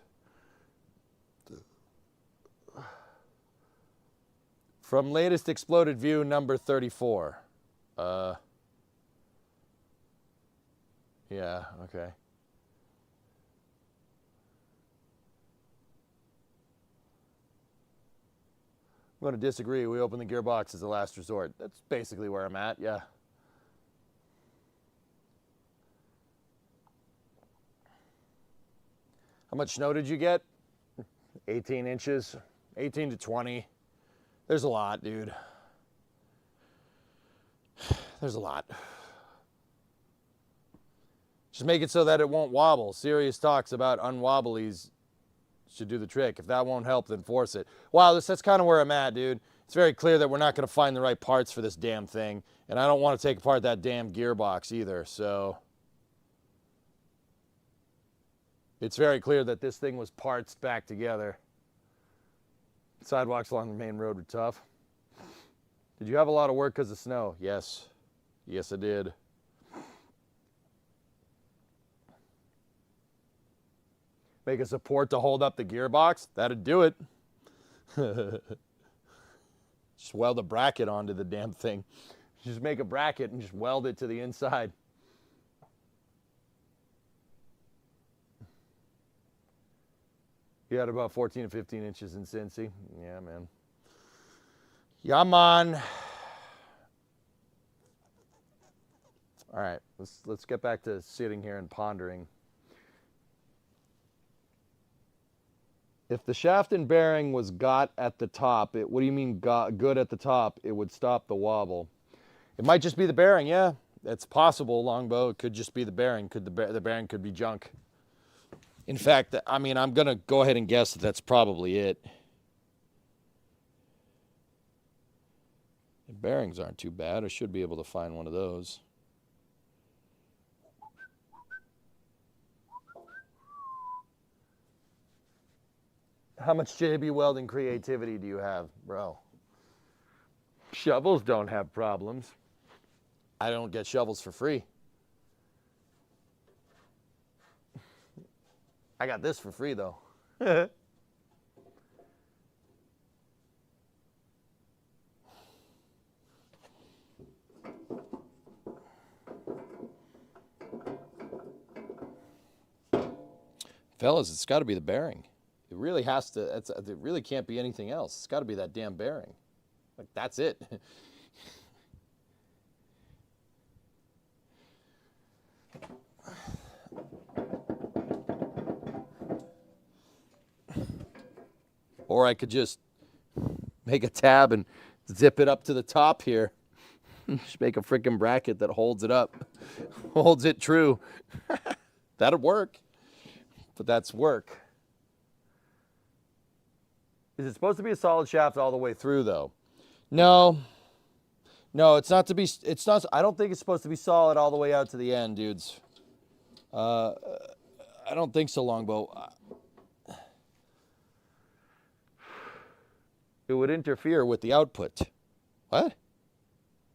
From latest exploded view, number 34. Yeah, okay. I'm going to disagree. We open the gearbox as a last resort. That's basically where I'm at, yeah. How much snow did you get? 18 inches, 18 to 20. There's a lot, dude. There's a lot. Just make it so that it won't wobble. Serious talks about unwobblies should do the trick. If that won't help, then force it. Wow, that's kind of where I'm at, dude. It's very clear that we're not going to find the right parts for this damn thing. And I don't want to take apart that damn gearbox either, so. It's very clear that this thing was parts back together. Sidewalks along the main road were tough. Did you have a lot of work because of snow? Yes. Yes, I did. Make a support to hold up the gearbox? That'd do it. Just weld a bracket onto the damn thing. Just make a bracket and just weld it to the inside. You had about 14 to 15 inches in Cincy. Yeah, man. Yeah, man. All right, let's get back to sitting here and pondering. If the shaft and bearing was got at the top, what do you mean got good at the top? It would stop the wobble. It might just be the bearing, yeah. It's possible, Longbow. It could just be the bearing. The bearing could be junk. In fact, I mean, I'm going to go ahead and guess that that's probably it. The bearings aren't too bad. I should be able to find one of those. How much JB welding creativity do you have, bro? Shovels don't have problems. I don't get shovels for free. I got this for free, though. Fellas, it's got to be the bearing. It really has to, it really can't be anything else. It's got to be that damn bearing. Like, that's it. Or I could just make a tab and zip it up to the top here. Just make a freaking bracket that holds it up, holds it true. That'd work, but that's work. Is it supposed to be a solid shaft all the way through, though? No. No, it's not to be, it's not, I don't think it's supposed to be solid all the way out to the end, dudes. I don't think so, Longbow. It would interfere with the output. What? What are you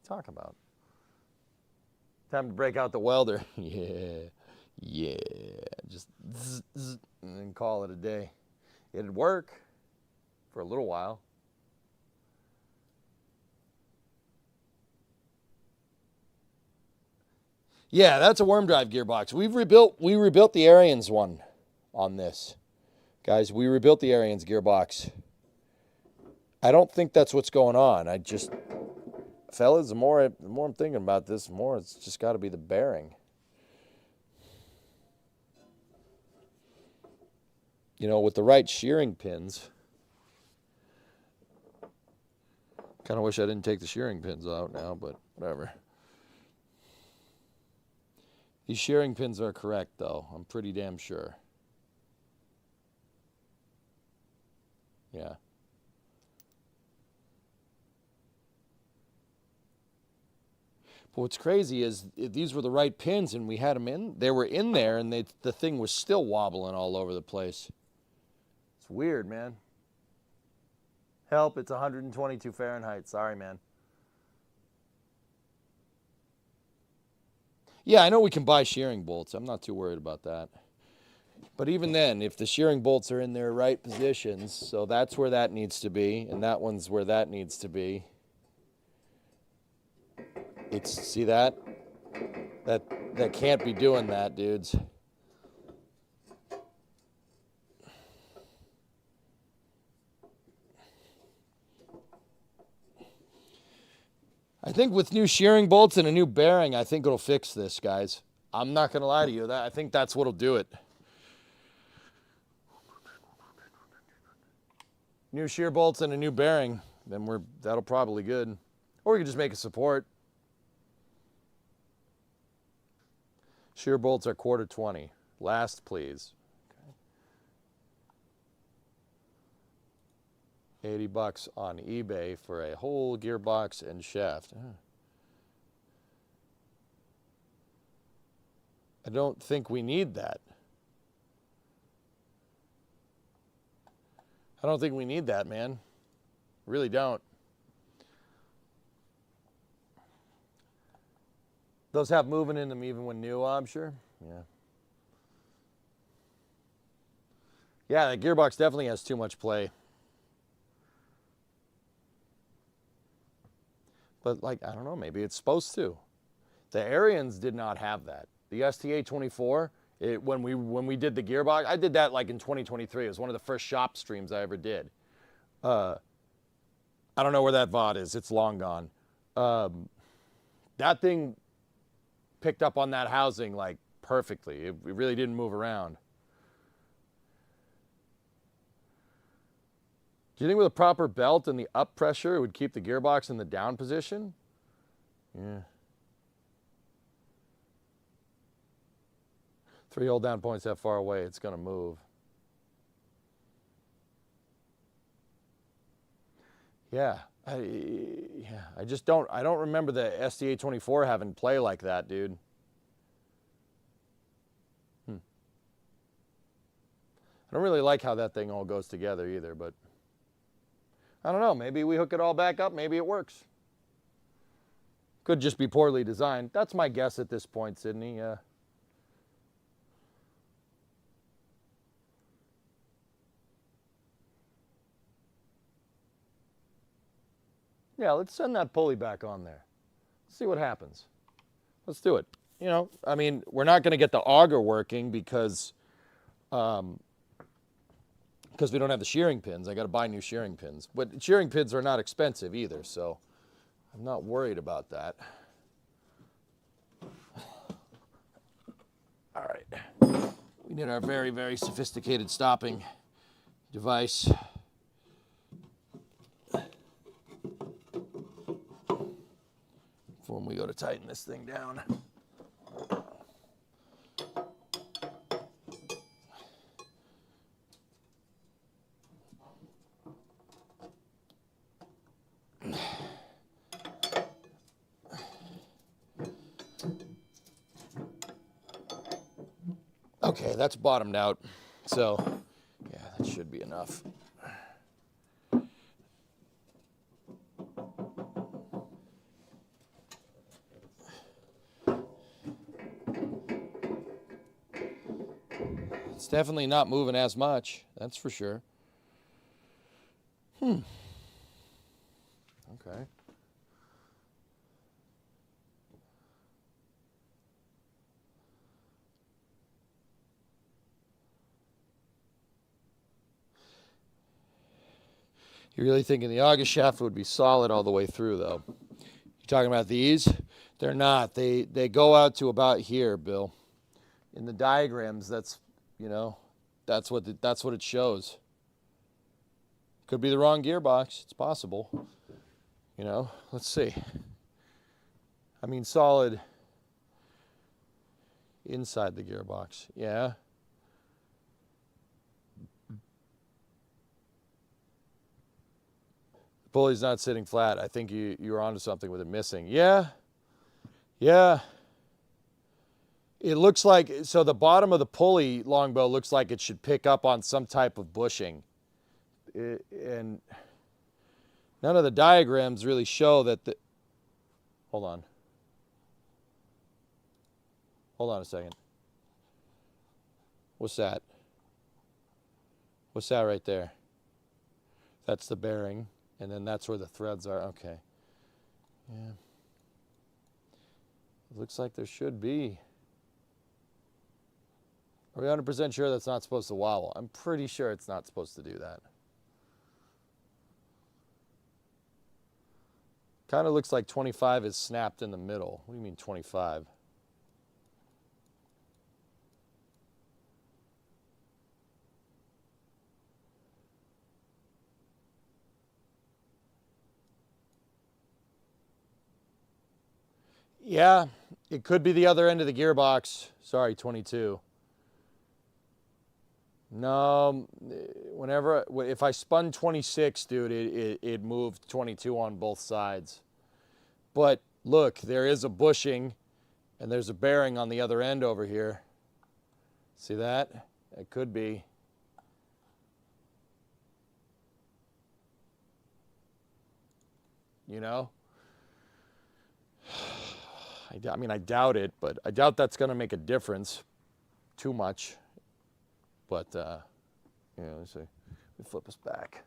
talking about? Time to break out the welder. Yeah. Just zzz, zzz, and then call it a day. It'd work for a little while. Yeah, that's a worm drive gearbox. We rebuilt the Arians one on this. Guys, we rebuilt the Arians gearbox. I don't think that's what's going on. I just, fellas, the more I'm thinking about this, the more it's just got to be the bearing. You know, with the right shearing pins. Kind of wish I didn't take the shearing pins out now, but whatever. These shearing pins are correct, though. I'm pretty damn sure. Yeah. But what's crazy is these were the right pins, and we had them in. They were in there, and the thing was still wobbling all over the place. It's weird, man. Help, it's 122 Fahrenheit. Sorry, man. Yeah, I know we can buy shearing bolts. I'm not too worried about that. But even then, if the shearing bolts are in their right positions, so that's where that needs to be, and that one's where that needs to be. See that? That can't be doing that, dudes. I think with new shearing bolts and a new bearing, I think it'll fix this, guys. I'm not going to lie to you. I think that's what'll do it. New shear bolts and a new bearing, then that'll probably good. Or you can just make a support. Shear bolts are $1/4 20. Last, please. Okay. $80 on eBay for a whole gearbox and shaft. I don't think we need that. I don't think we need that, man. Really don't. Those have moving in them even when new, I'm sure. Yeah. Yeah, the gearbox definitely has too much play. But like, I don't know, maybe it's supposed to. The Arians did not have that. The STA24, when we did the gearbox, I did that like in 2023. It was one of the first shop streams I ever did. I don't know where that VOD is. It's long gone. That thing picked up on that housing like perfectly. It really didn't move around. Do you think with a proper belt and the up pressure, it would keep the gearbox in the down position? Yeah. 3 hold down points that far away, it's going to move. Yeah. I just don't remember the STA24 having play like that, dude. I don't really like how that thing all goes together either, but I don't know. Maybe we hook it all back up. Maybe it works. Could just be poorly designed. That's my guess at this point, Sydney. Yeah, let's send that pulley back on there. See what happens. Let's do it. You know, I mean, we're not going to get the auger working because we don't have the shearing pins. I got to buy new shearing pins. But shearing pins are not expensive either, so I'm not worried about that. All right. We need our very, very sophisticated stopping device. For when we go to tighten this thing down. Okay, that's bottomed out. So, yeah, that should be enough. It's definitely not moving as much, that's for sure. Okay. You're really thinking the auger shaft would be solid all the way through, though? You talking about these? They're not. They go out to about here, Bill. In the diagrams, that's, you know, that's what it shows. Could be the wrong gearbox. It's possible. You know, let's see. I mean, solid inside the gearbox. Yeah. The pulley's not sitting flat. I think you were onto something with it missing. Yeah. Yeah. It looks like, so the bottom of the pulley, Longbow, looks like it should pick up on some type of bushing. And none of the diagrams really show that the, hold on. Hold on a second. What's that? What's that right there? That's the bearing, and then that's where the threads are. Okay. Yeah. It looks like there should be. Are we 100% sure that's not supposed to wobble? I'm pretty sure it's not supposed to do that. Kind of looks like 25 is snapped in the middle. What do you mean 25? Yeah, it could be the other end of the gearbox. Sorry, 22. No, if I spun 26, dude, it moved 22 on both sides. But look, there is a bushing and there's a bearing on the other end over here. See that? It could be. You know? I mean, I doubt it, but I doubt that's going to make a difference too much. But, you know, let's see. Let me flip us back.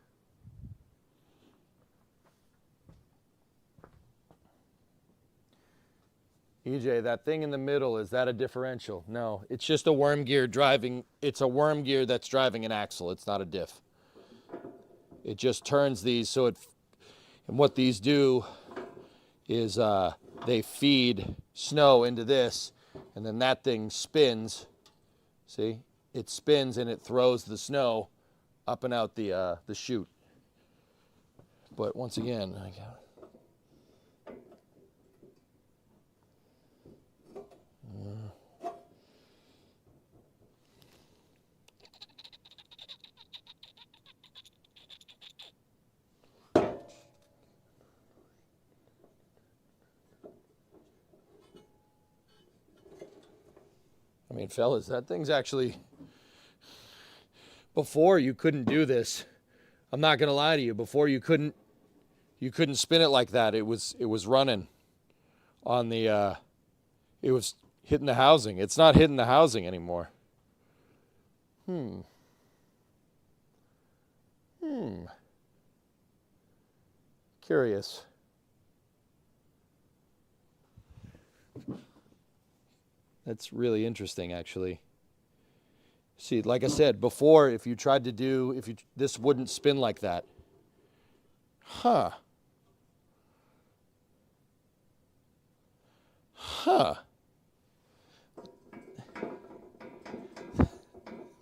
EJ, that thing in the middle, is that a differential? No, it's just a worm gear driving. It's a worm gear that's driving an axle. It's not a diff. It just turns these so it, and what these do is they feed snow into this, and then that thing spins. See, it spins and it throws the snow up and out the chute. But once again, I mean, fellas, that thing's actually, before you couldn't do this. I'm not gonna lie to you. Before you couldn't spin it like that. It was running on the, it was hitting the housing. It's not hitting the housing anymore. Curious. That's really interesting, actually. See, like I said before, if you tried to do, this wouldn't spin like that. Huh.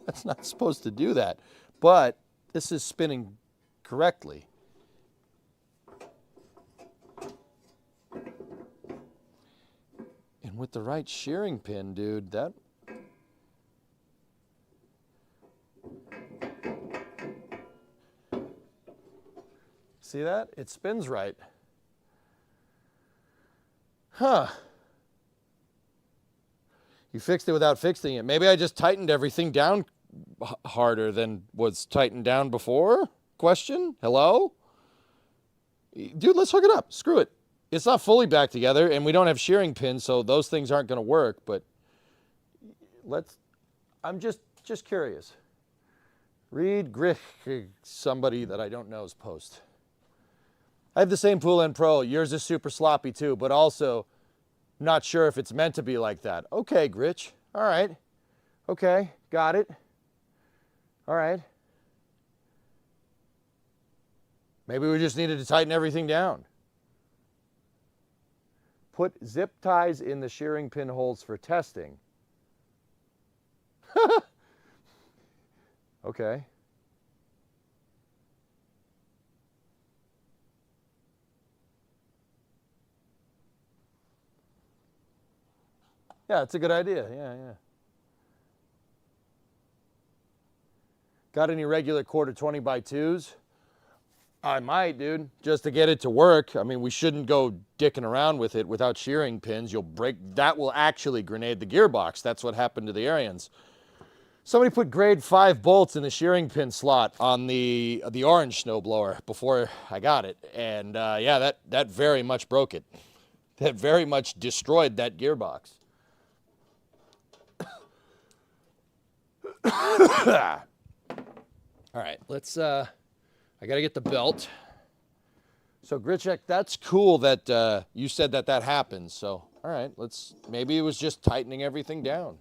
That's not supposed to do that, but this is spinning correctly. And with the right shearing pin, dude, that... See that? It spins right. Huh. You fixed it without fixing it. Maybe I just tightened everything down harder than was tightened down before? Question? Hello? Dude, let's hook it up. Screw it. It's not fully back together, and we don't have shearing pins, so those things aren't going to work, but I'm just curious. Read somebody that I don't know's post. I have the same Pool End Pro. Yours is super sloppy too, but also not sure if it's meant to be like that. Okay, Gritch. All right. Okay, got it. All right. Maybe we just needed to tighten everything down. Put zip ties in the shearing pin holes for testing. Okay. Yeah, it's a good idea. Yeah. Got any regular quarter 20x2s? I might, dude, just to get it to work. I mean, we shouldn't go dicking around with it without shearing pins. You'll break, that will actually grenade the gearbox. That's what happened to the Arians. Somebody put grade 5 bolts in the shearing pin slot on the orange snowblower before I got it. And yeah, that very much broke it. That very much destroyed that gearbox. All right, let's, I gotta get the belt. So Gritchek, that's cool that you said that happened. So, all right, maybe it was just tightening everything down.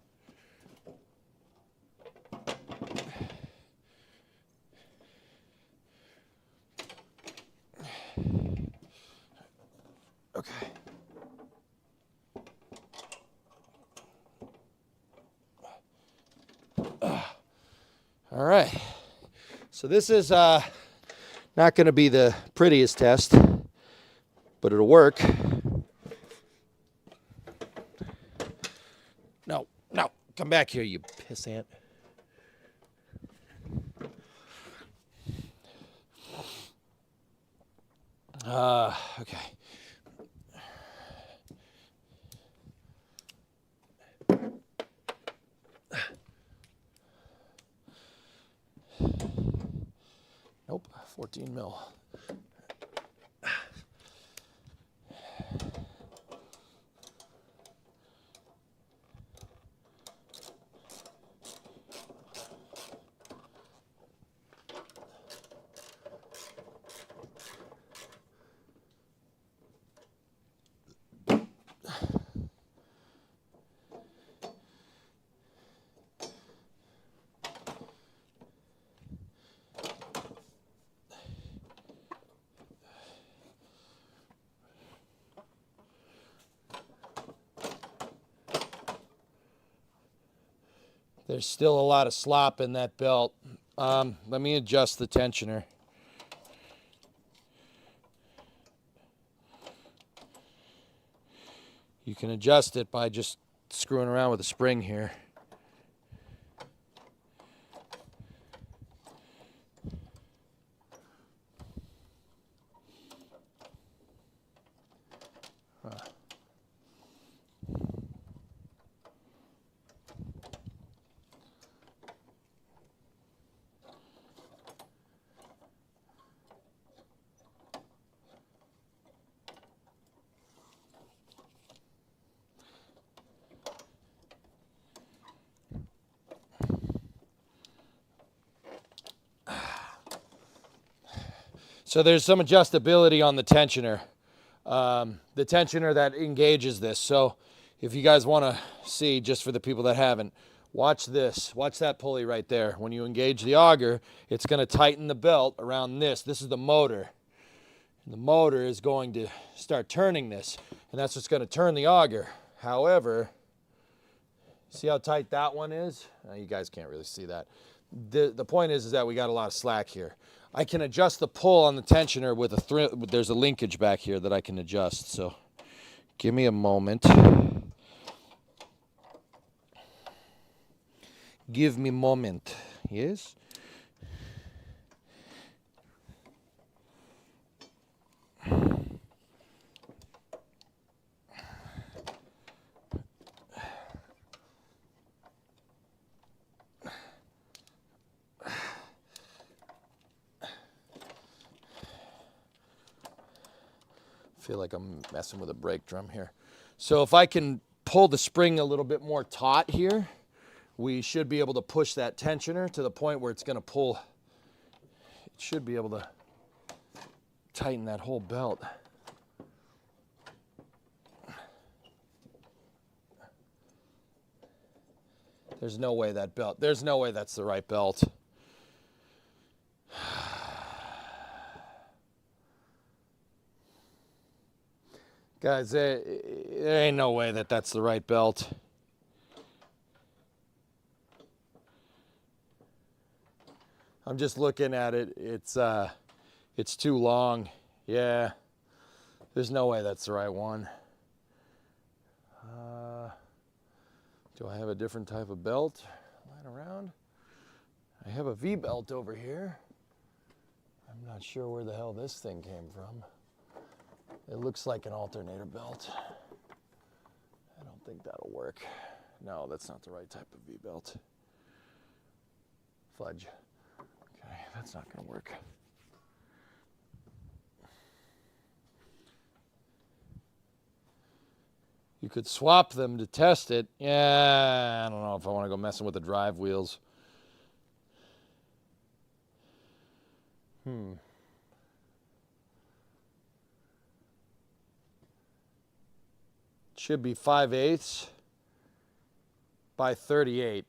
Okay. All right. So this is not going to be the prettiest test, but it'll work. No, come back here, you pissant. Okay. Nope, 14 mil. There's still a lot of slop in that belt. Let me adjust the tensioner. You can adjust it by just screwing around with a spring here. So there's some adjustability on the tensioner. The tensioner that engages this. So if you guys want to see, just for the people that haven't, watch this. Watch that pulley right there. When you engage the auger, it's going to tighten the belt around this. This is the motor. And the motor is going to start turning this. And that's what's going to turn the auger. However, see how tight that one is? You guys can't really see that. The point is that we got a lot of slack here. I can adjust the pull on the tensioner with there's a linkage back here that I can adjust. So give me a moment. Give me a moment. Yes? Feel like I'm messing with a brake drum here. So if I can pull the spring a little bit more taut here, we should be able to push that tensioner to the point where it's going to pull. It should be able to tighten that whole belt. There's no way there's no way that's the right belt. Guys, there ain't no way that's the right belt. I'm just looking at it. It's too long. Yeah, there's no way that's the right one. Do I have a different type of belt lying around? I have a V-belt over here. I'm not sure where the hell this thing came from. It looks like an alternator belt. I don't think that'll work. No, that's not the right type of V-belt. Fudge. Okay, that's not gonna work. You could swap them to test it. Yeah, I don't know if I want to go messing with the drive wheels. Should be 5/8 by 38.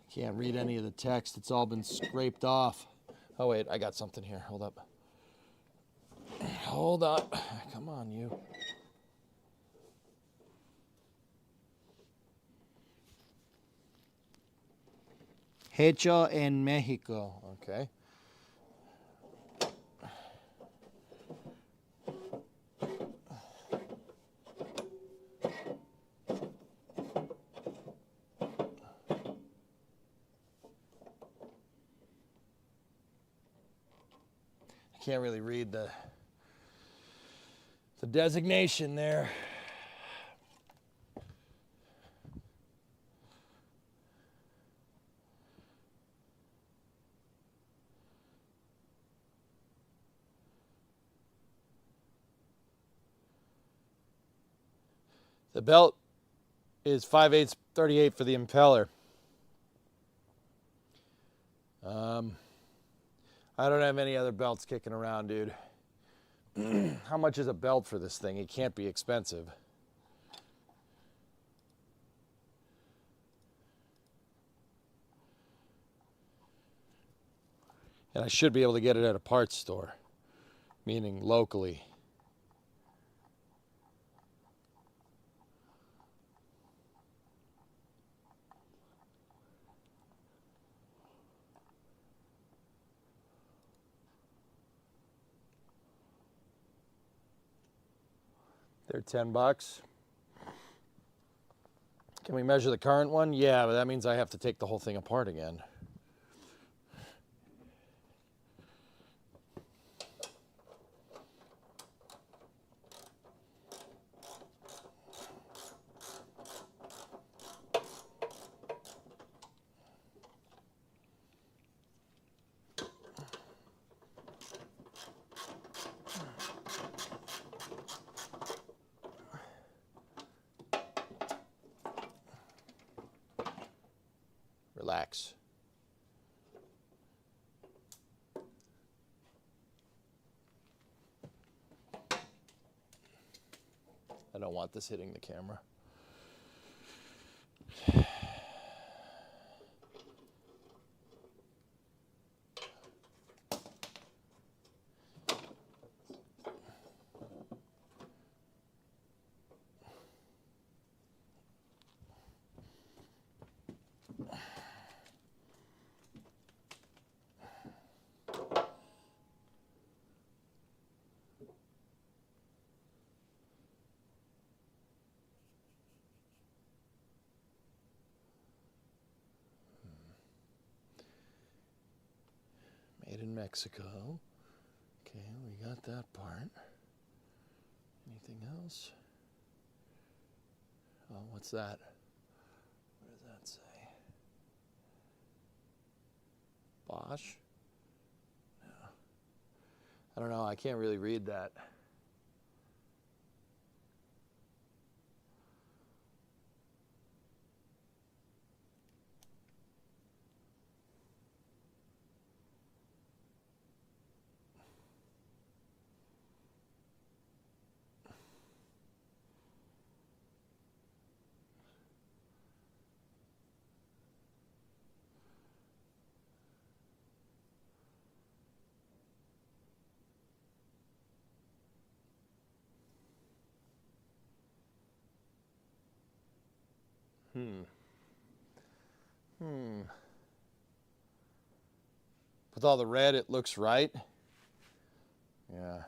Can't read any of the text. It's all been scraped off. Oh, wait, I got something here. Hold up. Hold up. Come on, you. Hecho en Mexico. Okay. Can't really read the designation there. The belt is 5/8 38 for the impeller. I don't have any other belts kicking around, dude. How much is a belt for this thing? It can't be expensive. And I should be able to get it at a parts store, meaning locally. They're $10. Can we measure the current one? Yeah, but that means I have to take the whole thing apart again. Relax. I don't want this hitting the camera. Made in Mexico. Okay, we got that part. Anything else? Oh, what's that? What does that say? Bosch? No. I don't know, I can't really read that. With all the red, it looks right. Yeah.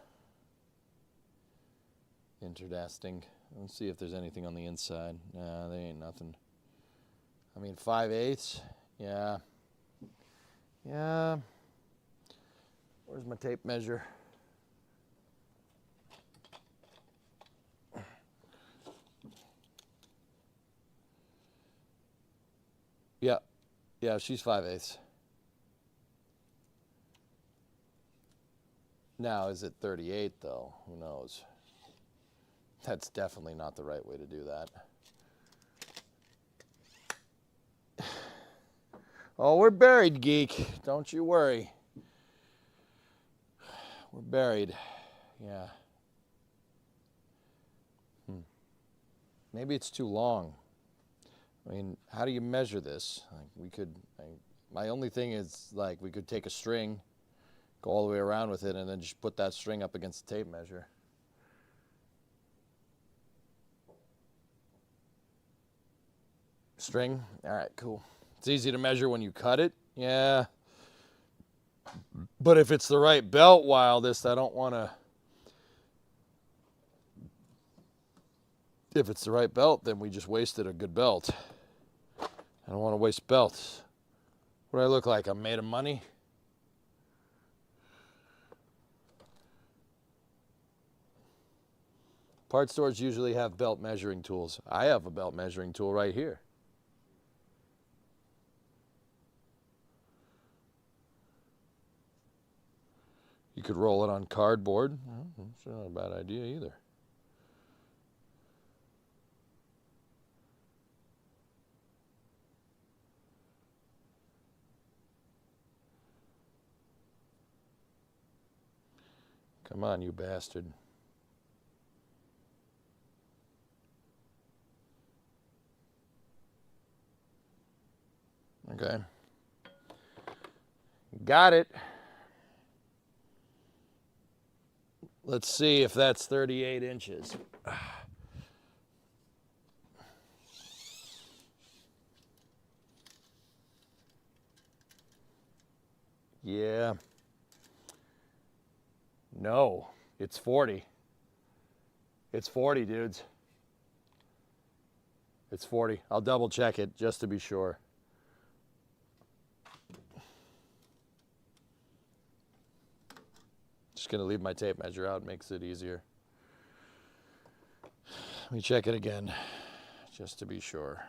Interesting. Let's see if there's anything on the inside. Nah, there ain't nothing. I mean, 5/8. Yeah. Yeah. Where's my tape measure? Yeah. Yeah, she's 5/8. Now, is it 38 though? Who knows? That's definitely not the right way to do that. Oh, we're buried, geek. Don't you worry. We're buried. Yeah. Maybe it's too long. I mean, how do you measure this? Like, my only thing is, like, we could take a string, go all the way around with it, and then just put that string up against the tape measure. String? All right, cool. It's easy to measure when you cut it. Yeah. But if it's the right belt wildest, I don't want to... If it's the right belt, then we just wasted a good belt. I don't want to waste belts. What do I look like? I'm made of money? Part stores usually have belt measuring tools. I have a belt measuring tool right here. You could roll it on cardboard. Well, that's not a bad idea either. Come on, you bastard. Okay. Got it. Let's see if that's 38 inches. Yeah. No, it's 40. It's 40, dudes. It's 40. I'll double check it just to be sure. Just gonna leave my tape measure out, makes it easier. Let me check it again, just to be sure.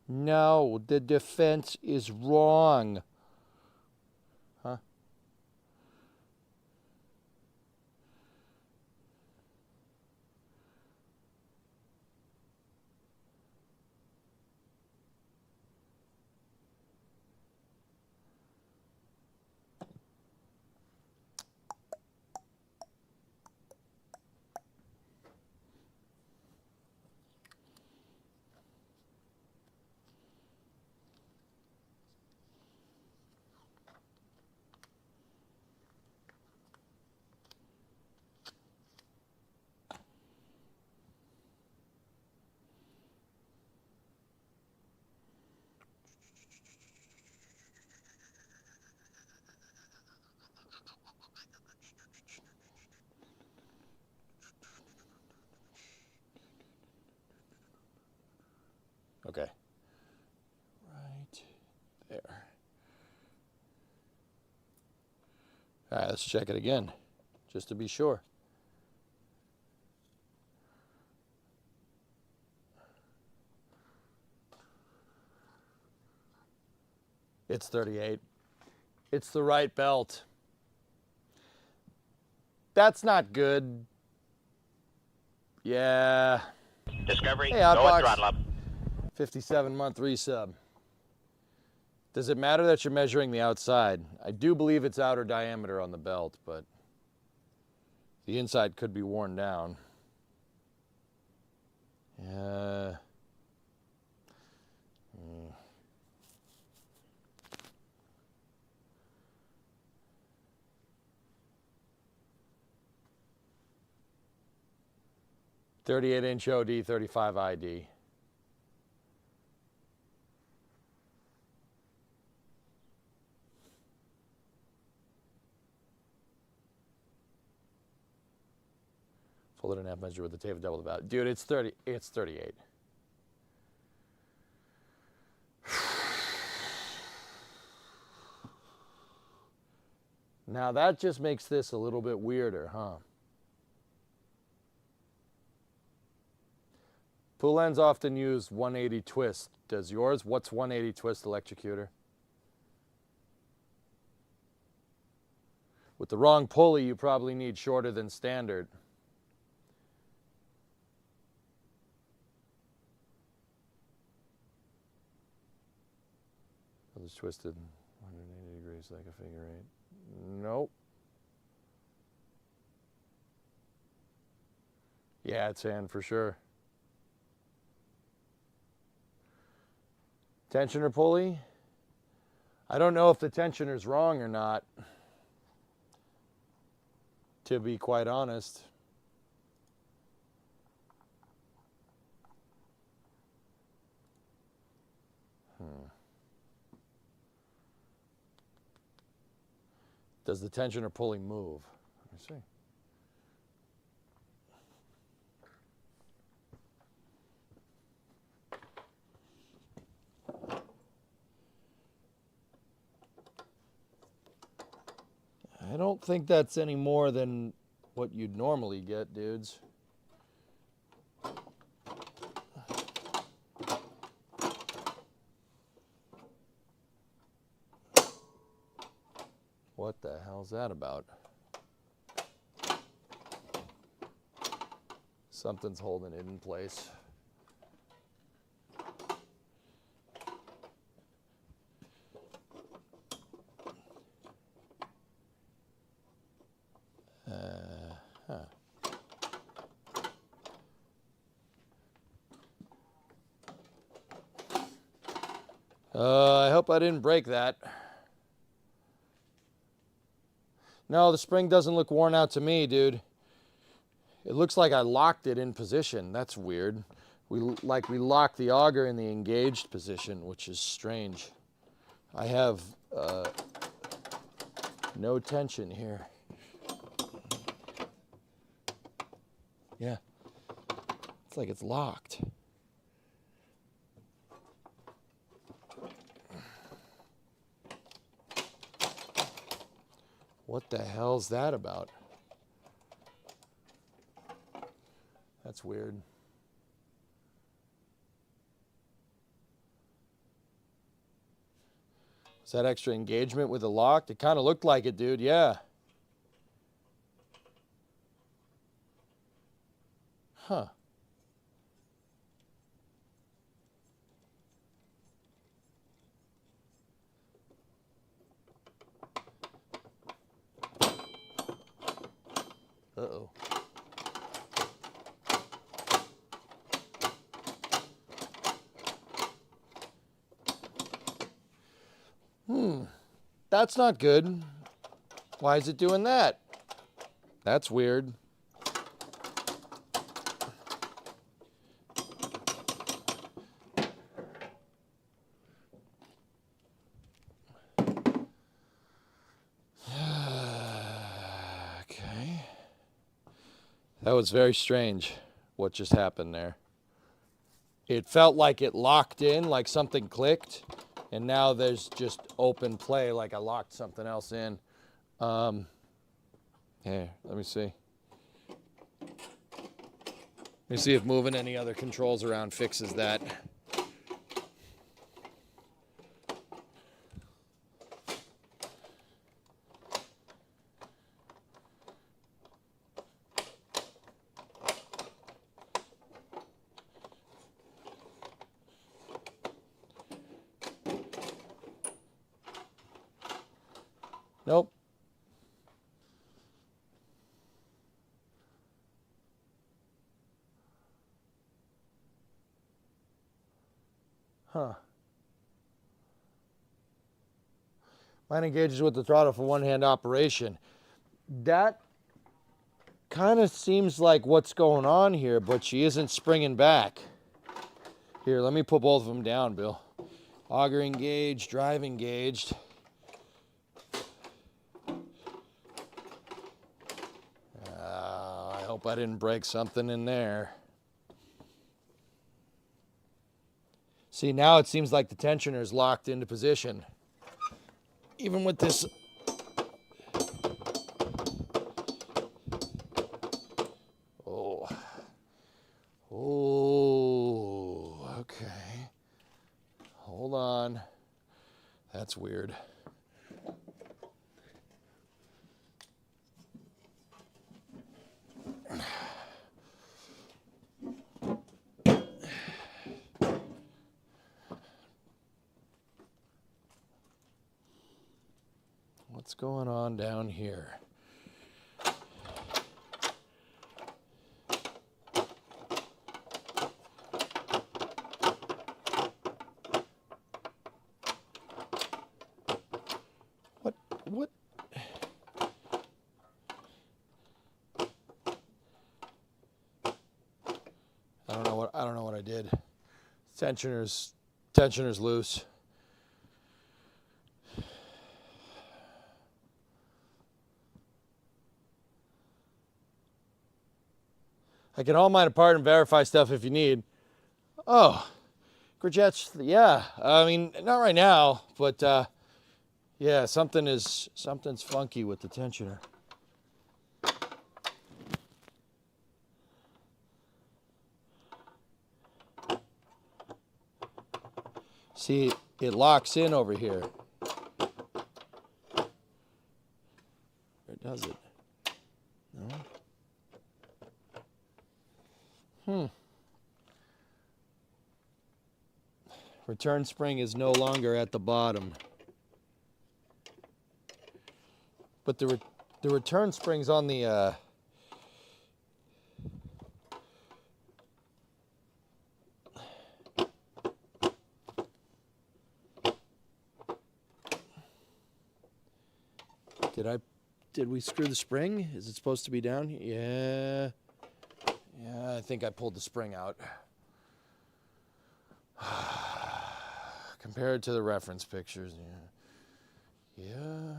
No, the defense is wrong. Huh? Okay. Right there. All right, let's check it again, just to be sure. It's 38. It's the right belt. That's not good. Yeah. Discovery, Hey, go Outbox. at throttle up. 57-month resub. Does it matter that you're measuring the outside? I do believe it's outer diameter on the belt, but the inside could be worn down. Yeah. 38-inch OD, 35 ID. Fold it in half, measure with the tape, double the value. Dude, it's 30. It's 38. Now that just makes this a little bit weirder, huh? Pull ends often use 180 twist. Does yours? What's 180 twist electrocutor? With the wrong pulley, you probably need shorter than standard. I'll just twist it 180 degrees like a figure eight. Nope. Yeah, it's hand for sure. Tensioner pulley? I don't know if the tensioner's wrong or not, to be quite honest. Does the tensioner pulley move? Let me see. I don't think that's any more than what you'd normally get, dudes. What the hell's that about? Something's holding it in place. I hope I didn't break that. No, the spring doesn't look worn out to me, dude. It looks like I locked it in position. That's weird. We locked the auger in the engaged position, which is strange. I have no tension here. Yeah, it's like it's locked. What the hell's that about? That's weird. Is that extra engagement with the lock? It kind of looked like it, dude. Yeah. Huh. Uh-oh. That's not good. Why is it doing that? That's weird. Okay. That was very strange, what just happened there. It felt like it locked in, like something clicked, and now there's just open play, like I locked something else in. Here, let me see. Let me see if moving any other controls around fixes that. Nope. Huh. Mine engages with the throttle for one-hand operation. That kind of seems like what's going on here, but she isn't springing back. Here, let me put both of them down, Bill. Auger engaged, drive engaged. I hope I didn't break something in there. See, now it seems like the tensioner is locked into position. Even with this. Oh. Oh, okay. Hold on. That's weird. What's going on down here? What? I don't know what I did. Tensioner's loose. I can haul mine apart and verify stuff if you need. Oh, Gridget's, yeah. I mean, not right now, but yeah, something's funky with the tensioner. See, it locks in over here. Or does it? No? Return spring is no longer at the bottom. But the return spring's on the Did we screw the spring? Is it supposed to be down? Yeah. Yeah, I think I pulled the spring out. Compared to the reference pictures, yeah.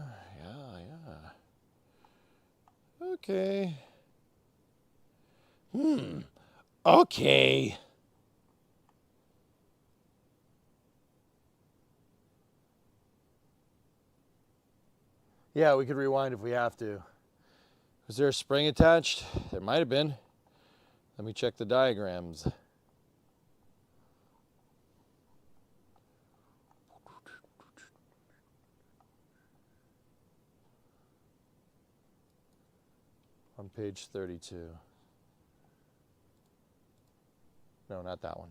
Okay. Okay. Yeah, we could rewind if we have to. Was there a spring attached? There might have been. Let me check the diagrams. On page 32. No, not that one.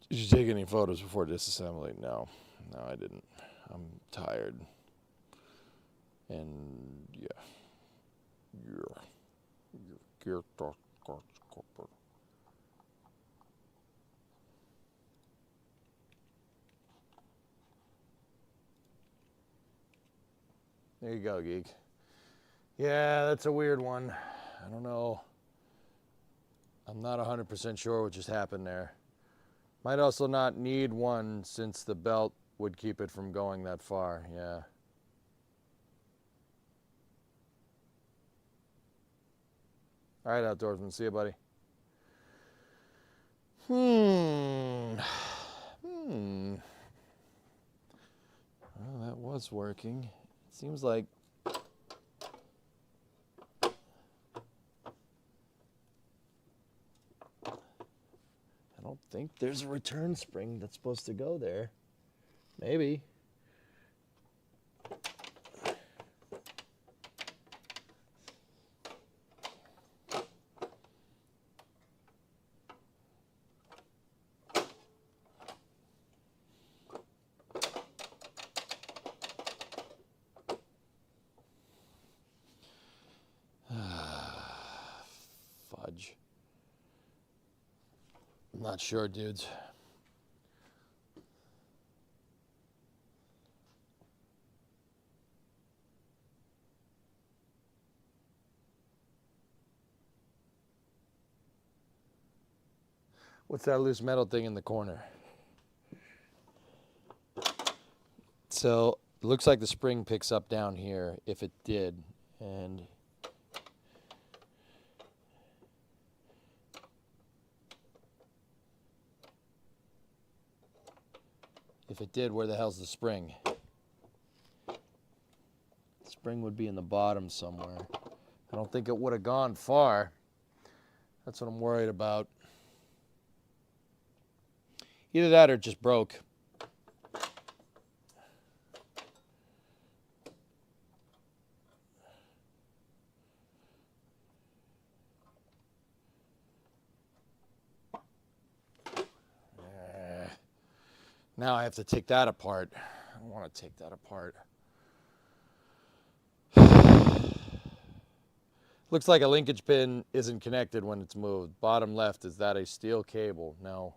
Did you take any photos before disassembling? No, I didn't. I'm tired. And yeah. There you go, geek. Yeah, that's a weird one. I don't know. I'm not 100% sure what just happened there. Might also not need one since the belt would keep it from going that far, yeah. All right, outdoorsman, see you, buddy. Well, that was working. It seems like I don't think there's a return spring that's supposed to go there. Maybe. Fudge. I'm not sure, dudes. What's that loose metal thing in the corner? So it looks like the spring picks up down here, if it did, and if it did, where the hell's the spring? The spring would be in the bottom somewhere. I don't think it would have gone far. That's what I'm worried about. Either that or it just broke. Now I have to take that apart. I don't want to take that apart. Looks like a linkage pin isn't connected when it's moved. Bottom left, is that a steel cable? No.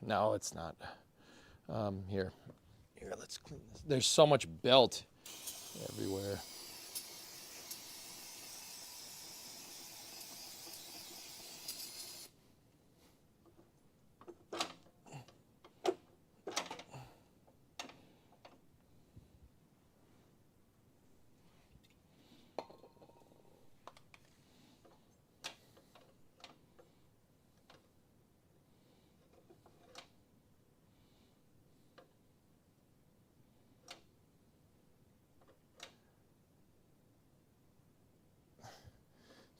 No, it's not. Here, let's clean this. There's so much belt everywhere.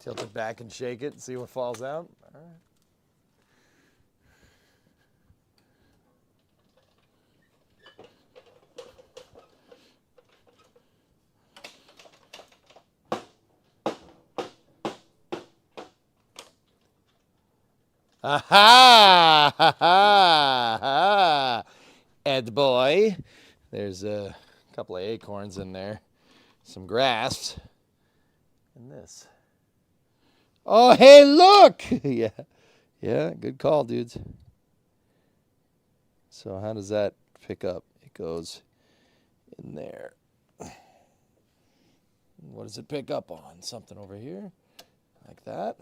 Tilt it back and shake it and see what falls out. All right. Aha! Ha ha! Ha! Ed boy. There's a couple of acorns in there, some grass, and this. Oh, hey, look! Yeah. Yeah, good call, dudes. So how does that pick up? It goes in there. What does it pick up on? Something over here? Like that?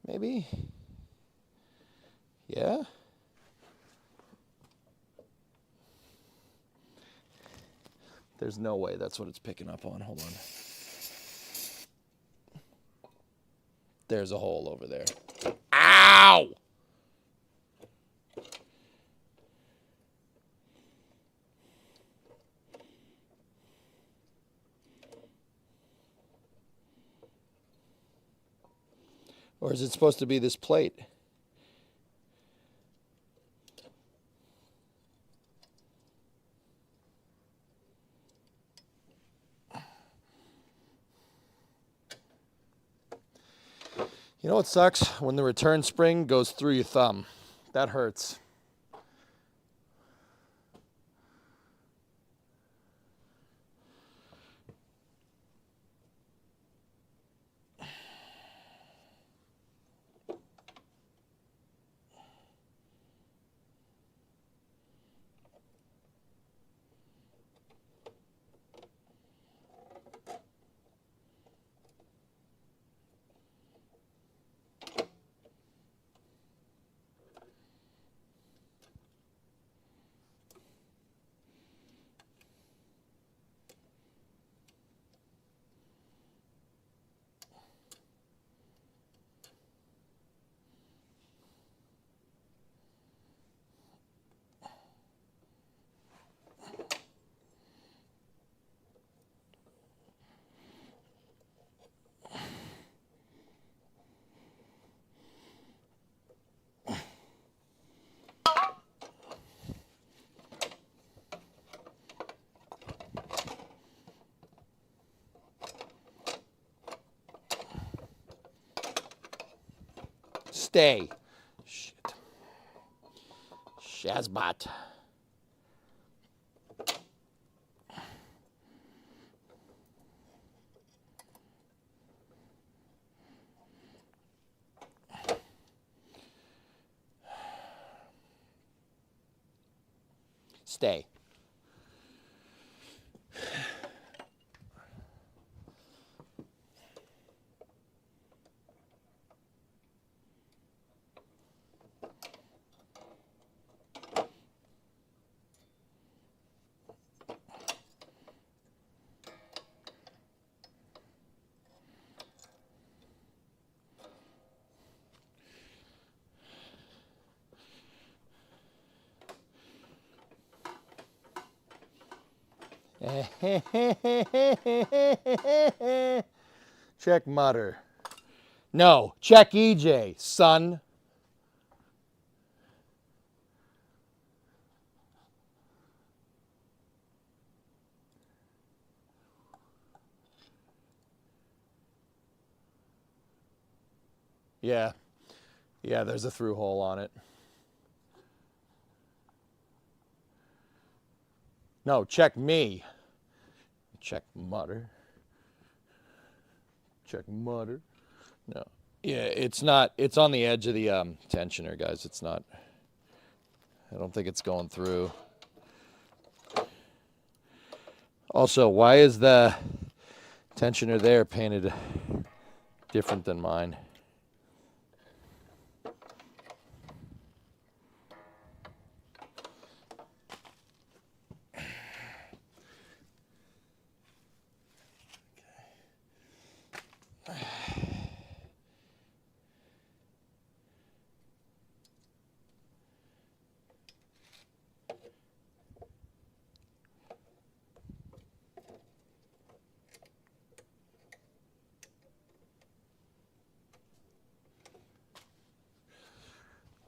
Maybe? Yeah? There's no way that's what it's picking up on. Hold on. There's a hole over there. Ow! Or is it supposed to be this plate? You know what sucks? When the return spring goes through your thumb. That hurts. Stay. Shit. Shazbot. Stay. Check mutter. No, check EJ, son. Yeah. Yeah, there's a through hole on it. No, check me. Check mutter. Check mutter. No. Yeah, it's not. It's on the edge of the tensioner, guys. It's not. I don't think it's going through. Also, why is the tensioner there painted different than mine?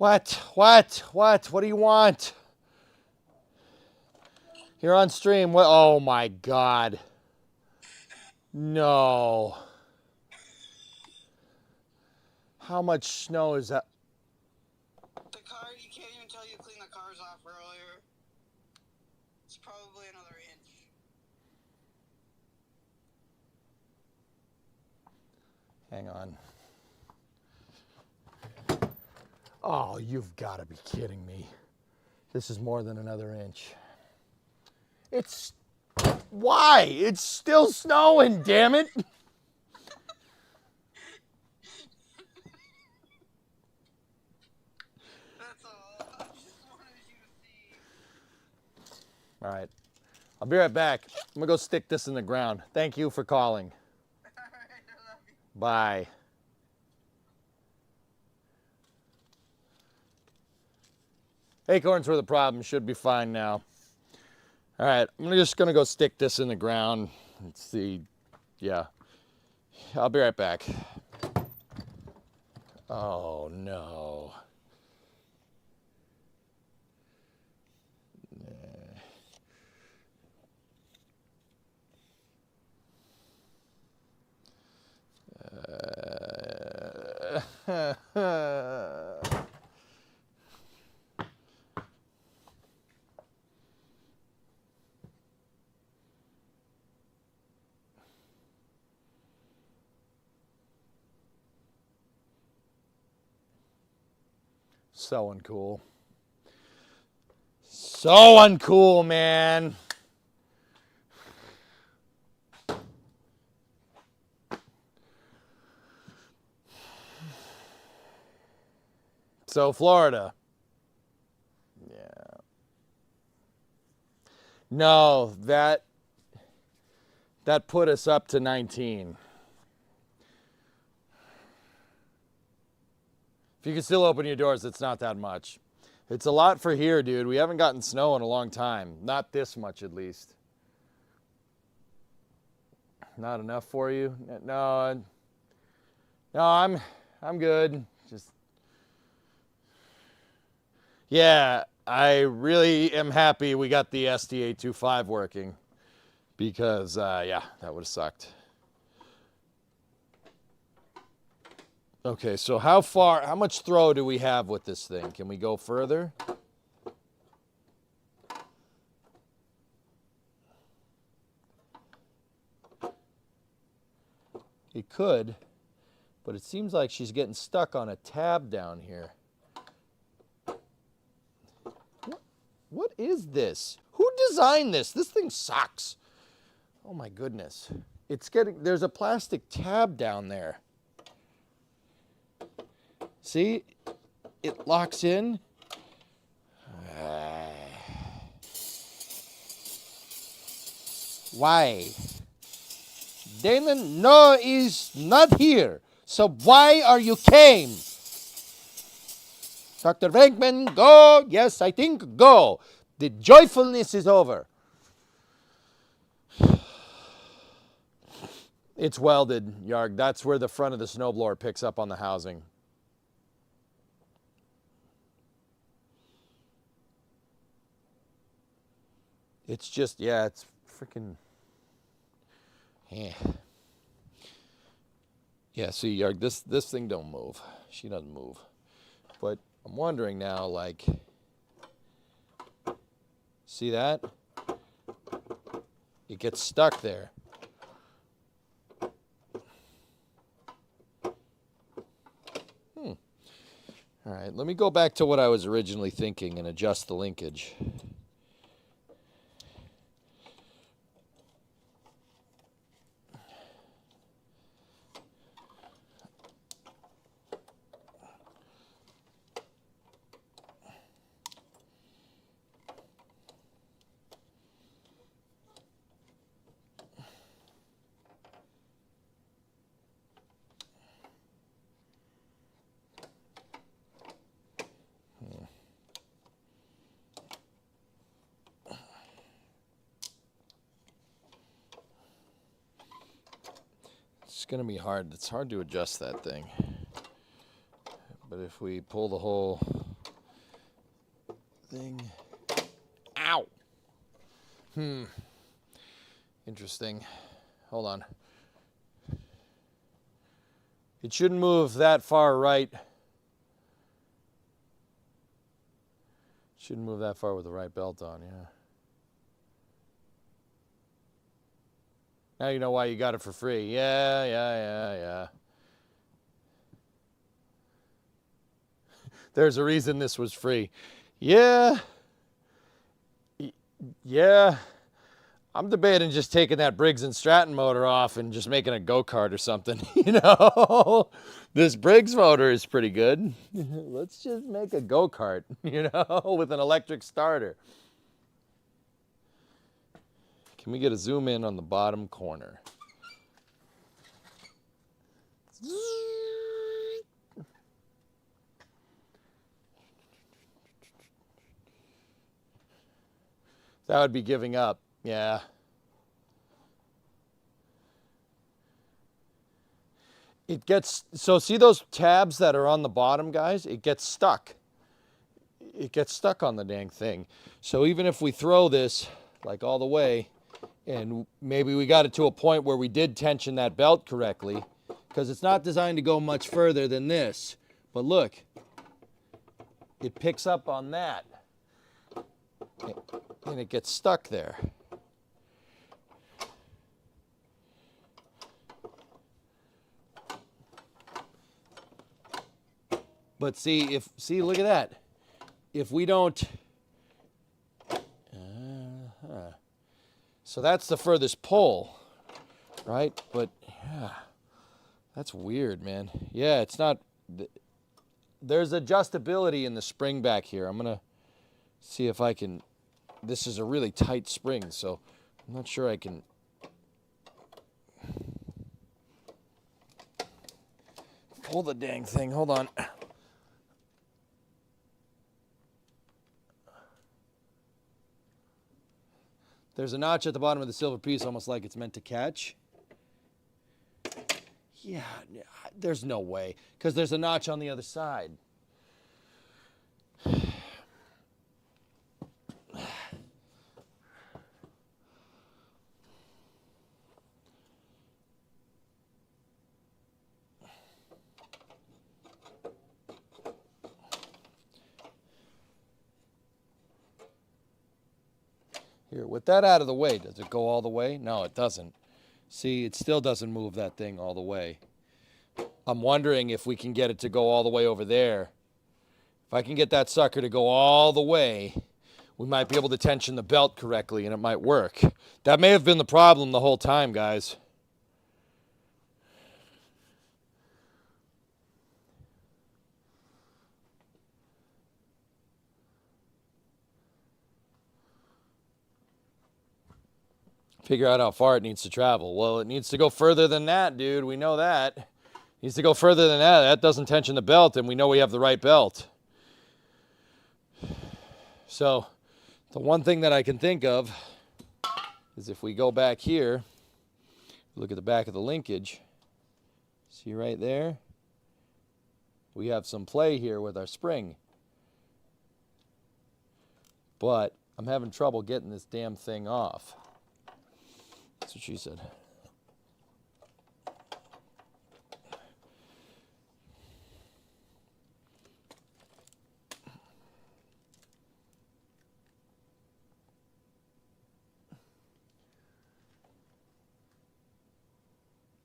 What? What do you want? You're on stream. What? Oh my God. No. How much snow is that? The car, you can't even tell you cleaned the cars off earlier. It's probably another inch. Hang on. Oh, you've got to be kidding me. This is more than another inch. It's... Why? It's still snowing, damn it. That's all. I just wanted you to see. All right. I'll be right back. I'm going to go stick this in the ground. Thank you for calling. Alright, I love you. Bye. Acorns were the problem. Should be fine now. All right, I'm just gonna go stick this in the ground and see. Yeah, I'll be right back. Oh no. So uncool. So uncool, man. So Florida. Yeah. No, that put us up to 19. If you can still open your doors, it's not that much. It's a lot for here, dude. We haven't gotten snow in a long time. Not this much, at least. Not enough for you? No. No, I'm good. Just... Yeah, I really am happy we got the SDA25 working. Because, yeah, that would have sucked. Okay, so how much throw do we have with this thing? Can we go further? It could, but it seems like she's getting stuck on a tab down here. What is this? Who designed this? This thing sucks. Oh my goodness. There's a plastic tab down there. See, it locks in. Why? Dana, no, is not here. So why are you came? Dr. Venkman, go. Yes, I think go. The joyfulness is over. It's welded, Yarg. That's where the front of the snowblower picks up on the housing. It's just, yeah, it's freaking, yeah. Yeah, see, Yarg, this thing don't move. She doesn't move. But I'm wondering now, like, see that? It gets stuck there. All right, let me go back to what I was originally thinking and adjust the linkage. It's going to be hard. It's hard to adjust that thing. But if we pull the whole thing. Ow. Interesting. Hold on. It shouldn't move that far right. Shouldn't move that far with the right belt on, yeah. Now you know why you got it for free. Yeah. There's a reason this was free. Yeah. I'm debating just taking that Briggs & Stratton motor off and just making a go-kart or something, you know? This Briggs motor is pretty good. Let's just make a go-kart, you know, with an electric starter. Can we get a zoom in on the bottom corner? That would be giving up. Yeah. It gets, so see those tabs that are on the bottom, guys? It gets stuck. It gets stuck on the dang thing. So even if we throw this like all the way, and maybe we got it to a point where we did tension that belt correctly, because it's not designed to go much further than this. But look, it picks up on that. And it gets stuck there. But see, look at that. If we don't, so that's the furthest pull, right? But yeah, that's weird, man. Yeah, it's not, there's adjustability in the spring back here. I'm gonna see if I can, this is a really tight spring, so I'm not sure I can. Pull the dang thing, hold on. There's a notch at the bottom of the silver piece, almost like it's meant to catch. Yeah, there's no way, because there's a notch on the other side. Here, with that out of the way, does it go all the way? No, it doesn't. See, it still doesn't move that thing all the way. I'm wondering if we can get it to go all the way over there. If I can get that sucker to go all the way, we might be able to tension the belt correctly and it might work. That may have been the problem the whole time, guys. Figure out how far it needs to travel. Well, it needs to go further than that, dude. We know that. It needs to go further than that. That doesn't tension the belt, and we know we have the right belt. So, the one thing that I can think of is if we go back here, look at the back of the linkage. See right there? We have some play here with our spring. But I'm having trouble getting this damn thing off. That's what she said.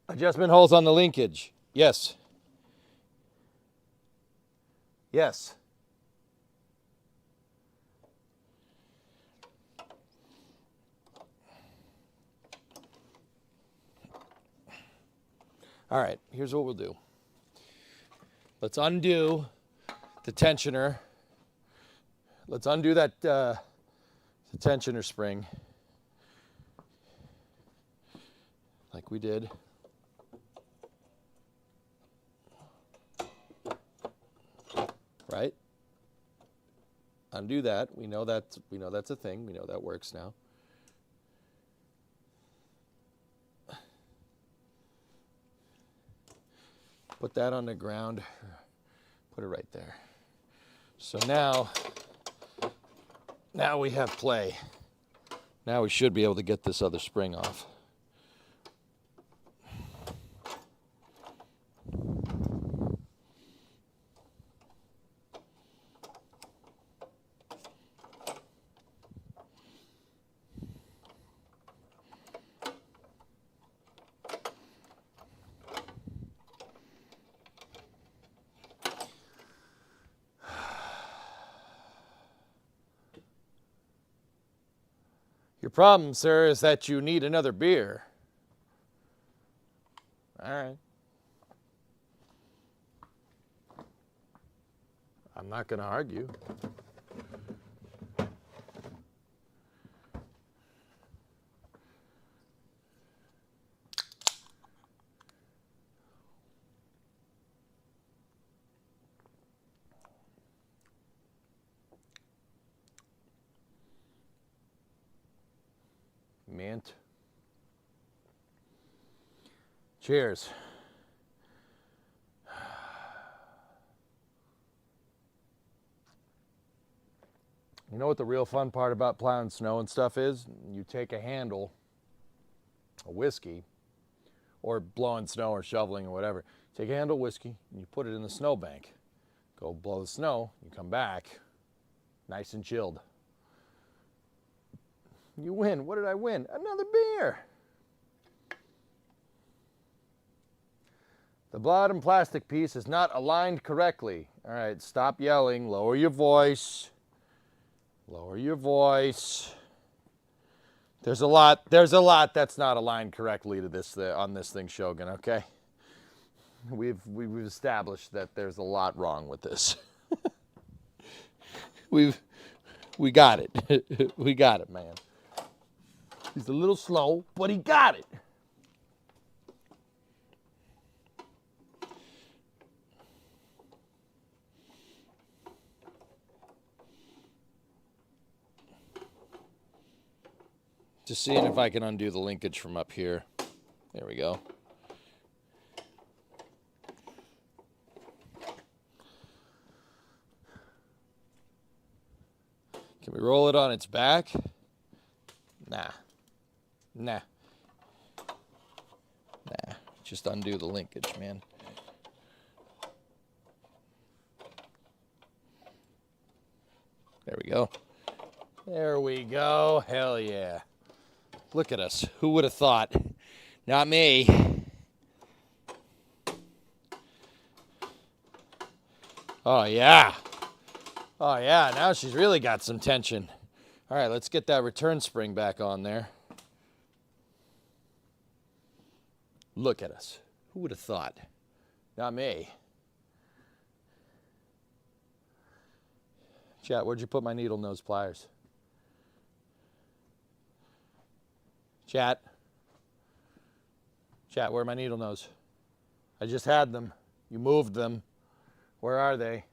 Adjustment holes on the linkage. Yes. Yes. All right, here's what we'll do. Let's undo the tensioner. Let's undo that the tensioner spring like we did. Right? Undo that. We know that's a thing. We know that works now. Put that on the ground. Put it right there. So now Now we have play. Now we should be able to get this other spring off. Your problem, sir, is that you need another beer. All right. I'm not going to argue. Mint. Cheers. You know what the real fun part about plowing snow and stuff is? You take a handle, a whiskey, or blowing snow or shoveling or whatever. Take a handle of whiskey and you put it in the snowbank. Go blow the snow, you come back, nice and chilled. You win. What did I win? Another beer. The bottom plastic piece is not aligned correctly. All right, stop yelling. Lower your voice. Lower your voice. There's a lot that's not aligned correctly to this on this thing, Shogun, okay? We've established that there's a lot wrong with this. we got it. We got it, man. He's a little slow, but he got it. Just seeing if I can undo the linkage from up here. There we go. Can we roll it on its back? Nah. Nah. Nah. Just undo the linkage, man. There we go. There we go. Hell yeah. Look at us. Who would have thought? Not me. Oh, yeah. Oh, yeah. Now she's really got some tension. All right, let's get that return spring back on there. Look at us. Who would have thought? Not me. Chat, where'd you put my needle nose pliers? Chat. Chat, where are my needle nose? I just had them. You moved them. Where are they?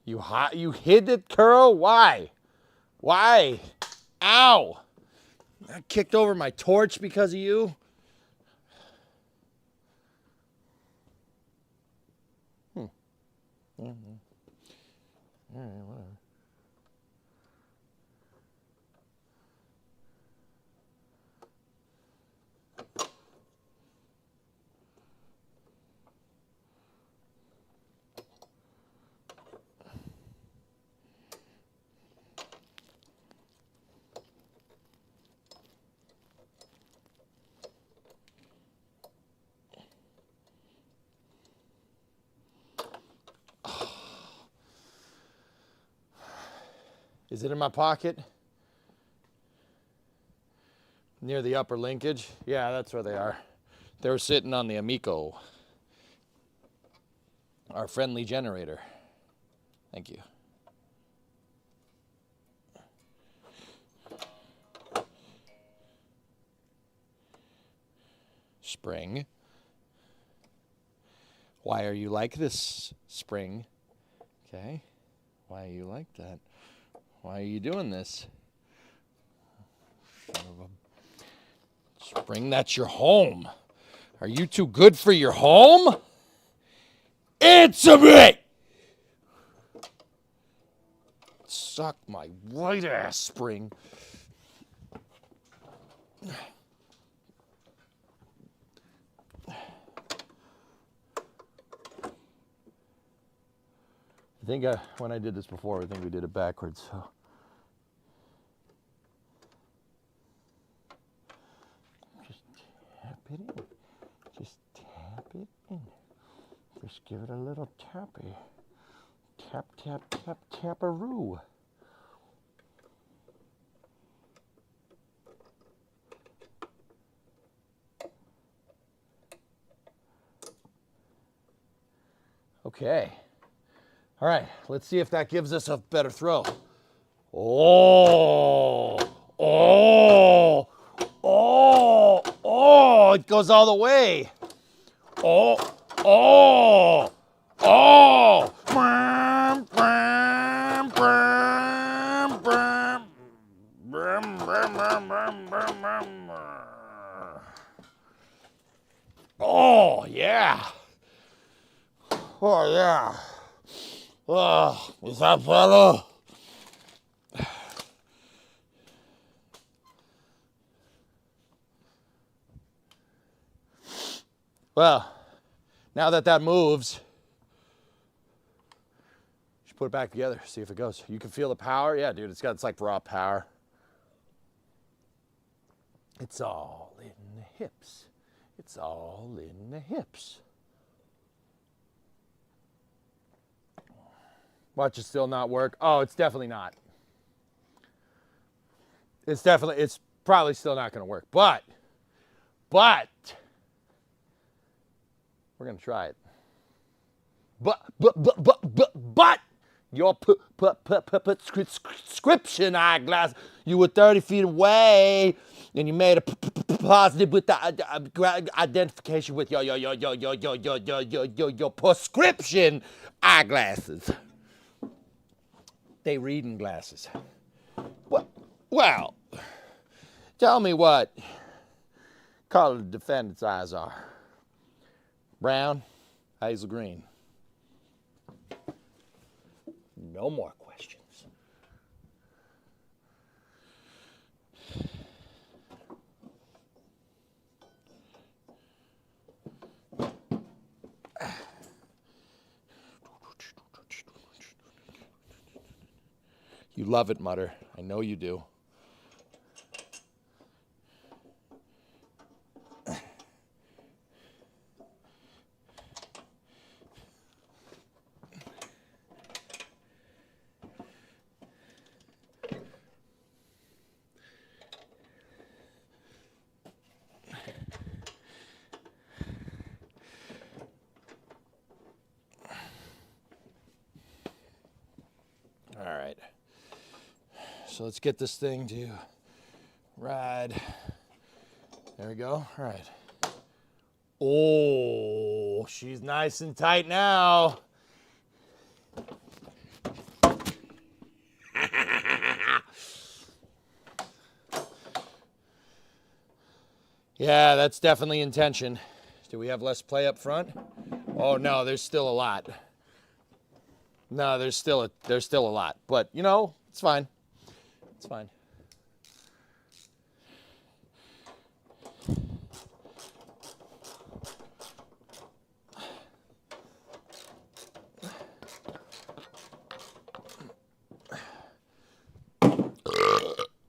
You hid it, Curl? Why? Why? Ow! I kicked over my torch because of you. All right, whatever. Is it in my pocket? Near the upper linkage? Yeah, that's where they are. They were sitting on the Amico. Our friendly generator. Thank you. Spring. Why are you like this, Spring? Okay. Why are you like that? Why are you doing this? Spring, that's your home. Are you too good for your home? Answer me! suck my white ass spring. I think when I did this before, I think we did it backwards. So. Just tap it in. Just tap it in. Just give it a little tappy. Tap, tap, tap, taparoo. Okay. All right, let's see if that gives us a better throw. Oh, oh, oh, oh, it goes all the way. Oh, oh, oh. Bram, bram, bram, bram. Bram, bram, bram, bram, bram, bram. Oh, yeah. Oh, yeah. Oh, is that better? Well, now that moves, you should put it back together, see if it goes. You can feel the power. Yeah, dude, it's like raw power. It's all in the hips. It's all in the hips. Watch it still not work. Oh, it's definitely not. It's probably still not going to work. But, we're going to try it. But, your prescription eyeglass, you were 30 feet away, and you made a positive with the identification with your prescription eyeglasses. They reading glasses. Well, tell me what color the defendant's eyes are. Brown, hazel green. No more questions. You love it, Mutter. I know you do. All right. So let's get this thing to ride. There we go. All right. Oh, she's nice and tight now. Yeah, that's definitely intention. Do we have less play up front? Oh no, there's still a lot. No, there's still a lot. But you know, it's fine. It's fine.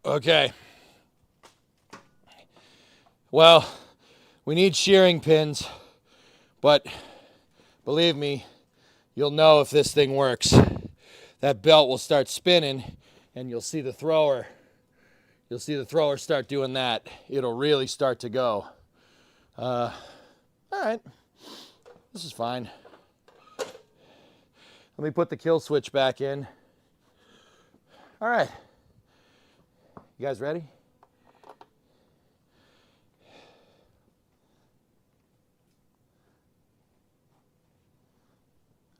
Okay. Well, we need shearing pins, but believe me, you'll know if this thing works. That belt will start spinning and you'll see the thrower. You'll see the thrower start doing that. It'll really start to go. All right. This is fine. Let me put the kill switch back in. All right. You guys ready?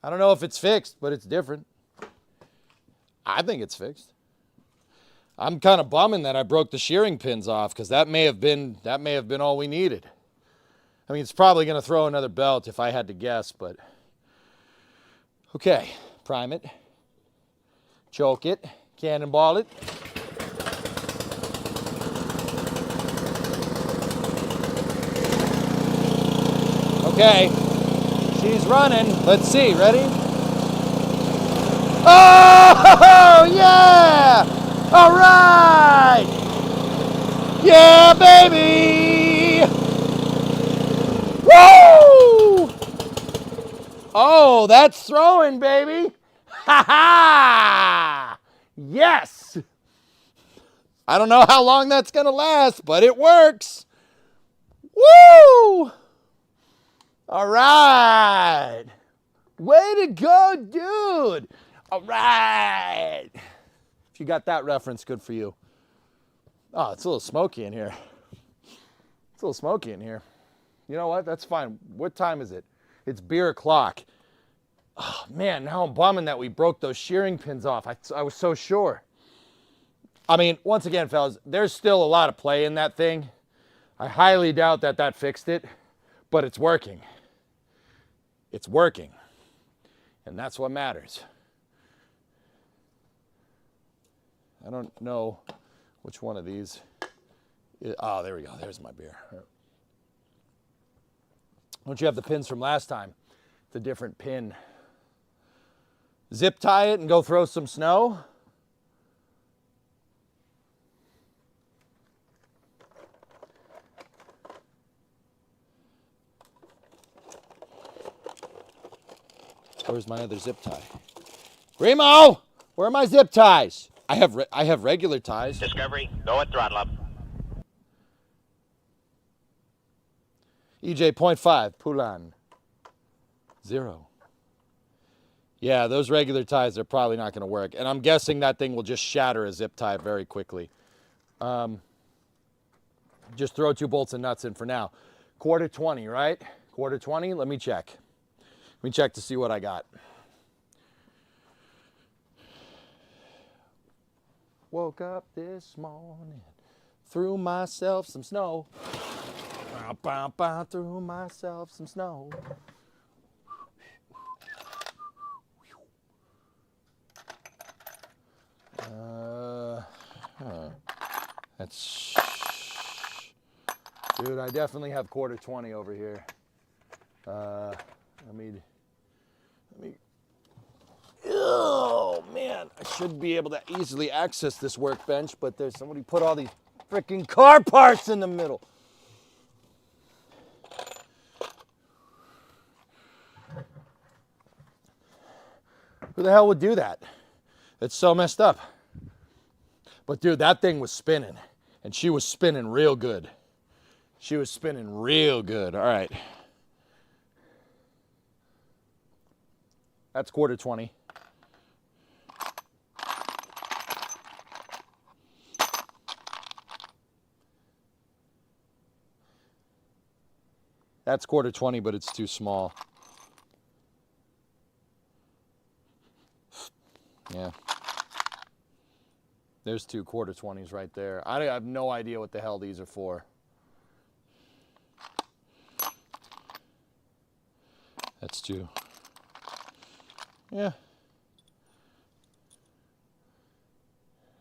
I don't know if it's fixed, but it's different. I think it's fixed. I'm kind of bumming that I broke the shearing pins off because that may have been all we needed. I mean, it's probably going to throw another belt if I had to guess, but okay. Prime it. Choke it. Cannonball it. Okay, she's running. Let's see, ready? Oh, yeah! All right! Yeah, baby! Woo! Oh, that's throwing, baby! Ha ha! Yes! I don't know how long that's gonna last, but it works! Woo! All right! Way to go, dude! All right! If you got that reference, good for you. Oh, it's a little smoky in here. It's a little smoky in here. You know what? That's fine. What time is it? It's beer o'clock. Oh, man, now I'm bumming that we broke those shearing pins off. I was so sure. I mean, once again, fellas, there's still a lot of play in that thing. I highly doubt that that fixed it, but it's working. It's working. And that's what matters. I don't know which one of these. Oh, there we go. There's my beer. Don't you have the pins from last time? It's a different pin. Zip tie it and go throw some snow. Where's my other zip tie? Remo, where are my zip ties? I have regular ties. Discovery, go at throttle up. EJ 0.5, Poulan. 0. Yeah, those regular ties are probably not going to work. And I'm guessing that thing will just shatter a zip tie very quickly. Just throw 2 bolts and nuts in for now. Quarter 20, right? Quarter 20, let me check. Let me check to see what I got. Woke up this morning, threw myself some snow. Threw myself some snow. That's... Dude, I definitely have quarter 20 over here. Let me... Oh, man. I should be able to easily access this workbench, but there's somebody put all these freaking car parts in the middle. Who the hell would do that? It's so messed up. But dude, that thing was spinning, and she was spinning real good. She was spinning real good. All right. That's quarter 20. That's quarter 20, but it's too small. Yeah. There's 2 quarter 20s right there. I have no idea what the hell these are for. That's 2. Yeah.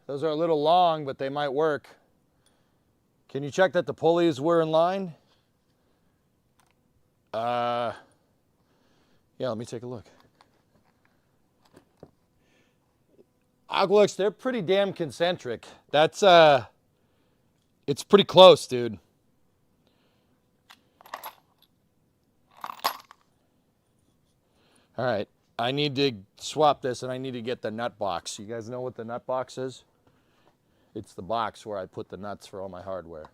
Those are a little long, but they might work. Can you check that the pulleys were in line? Yeah, let me take a look. Looks, they're pretty damn concentric. That's, it's pretty close, dude. All right, I need to swap this and I need to get the nut box. You guys know what the nut box is? It's the box where I put the nuts for all my hardware.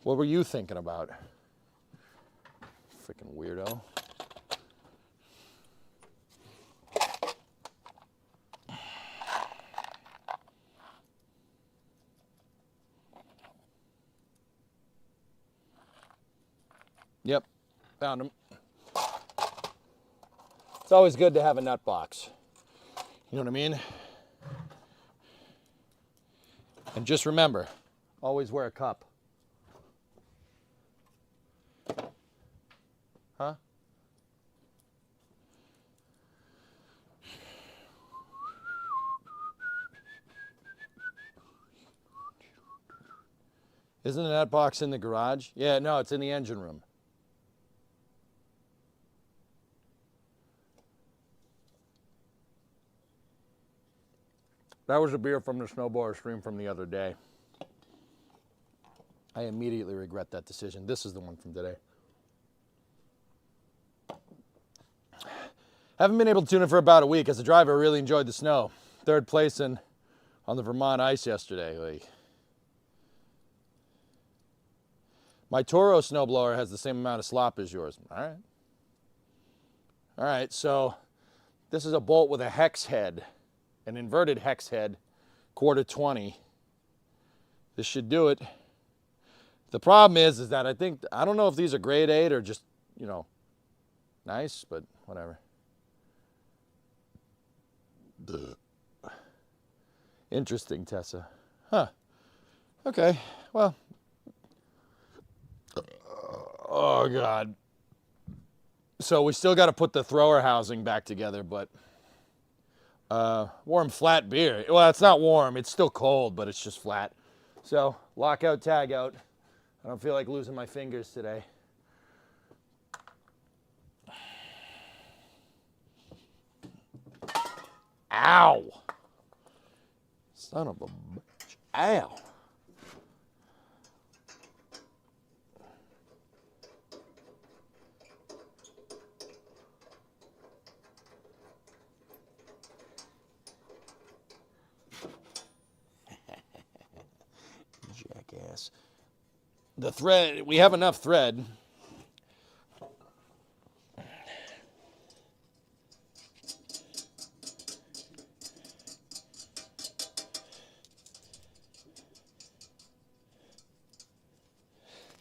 What were you thinking about? Freaking weirdo. Yep, found them. It's always good to have a nut box. You know what I mean? And just remember, always wear a cup. Huh? Isn't that box in the garage? Yeah, no, it's in the engine room. That was a beer from the Snowblower stream from the other day. I immediately regret that decision. This is the one from today. Haven't been able to tune it for about a week. As a driver, I really enjoyed the snow. Third place on the Vermont ice yesterday. Like, my Toro snowblower has the same amount of slop as yours. All right. All right, so this is a bolt with a hex head, an inverted hex head, quarter 20. This should do it. The problem is that I don't know if these are grade 8 or just, you know, nice, but whatever. Duh. Interesting, Tessa. Huh. Okay, well. Oh, God. So we still got to put the thrower housing back together, but warm flat beer. Well, it's not warm. It's still cold, but it's just flat. So lockout, tag out. I don't feel like losing my fingers today. Ow! Son of a bitch. Ow! Jackass. The thread, we have enough thread.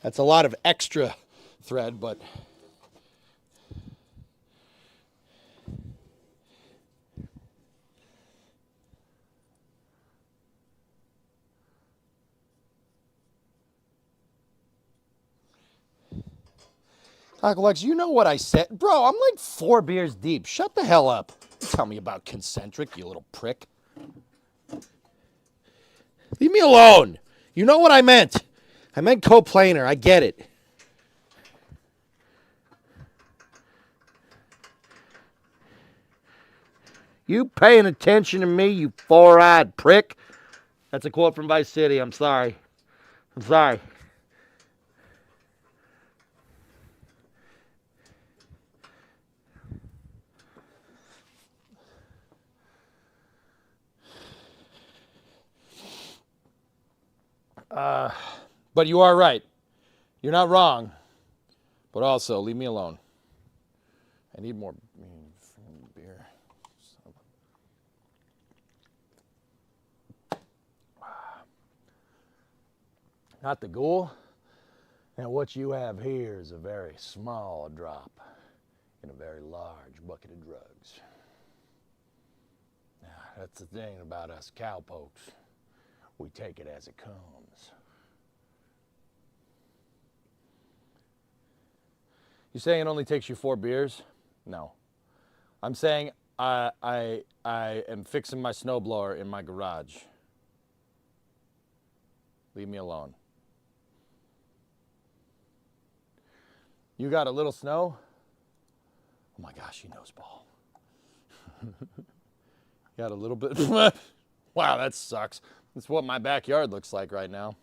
That's a lot of extra thread, but Taco Lex, you know what I said? Bro, I'm like 4 beers deep. Shut the hell up. Tell me about concentric, you little prick. Leave me alone. You know what I meant. I meant coplanar. I get it. You paying attention to me, you 4-eyed prick? That's a quote from Vice City. I'm sorry. I'm sorry. But you are right. You're not wrong. But also, leave me alone. I need more beer. Not the ghoul. Now what you have here is a very small drop in a very large bucket of drugs. Now, that's the thing about us cowpokes. We take it as it comes. You saying it only takes you 4 beers? No. I'm saying I am fixing my snowblower in my garage. Leave me alone. You got a little snow? Oh my gosh, he knows ball. Got a little bit. Wow, that sucks. That's what my backyard looks like right now.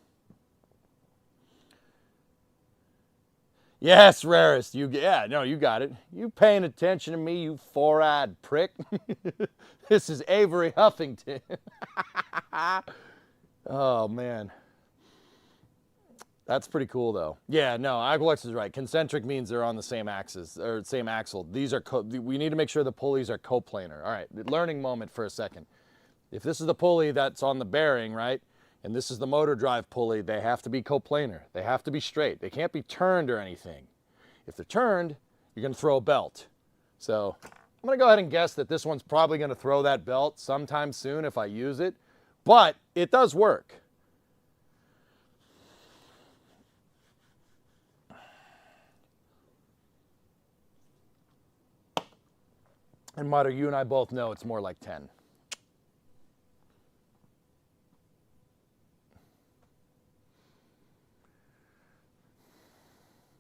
Yes, Rarest. You got it. You paying attention to me, you 4-eyed prick? This is Avery Huffington. Oh, man. That's pretty cool, though. Yeah, no, Aqualex is right. Concentric means they're on the same axis, or same axle. These are, we need to make sure the pulleys are coplanar. All right, learning moment for a second. If this is the pulley that's on the bearing, right, and this is the motor drive pulley, they have to be coplanar. They have to be straight. They can't be turned or anything. If they're turned, you're going to throw a belt. So I'm going to go ahead and guess that this one's probably going to throw that belt sometime soon if I use it. But it does work. And Mutter, you and I both know it's more like 10.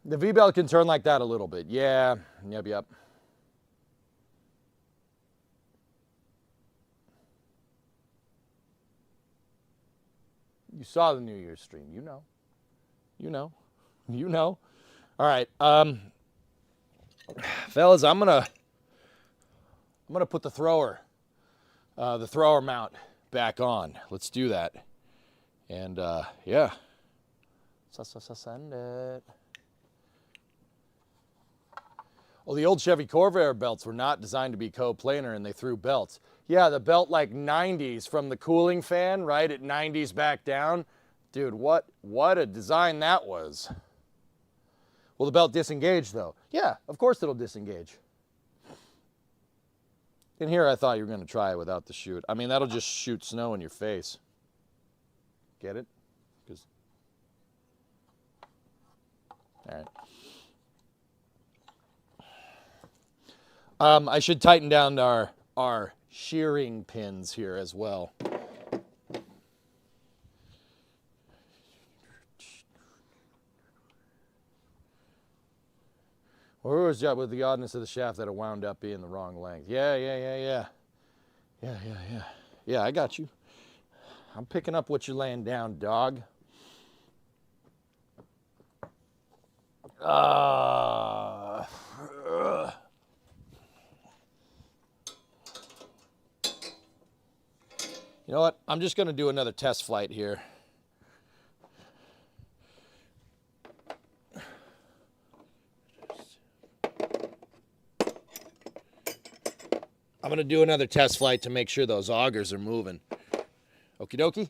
The V-belt can turn like that a little bit. Yeah, yep. You saw the New Year's stream. You know. All right, fellas, I'm gonna put the thrower mount back on. Let's do that. And yeah. Send it. Well, the old Chevy Corvair belts were not designed to be coplanar, and they threw belts. Yeah, the belt like 90s from the cooling fan, right? At 90s back down. Dude, what a design that was. Will the belt disengage though? Yeah, of course it'll disengage. In here, I thought you were going to try it without the chute. I mean, that'll just shoot snow in your face. Get it? All right. I should tighten down our shearing pins here as well. Where was that with the oddness of the shaft that it wound up being the wrong length? Yeah, I got you. I'm picking up what you're laying down, dog. You know what? I'm just going to do another test flight here. I'm going to do another test flight to make sure those augers are moving. Okie dokie.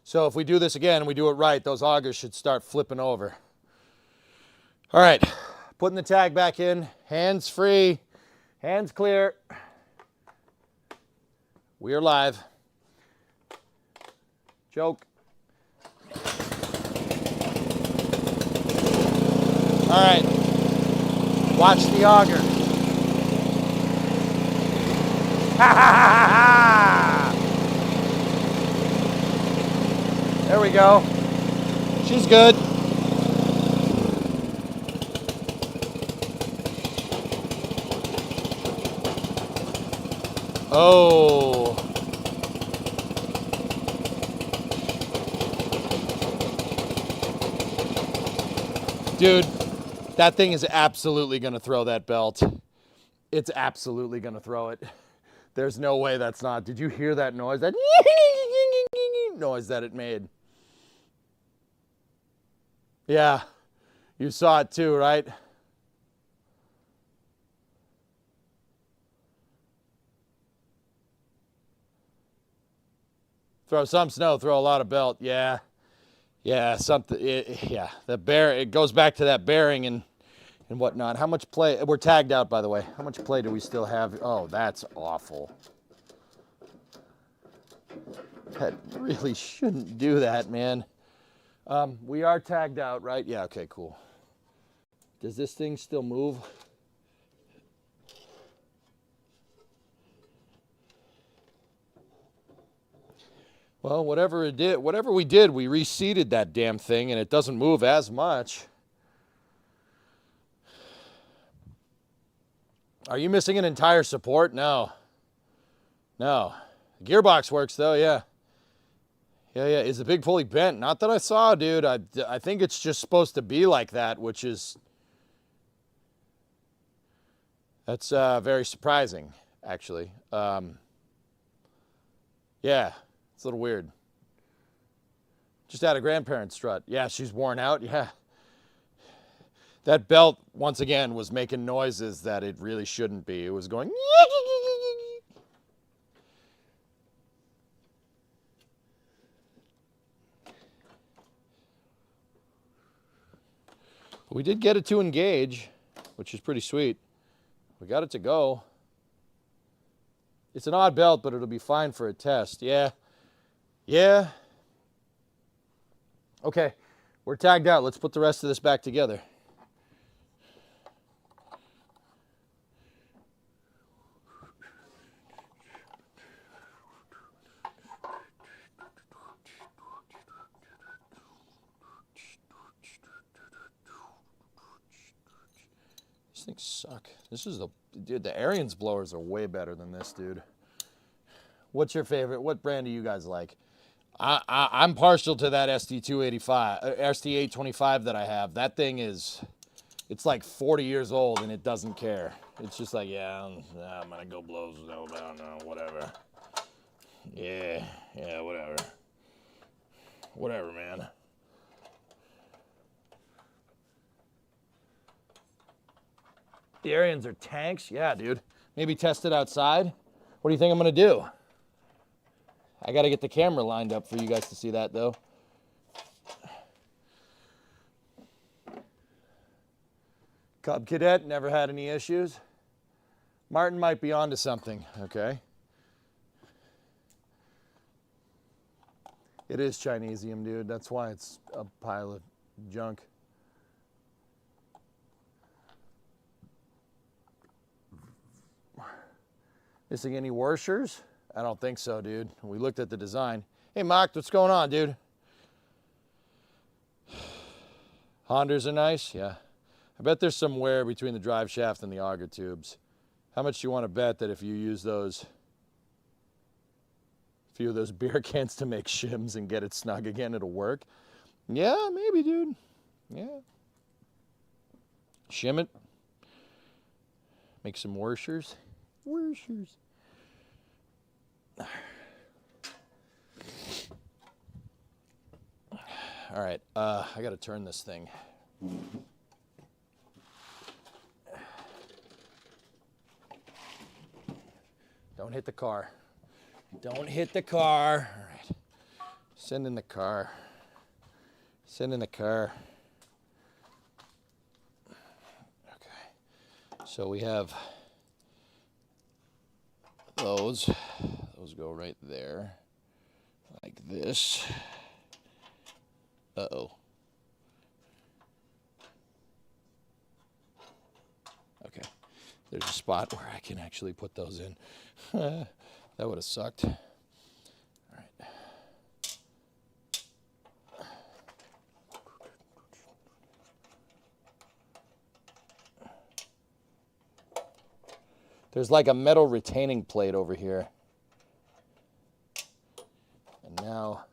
So if we do this again and we do it right, those augers should start flipping over. All right, putting the tag back in, hands free, hands clear. We are live. Joke. All right, watch the auger. Ha ha ha ha! There we go. She's good. Oh. Dude, that thing is absolutely going to throw that belt. It's absolutely going to throw it. There's no way that's not. Did you hear that noise? That noise that it made. Yeah, you saw it too, right? Throw some snow, throw a lot of belt. Yeah, something. Yeah, it goes back to that bearing and whatnot. How much play? We're tagged out, by the way. How much play do we still have? Oh, that's awful. That really shouldn't do that, man. We are tagged out, right? Yeah, okay, cool. Does this thing still move? Well, whatever we did, we reseated that damn thing and it doesn't move as much. Are you missing an entire support? No. The gearbox works though, yeah. Yeah. Is the big pulley bent? Not that I saw, dude. I think it's just supposed to be like that, which is... That's very surprising, actually. Yeah, it's a little weird. Just had a grandparent strut. Yeah, she's worn out, yeah. That belt, once again, was making noises that it really shouldn't be. It was going... We did get it to engage, which is pretty sweet. We got it to go. It's an odd belt, but it'll be fine for a test. Yeah. Okay, we're tagged out. Let's put the rest of this back together. These things suck. This is dude, the Arians blowers are way better than this, dude. What's your favorite? What brand do you guys like? I'm partial to that ST285, ST825 that I have. That thing is, it's like 40 years old and it doesn't care. It's just like, yeah, I'm gonna go blow, no, whatever. Yeah, whatever. Whatever, man. The Arians are tanks? Yeah, dude. Maybe test it outside. What do you think I'm gonna do? I gotta get the camera lined up for you guys to see that, though. Cub Cadet, never had any issues. Martin might be onto something, okay? It is Chinesium, dude. That's why it's a pile of junk. Missing any washers? I don't think so, dude. We looked at the design. Hey, Mark, what's going on, dude? Hondas are nice, yeah. I bet there's some wear between the drive shaft and the auger tubes. How much do you want to bet that if you use those, a few of those beer cans to make shims and get it snug again, it'll work? Yeah, maybe, dude. Yeah. Shim it. Make some washers. Washers. All right, I got to turn this thing. Don't hit the car. Don't hit the car. All right. Send in the car. Send in the car. Okay. So we have those. Those go right there. Like this. Uh-oh. Okay. There's a spot where I can actually put those in. That would have sucked. All right. There's like a metal retaining plate over here. And now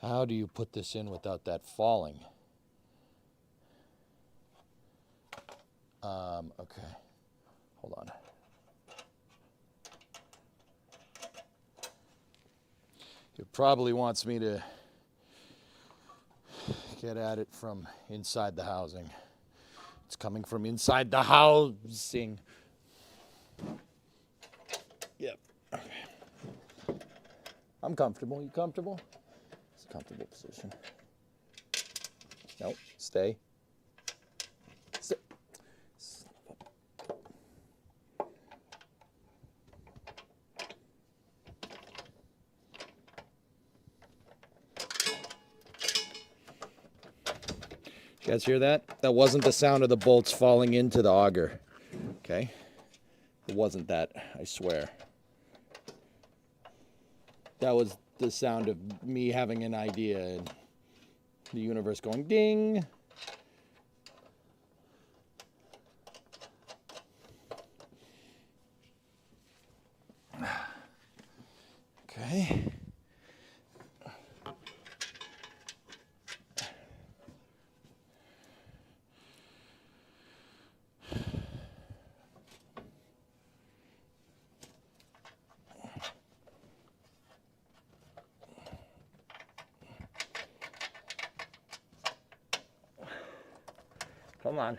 how do you put this in without that falling? Okay, hold on. It probably wants me to get at it from inside the housing. It's coming from inside the housing. Yep. Okay. I'm comfortable. You comfortable? It's a comfortable position. Nope. Stay. Stay. You guys hear that? That wasn't the sound of the bolts falling into the auger. Okay? It wasn't that, I swear. That was the sound of me having an idea and the universe going ding. Okay. Come on.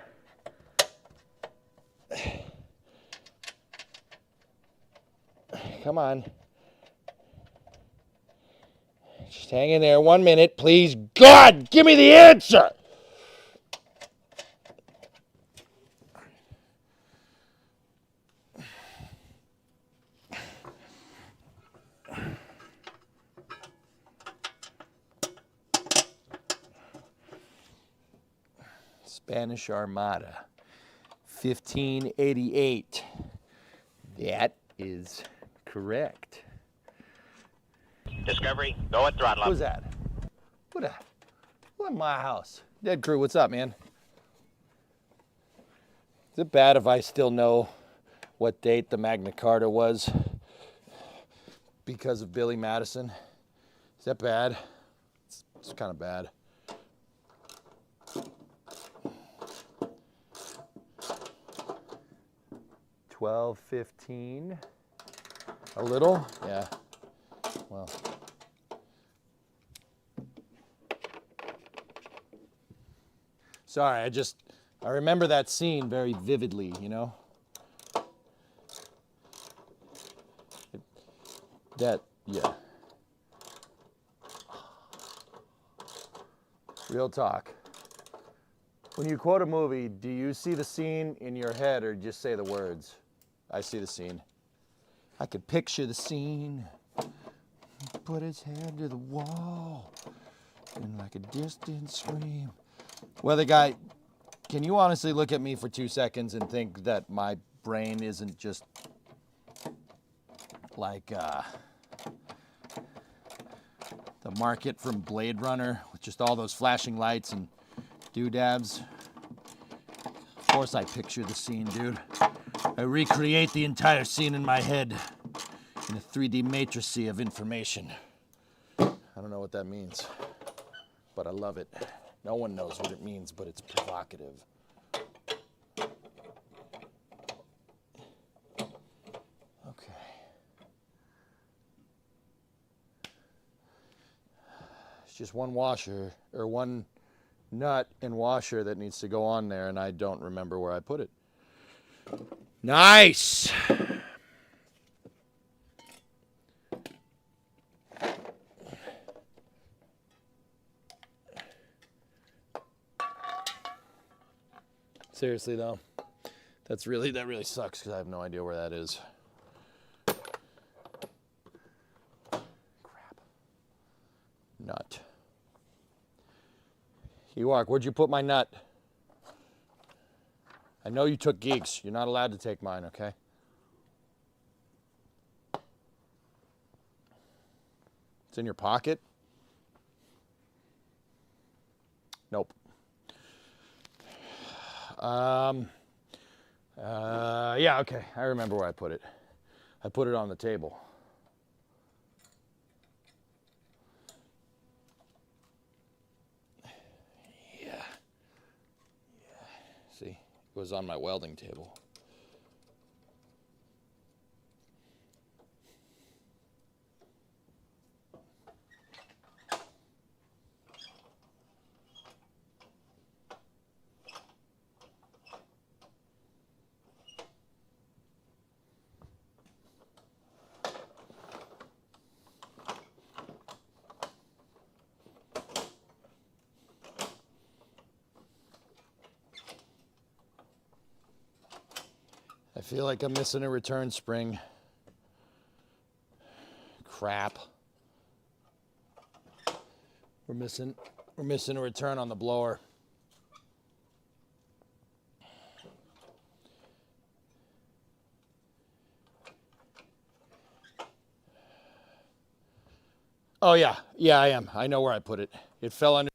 Come on. Just hang in there 1 minute, please. God, give me the answer. Spanish Armada, 1588. That is correct. Discovery, go at throttle up. Who's that? Who that? People in my house. Dead Crew, what's up, man? Is it bad if I still know what date the Magna Carta was because of Billy Madison? Is that bad? It's kind of bad. $12.15. A little? Yeah. Well. Sorry, I remember that scene very vividly, you know? Yeah. Real talk. When you quote a movie, do you see the scene in your head or just say the words? I see the scene. I could picture the scene. Put his head to the wall. And like a distant scream. Weather guy, can you honestly look at me for 2 seconds and think that my brain isn't just like the market from Blade Runner with just all those flashing lights and doodads? Of course I picture the scene, dude. I recreate the entire scene in my head in a 3D matrix of information. I don't know what that means, but I love it. No one knows what it means, but it's provocative. Okay. It's just one washer, or one nut and washer that needs to go on there, and I don't remember where I put it. Nice! Seriously though, that really sucks because I have no idea where that is. Crap. Nut. Ewok, where'd you put my nut? I know you took Geeks. You're not allowed to take mine, okay? It's in your pocket? Nope. Yeah, okay. I remember where I put it. I put it on the table. Yeah. See, it was on my welding table. I feel like I'm missing a return spring. Crap. We're missing a return on the blower. Oh yeah, I am. I know where I put it. It fell under.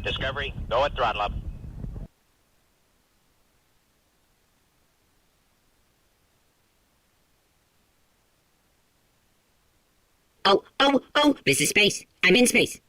Discovery, go at throttle up. Oh, this is space. I'm in space.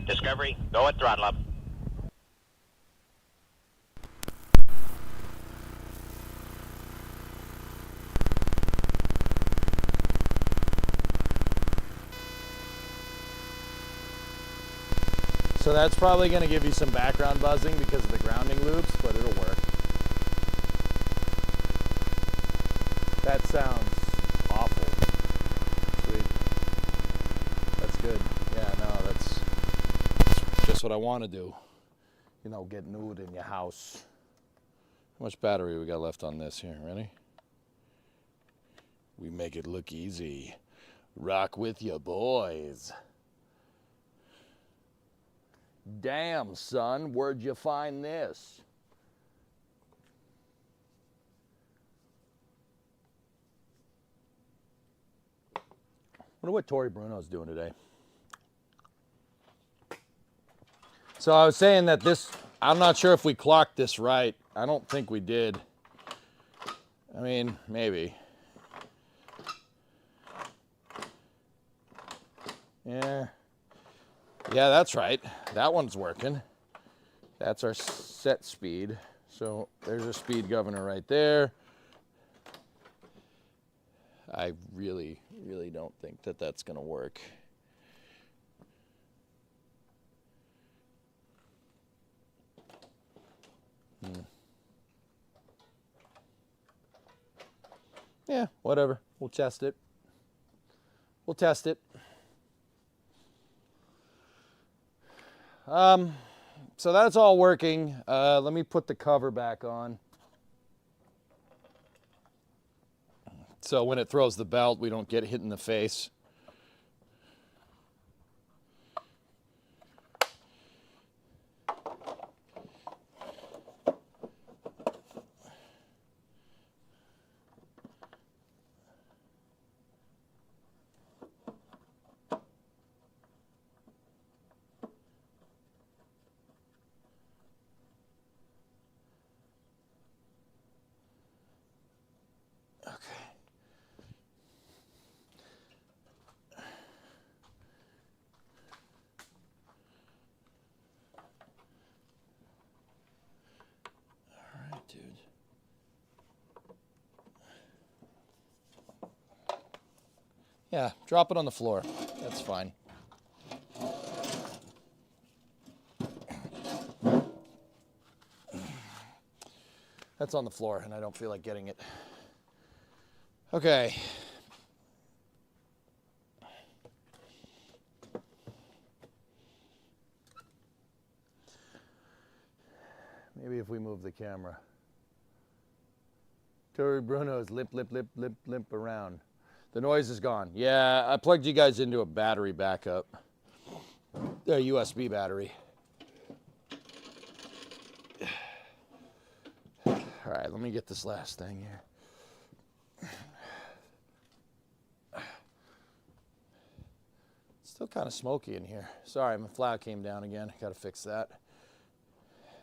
Discovery, go at throttle up. So that's probably going to give you some background buzzing because of the grounding loops, but it'll work. That sounds awful. Sweet. That's good. Yeah, no, that's just what I want to do. You know, get nude in your house. How much battery we got left on this here? Ready? We make it look easy. Rock with your boys. Damn, son, where'd you find this? Wonder what Tori Bruno's doing today. So I was saying that this, I'm not sure if we clocked this right. I don't think we did. I mean, maybe. Yeah. Yeah, that's right. That one's working. That's our set speed. So there's a speed governor right there. I really don't think that that's going to work. Yeah, whatever. We'll test it. We'll test it. So that's all working. Let me put the cover back on. So when it throws the belt, we don't get hit in the face. Dude. Yeah, drop it on the floor. That's fine. That's on the floor, and I don't feel like getting it. Okay. Maybe if we move the camera. Tori Bruno's limp around. The noise is gone. Yeah, I plugged you guys into a battery backup. A USB battery. All right, let me get this last thing here. It's still kind of smoky in here. Sorry, my flour came down again. Got to fix that.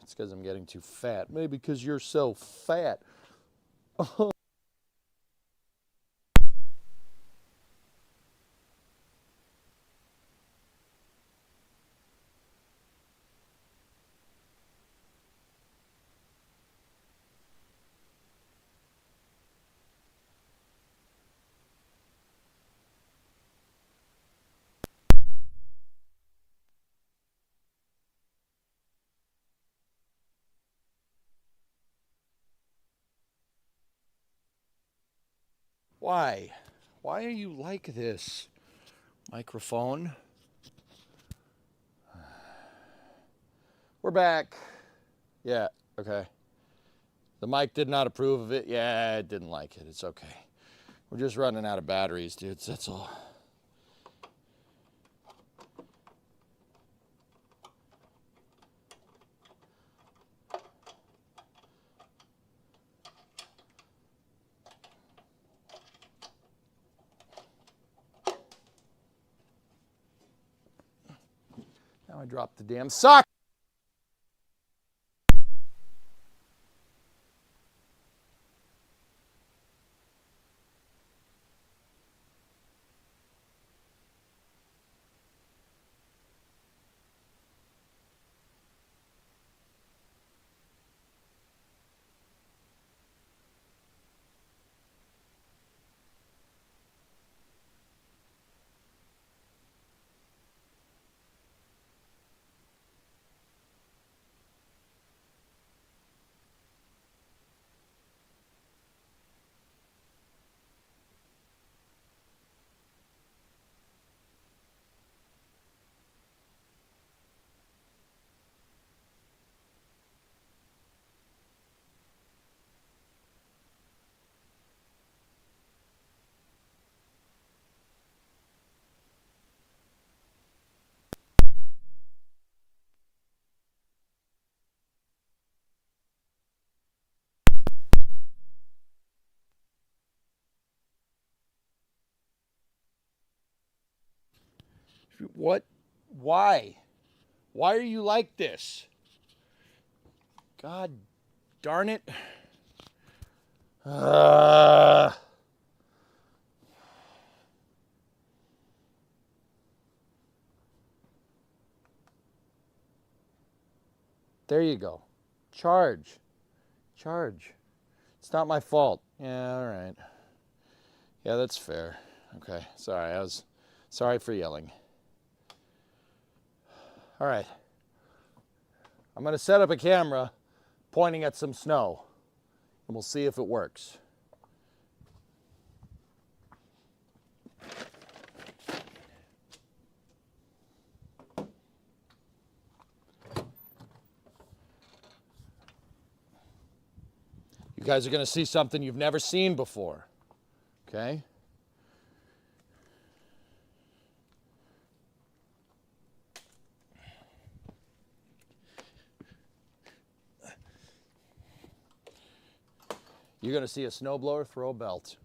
It's because I'm getting too fat. Maybe because you're so fat. Why? Why are you like this? Microphone. We're back. Yeah, okay. The mic did not approve of it. Yeah, it didn't like it. It's okay. We're just running out of batteries, dudes. That's all. Now I dropped the damn sock. What? Why? Why are you like this? God darn it. There you go. Charge. Charge. It's not my fault. Yeah, all right. Yeah, that's fair. Okay, sorry. Sorry for yelling. All right. I'm going to set up a camera pointing at some snow, and we'll see if it works. You guys are going to see something you've never seen before, okay? You're going to see a snowblower throw a belt.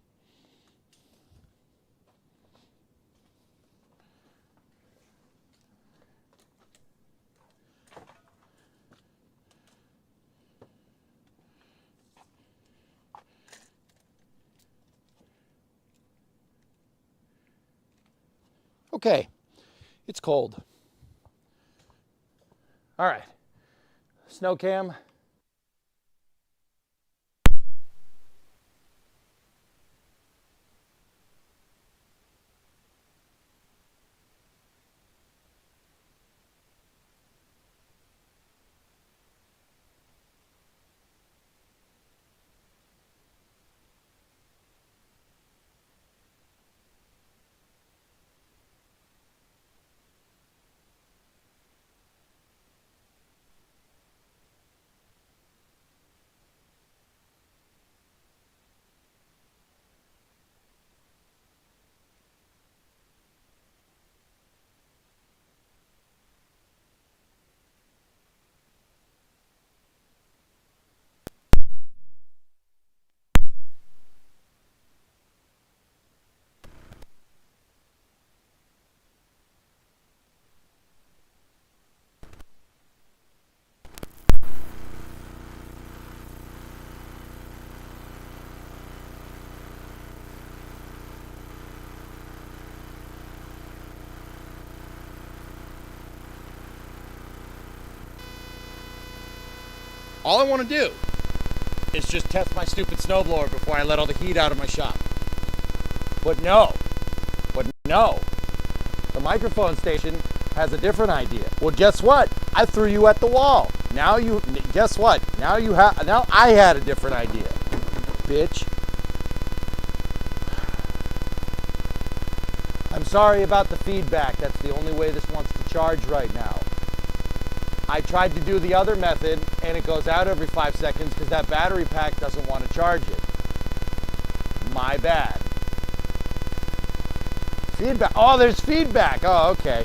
Okay, it's cold. All right, snow cam. All I want to do is just test my stupid snowblower before I let all the heat out of my shop. But no, the microphone station has a different idea. Well, guess what? I threw you at the wall. Guess what? Now I had a different idea, bitch. sorry about the feedback. That's the only way this wants to charge right now. I tried to do the other method and it goes out every 5 seconds because that battery pack doesn't want to charge it. My bad. Feedback. Oh, there's feedback. Oh, okay.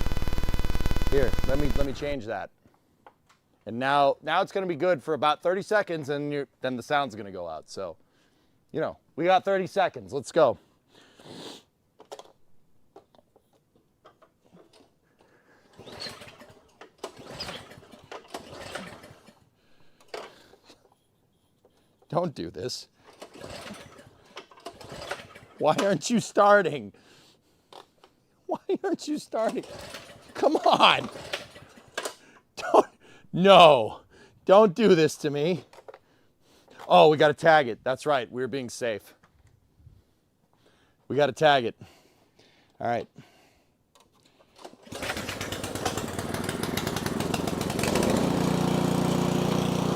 Here, let me change that. And now it's going to be good for about 30 seconds and then the sound's going to go out. So, you know, we got 30 seconds. Let's go. Don't do this. Why aren't you starting? Why aren't you starting? Come on. Don't do this to me. Oh, we got to tag it. That's right. We're being safe. We got to tag it. All right.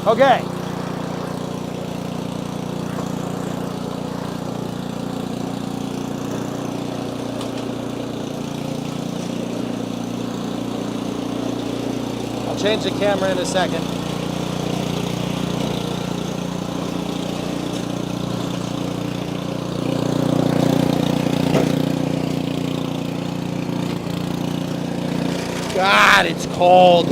Okay. I'll change the camera in a second. God, it's cold.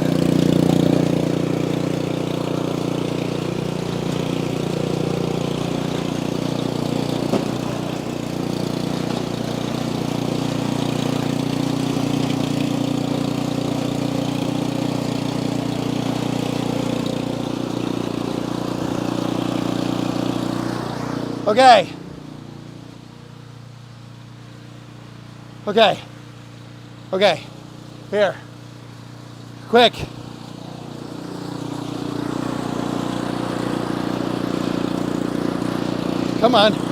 Okay. Okay. Okay. Here. Quick. Come on.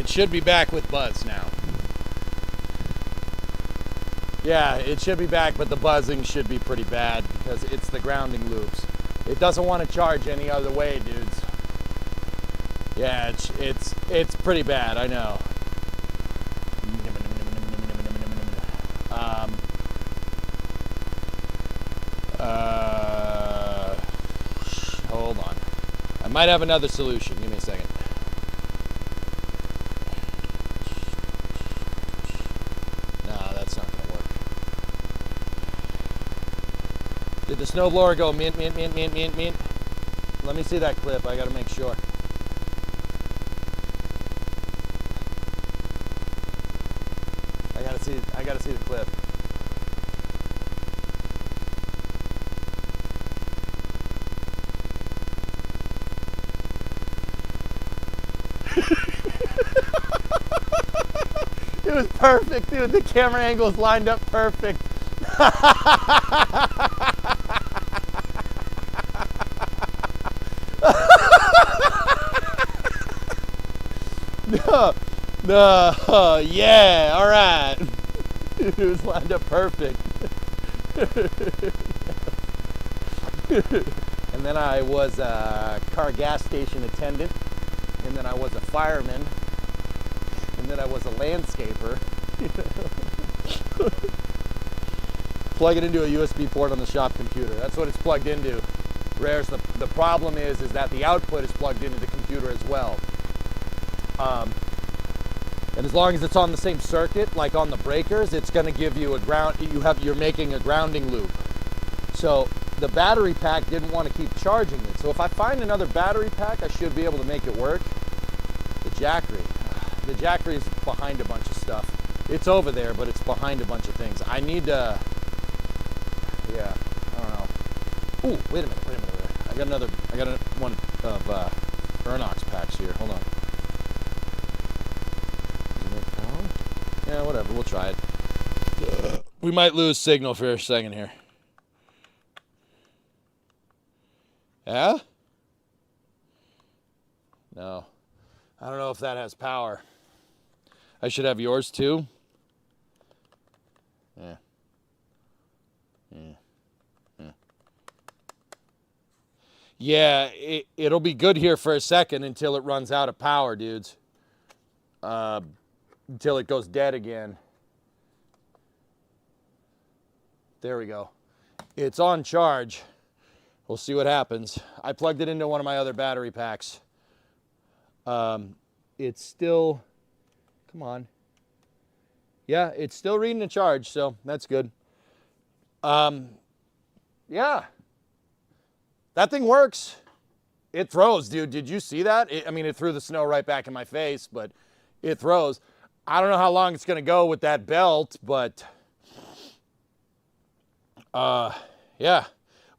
it should be back with buzz now. Yeah, it should be back, but the buzzing should be pretty bad because it's the grounding loops. It doesn't want to charge any other way, dudes. Yeah, it's pretty bad, I know. Hold on. I might have another solution. Give me a second. No, that's not going to work. Did the snowblower go mint? Let me see that clip. I got to make sure. I gotta see the clip. It was perfect, dude. The camera angles lined up perfect. No, yeah, all right. It was lined up perfect. And then I was a car gas station attendant, and then I was a fireman, and then I was a landscaper. Plug it into a USB port on the shop computer. That's what it's plugged into. Whereas the problem is that the output is plugged into the computer as well. And as long as it's on the same circuit, like on the breakers, it's going to give you a ground. You're making a grounding loop. So the battery pack didn't want to keep charging it. So if I find another battery pack, I should be able to make it work. The jackery is behind a bunch of stuff. It's over there, but it's behind a bunch of things. I need to. Yeah, I don't know. Ooh, wait a minute. I got one of Ernox packs here. Hold on. Yeah, whatever, we'll try it. We might lose signal for a second here. Yeah? No. I don't know if that has power. I should have yours too. Yeah. Yeah, it'll be good here for a second until it runs out of power, dudes. Until it goes dead again. There we go. It's on charge. We'll see what happens. I plugged it into one of my other battery packs. It's still, come on. Yeah, it's still reading a charge, so that's good. Yeah. That thing works. It throws, dude. Did you see that? I mean, it threw the snow right back in my face, but it throws. I don't know how long it's going to go with that belt, but yeah,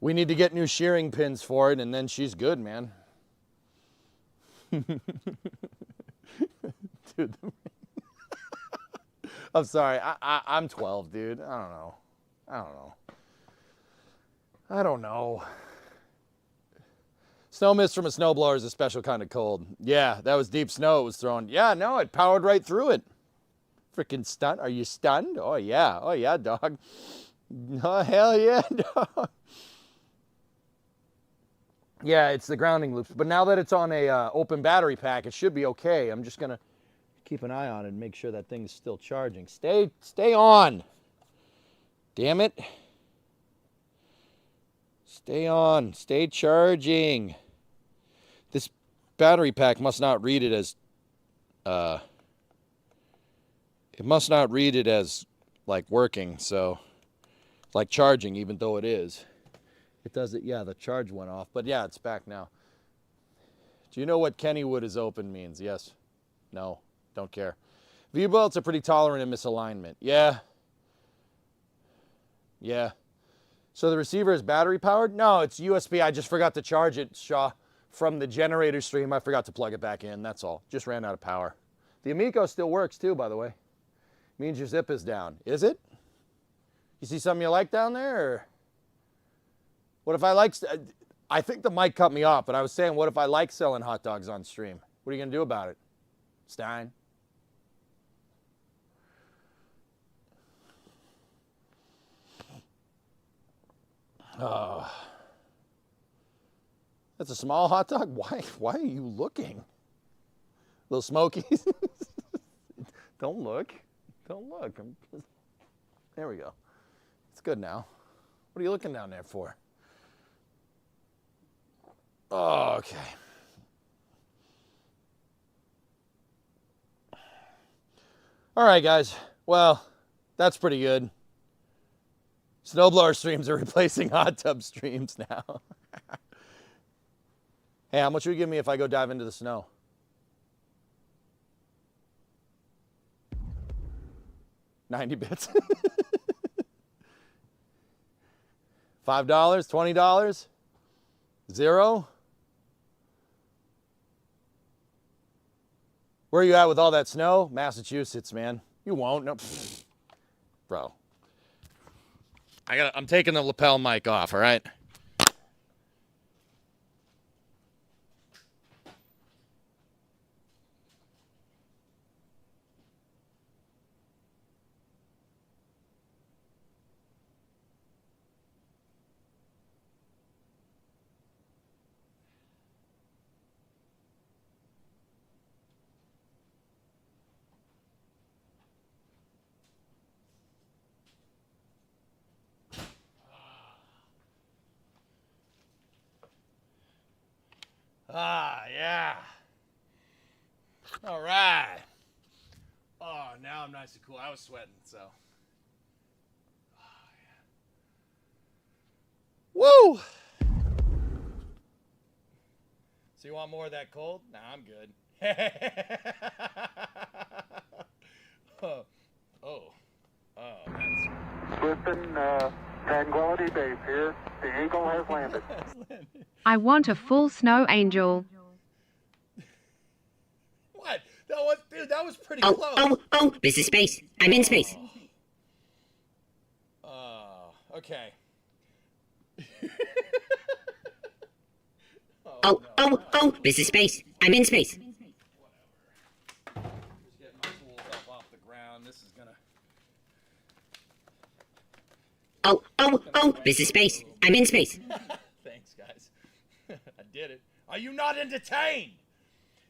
we need to get new shearing pins for it, and then she's good, man. Dude, I'm sorry. I'm 12, dude. I don't know. Snow mist from a snowblower is a special kind of cold. Yeah, that was deep snow it was throwing. Yeah, no, it powered right through it. Freaking stunned. Are you stunned? Oh, yeah, dog. Oh, hell yeah, dog. Yeah, it's the grounding loops. But now that it's on a open battery pack, it should be okay. I'm just going to keep an eye on it and make sure that thing's still charging. Stay on. Damn it. Stay on. Stay charging. This battery pack must not read it as like working, so like charging, even though it is. It does it, yeah, the charge went off, but yeah, it's back now. Do you know what Kennywood is open means? Yes. No. Don't care. V-bolts are pretty tolerant of misalignment. Yeah. Yeah. So the receiver is battery powered? No, it's USB. I just forgot to charge it, Shaw. From the generator stream, I forgot to plug it back in. That's all. Just ran out of power. The Amico still works too, by the way. Means your zip is down. Is it? You see something you like down there? Or what if I like... I think the mic cut me off, but I was saying, what if I like selling hot dogs on stream? What are you going to do about it? Stein? Oh. That's a small hot dog? Why are you looking? Little smokies? Don't look. Don't look. There we go. It's good now. What are you looking down there for? Oh, okay. All right, guys. Well, that's pretty good. Snowblower streams are replacing hot tub streams now. Hey, how much will you give me if I go dive into the snow? $90. $5? $20? $0? Where are you at with all that snow? Massachusetts, man. You won't. No. Bro. I'm taking the lapel mic off, all right? Ah, yeah. All right. Oh, now I'm nice and cool. I was sweating, so. Oh, yeah. Woo! So you want more of that cold? Nah, I'm good. That's... Listen, Tranquility Base here. The Eagle has landed. I want a full snow angel. What? Dude, that was pretty Oh, close. oh, this is space. I'm in space. Okay. Oh, this is space. I'm in space. Just getting my tools up off the ground. This is gonna... Oh, this is space. I'm in space. Thanks, guys. I did it. Are you not entertained?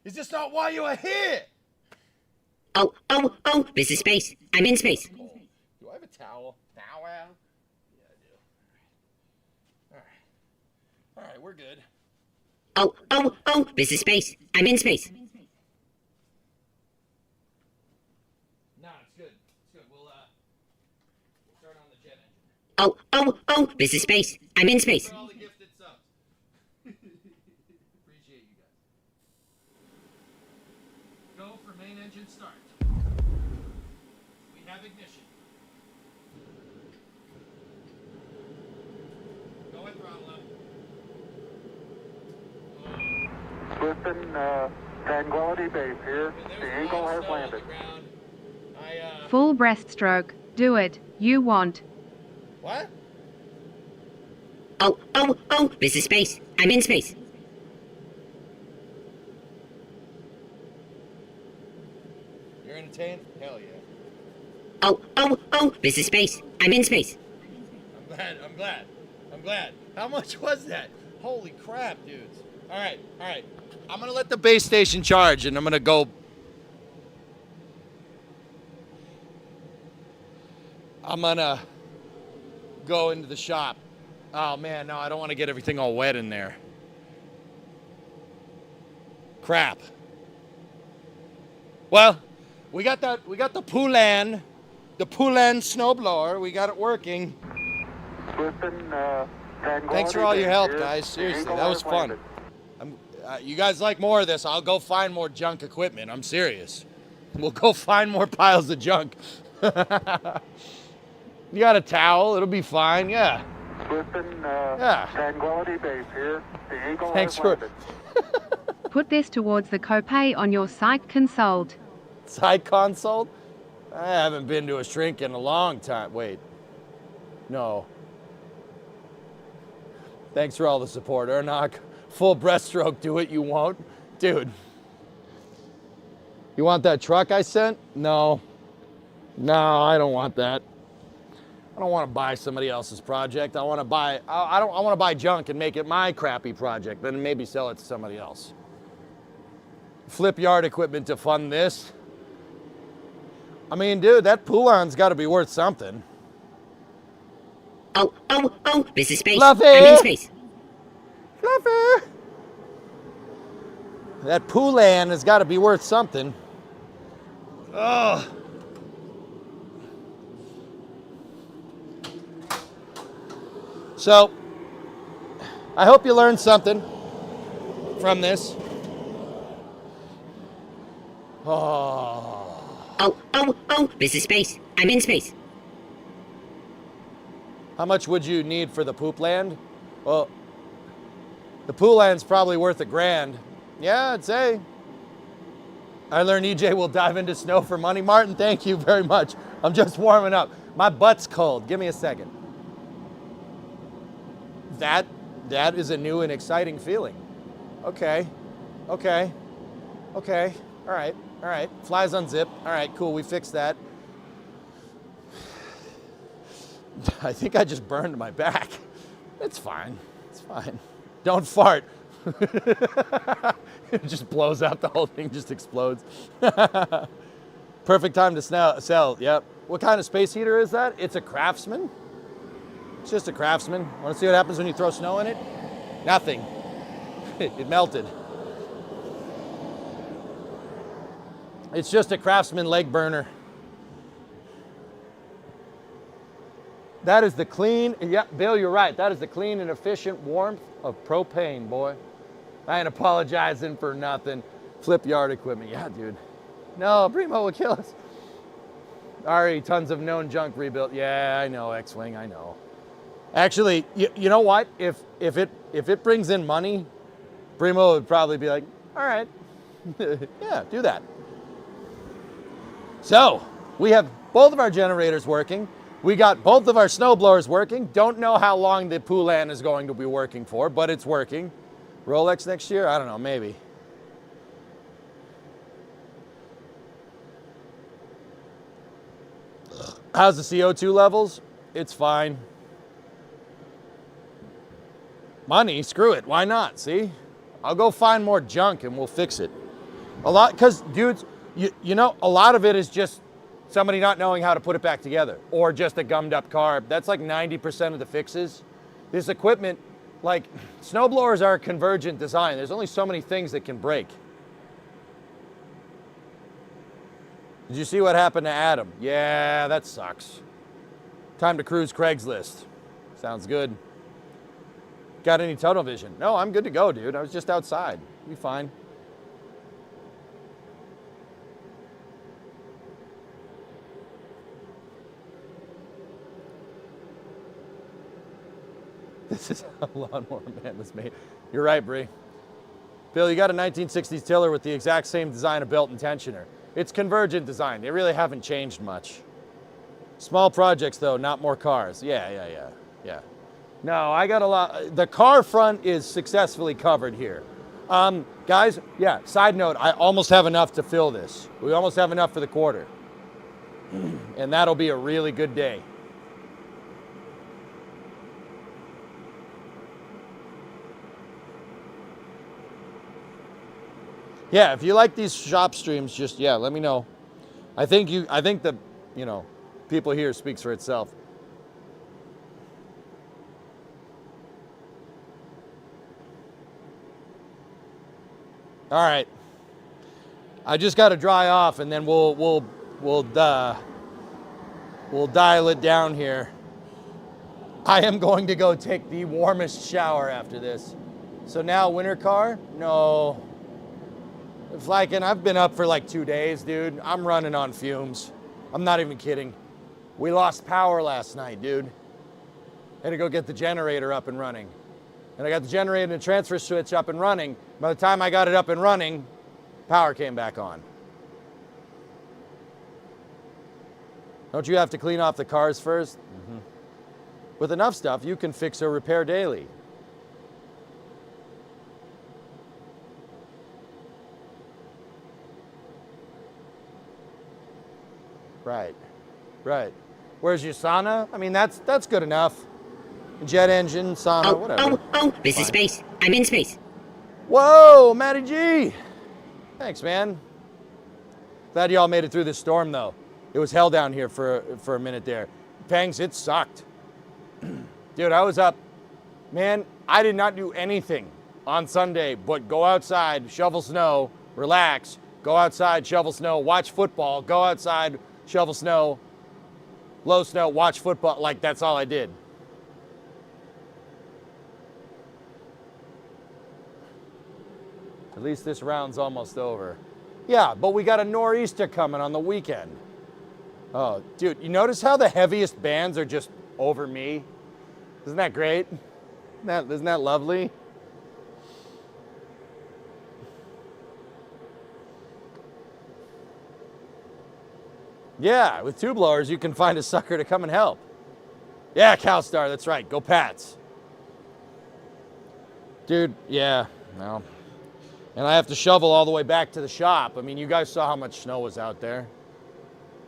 Is this not why you are here? Oh, this is space. I'm in space. Do I have a towel? Towel? Yeah, I do. All right, we're good. Oh, this is space. I'm in space. Nah, it's good. It's good. We'll start on the jet engine. Oh, this is space. I'm in space. For all the gifted subs. Appreciate you guys. Go for main engine start. We have ignition. Go at throttle up. Listen, Tranquility Base here. The Eagle has landed. Full breaststroke. Do it. You want. What? Oh, this is space. I'm in space. You're entertained? Hell yeah. Oh, this is space. I'm in space. I'm glad. How much was that? Holy crap, dudes. All right. I'm gonna let the base station charge and I'm gonna go. I'm gonna go into the shop. Oh man, no, I don't want to get everything all wet in there. Crap. Well, we got the Poulan snowblower. We got it working. Listen, Thanks for all your help, guys. Seriously, that was fun. You guys like more of this? I'll go find more junk equipment. I'm serious. We'll go find more piles of junk. You got a towel? It'll be fine. Yeah. Listen, Yeah. Tranquility Base here. The Eagle Thanks has for landed. Put this towards the copay on your site console. side console. I haven't been to a shrink in a long time. Wait. No. Thanks for all the support, Ernok. Full breaststroke, do it, you won't. Dude. You want that truck I sent? No. No, I don't want that. I don't want to buy somebody else's project. I want to buy, I want to buy junk and make it my crappy project, then maybe sell it to somebody else. Flip yard equipment to fund this. I mean, dude, that Poulon's got to be worth something. Oh, this is space. Fluffy! I'm in space. Fluffy! That Poulan has got to be worth something. Ugh. So, I hope you learned something from this. Oh, this is space. I'm in space. How much would you need for the poop land? Well, the pool land's probably worth $1,000. Yeah, I'd say. I learned EJ will dive into snow for money. Martin, thank you very much. I'm just warming up. My butt's cold. Give me a second. That is a new and exciting feeling. Okay. All right. Flies unzip. All right, cool. We fixed that. I think I just burned my back. It's fine. Don't fart. It just blows out, the whole thing just explodes. Perfect time to sell. Yep. What kind of space heater is that? It's a Craftsman. It's just a Craftsman. Want to see what happens when you throw snow in it? Nothing. It melted. It's just a Craftsman leg burner. That is the clean, yeah, Bill, you're right. That is the clean and efficient warmth of propane, boy. I ain't apologizing for nothing. Flip yard equipment, yeah, dude. No, Primo will kill us. Already tons of known junk rebuilt. Yeah, I know, X-Wing, I know. Actually, you know what? If it brings in money, Primo would probably be like, all right, yeah, do that. So, we have both of our generators working. We got both of our snowblowers working. Don't know how long the Poulan is going to be working for, but it's working. Rolex next year? I don't know, maybe. How's the CO2 levels? It's fine. Money? Screw it. Why not? See? I'll go find more junk and we'll fix it. A lot, because dudes, you know, a lot of it is just somebody not knowing how to put it back together, or just a gummed up car. That's like 90% of the fixes. This equipment, like, snowblowers are a convergent design. There's only so many things that can break. Did you see what happened to Adam? Yeah, that sucks. Time to cruise Craigslist. Sounds good. Got any tunnel vision? No, I'm good to go, dude. I was just outside. Be fine. This is how Lawnmower Man was made. You're right, Bree. Bill, you got a 1960s tiller with the exact same design of belt and tensioner. It's convergent design. They really haven't changed much. Small projects, though, not more cars. Yeah. No, I got a lot. The car front is successfully covered here. Guys, yeah, side note, I almost have enough to fill this. We almost have enough for the quarter. And that'll be a really good day. Yeah, if you like these shop streams, just, yeah, let me know. I think the, you know, people here speaks for itself. All right. I just got to dry off and then we'll dial it down here. I am going to go take the warmest shower after this. So now winter car? No. Flykin', I've been up for like 2 days, dude. I'm running on fumes. I'm not even kidding. We lost power last night, dude. Had to go get the generator up and running. And I got the generator and the transfer switch up and running. By the time I got it up and running, power came back on. Don't you have to clean off the cars first? Mm-hmm. With enough stuff, you can fix or repair daily. Right. Where's your sauna? I mean, that's good enough. Jet engine, sauna, Oh, whatever. this is space. I'm in space. Whoa, Matty G. Thanks, man. Glad y'all made it through this storm, though. It was hell down here for a minute there. Pangs, it sucked. Dude, I was up. Man, I did not do anything on Sunday but go outside, shovel snow, relax, go outside, shovel snow, watch football, go outside, shovel snow, blow snow, watch football. Like, that's all I did. At least this round's almost over. Yeah, but we got a nor'easter coming on the weekend. Oh, dude, you notice how the heaviest bands are just over me? Isn't that great? Isn't that lovely? Yeah, with two blowers, you can find a sucker to come and help. Yeah, Cowstar, that's right. Go Pats. Dude, yeah, no. And I have to shovel all the way back to the shop. I mean, you guys saw how much snow was out there.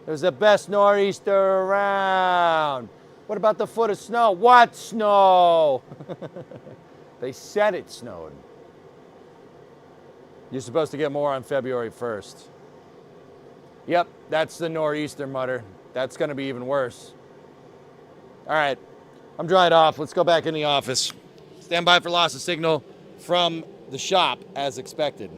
It was the best nor'easter around. What about the foot of snow? What snow? They said it snowed. You're supposed to get more on February 1st. Yep, that's the nor'easter mutter. That's going to be even worse. All right, I'm dried off. Let's go back in the office. Stand by for loss of signal from the shop as expected.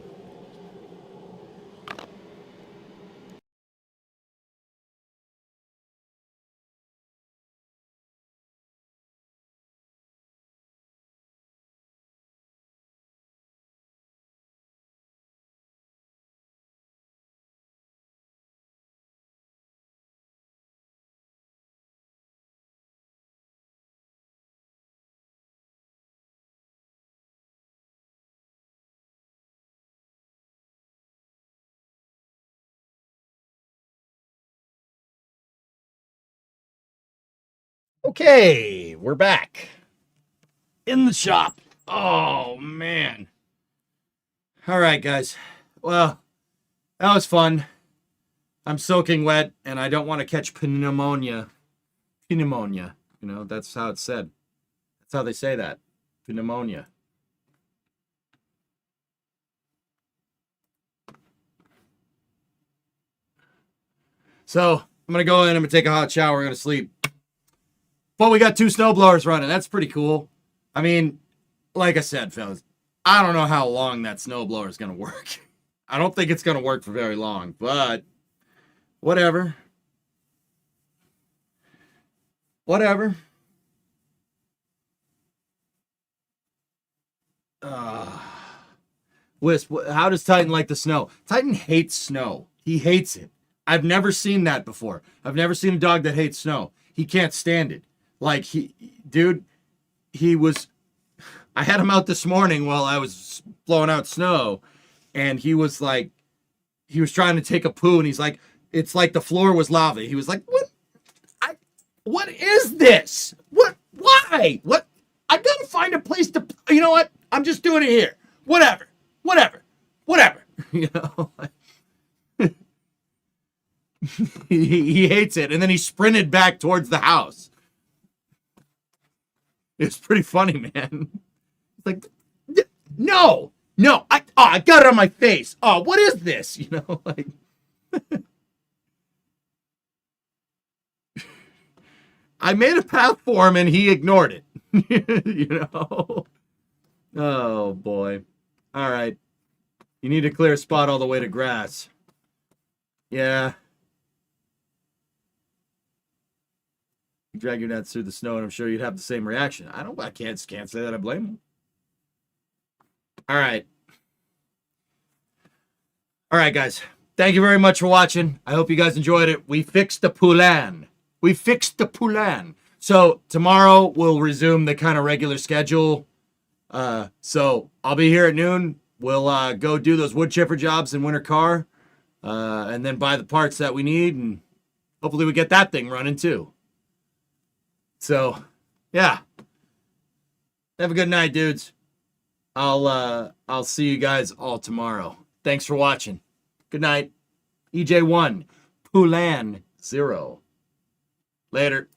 Okay, we're back in the shop. Oh, man. All right, guys. Well, that was fun. I'm soaking wet, and I don't want to catch pneumonia. Pneumonia. You know, that's how it's said. That's how they say that. Pneumonia. So, I'm going to go in, I'm going to take a hot shower, I'm going to sleep. But we got 2 snowblowers running. That's pretty cool. I mean, like I said, fellas, I don't know how long that snowblower is going to work. I don't think it's going to work for very long, but whatever. Whatever. Wisp, how does Titan like the snow? Titan hates snow. He hates it. I've never seen that before. I've never seen a dog that hates snow. He can't stand it. Like, I had him out this morning while I was blowing out snow, and he was trying to take a poo, and he's like, it's like the floor was lava. He was like, what is this? Why? I gotta find a place to, you know what? I'm just doing it here. Whatever. You know? he hates it, and then he sprinted back towards the house. It's pretty funny, man. Like, no, I got it on my face. Oh, what is this? You know, like, I made a path for him and he ignored it. You know? Oh, boy. All right. You need to clear a spot all the way to grass. Yeah. You drag your nets through the snow, and I'm sure you'd have the same reaction. I can't say that I blame him. All right. All right, guys. Thank you very much for watching. I hope you guys enjoyed it. We fixed the poulan. So tomorrow we'll resume the kind of regular schedule. So I'll be here at noon. We'll go do those wood chipper jobs in Winter Car, and then buy the parts that we need, and hopefully we get that thing running too. So, yeah. Have a good night, dudes. I'll see you guys all tomorrow. Thanks for watching. Good night. EJ1, Poulan 0. Later.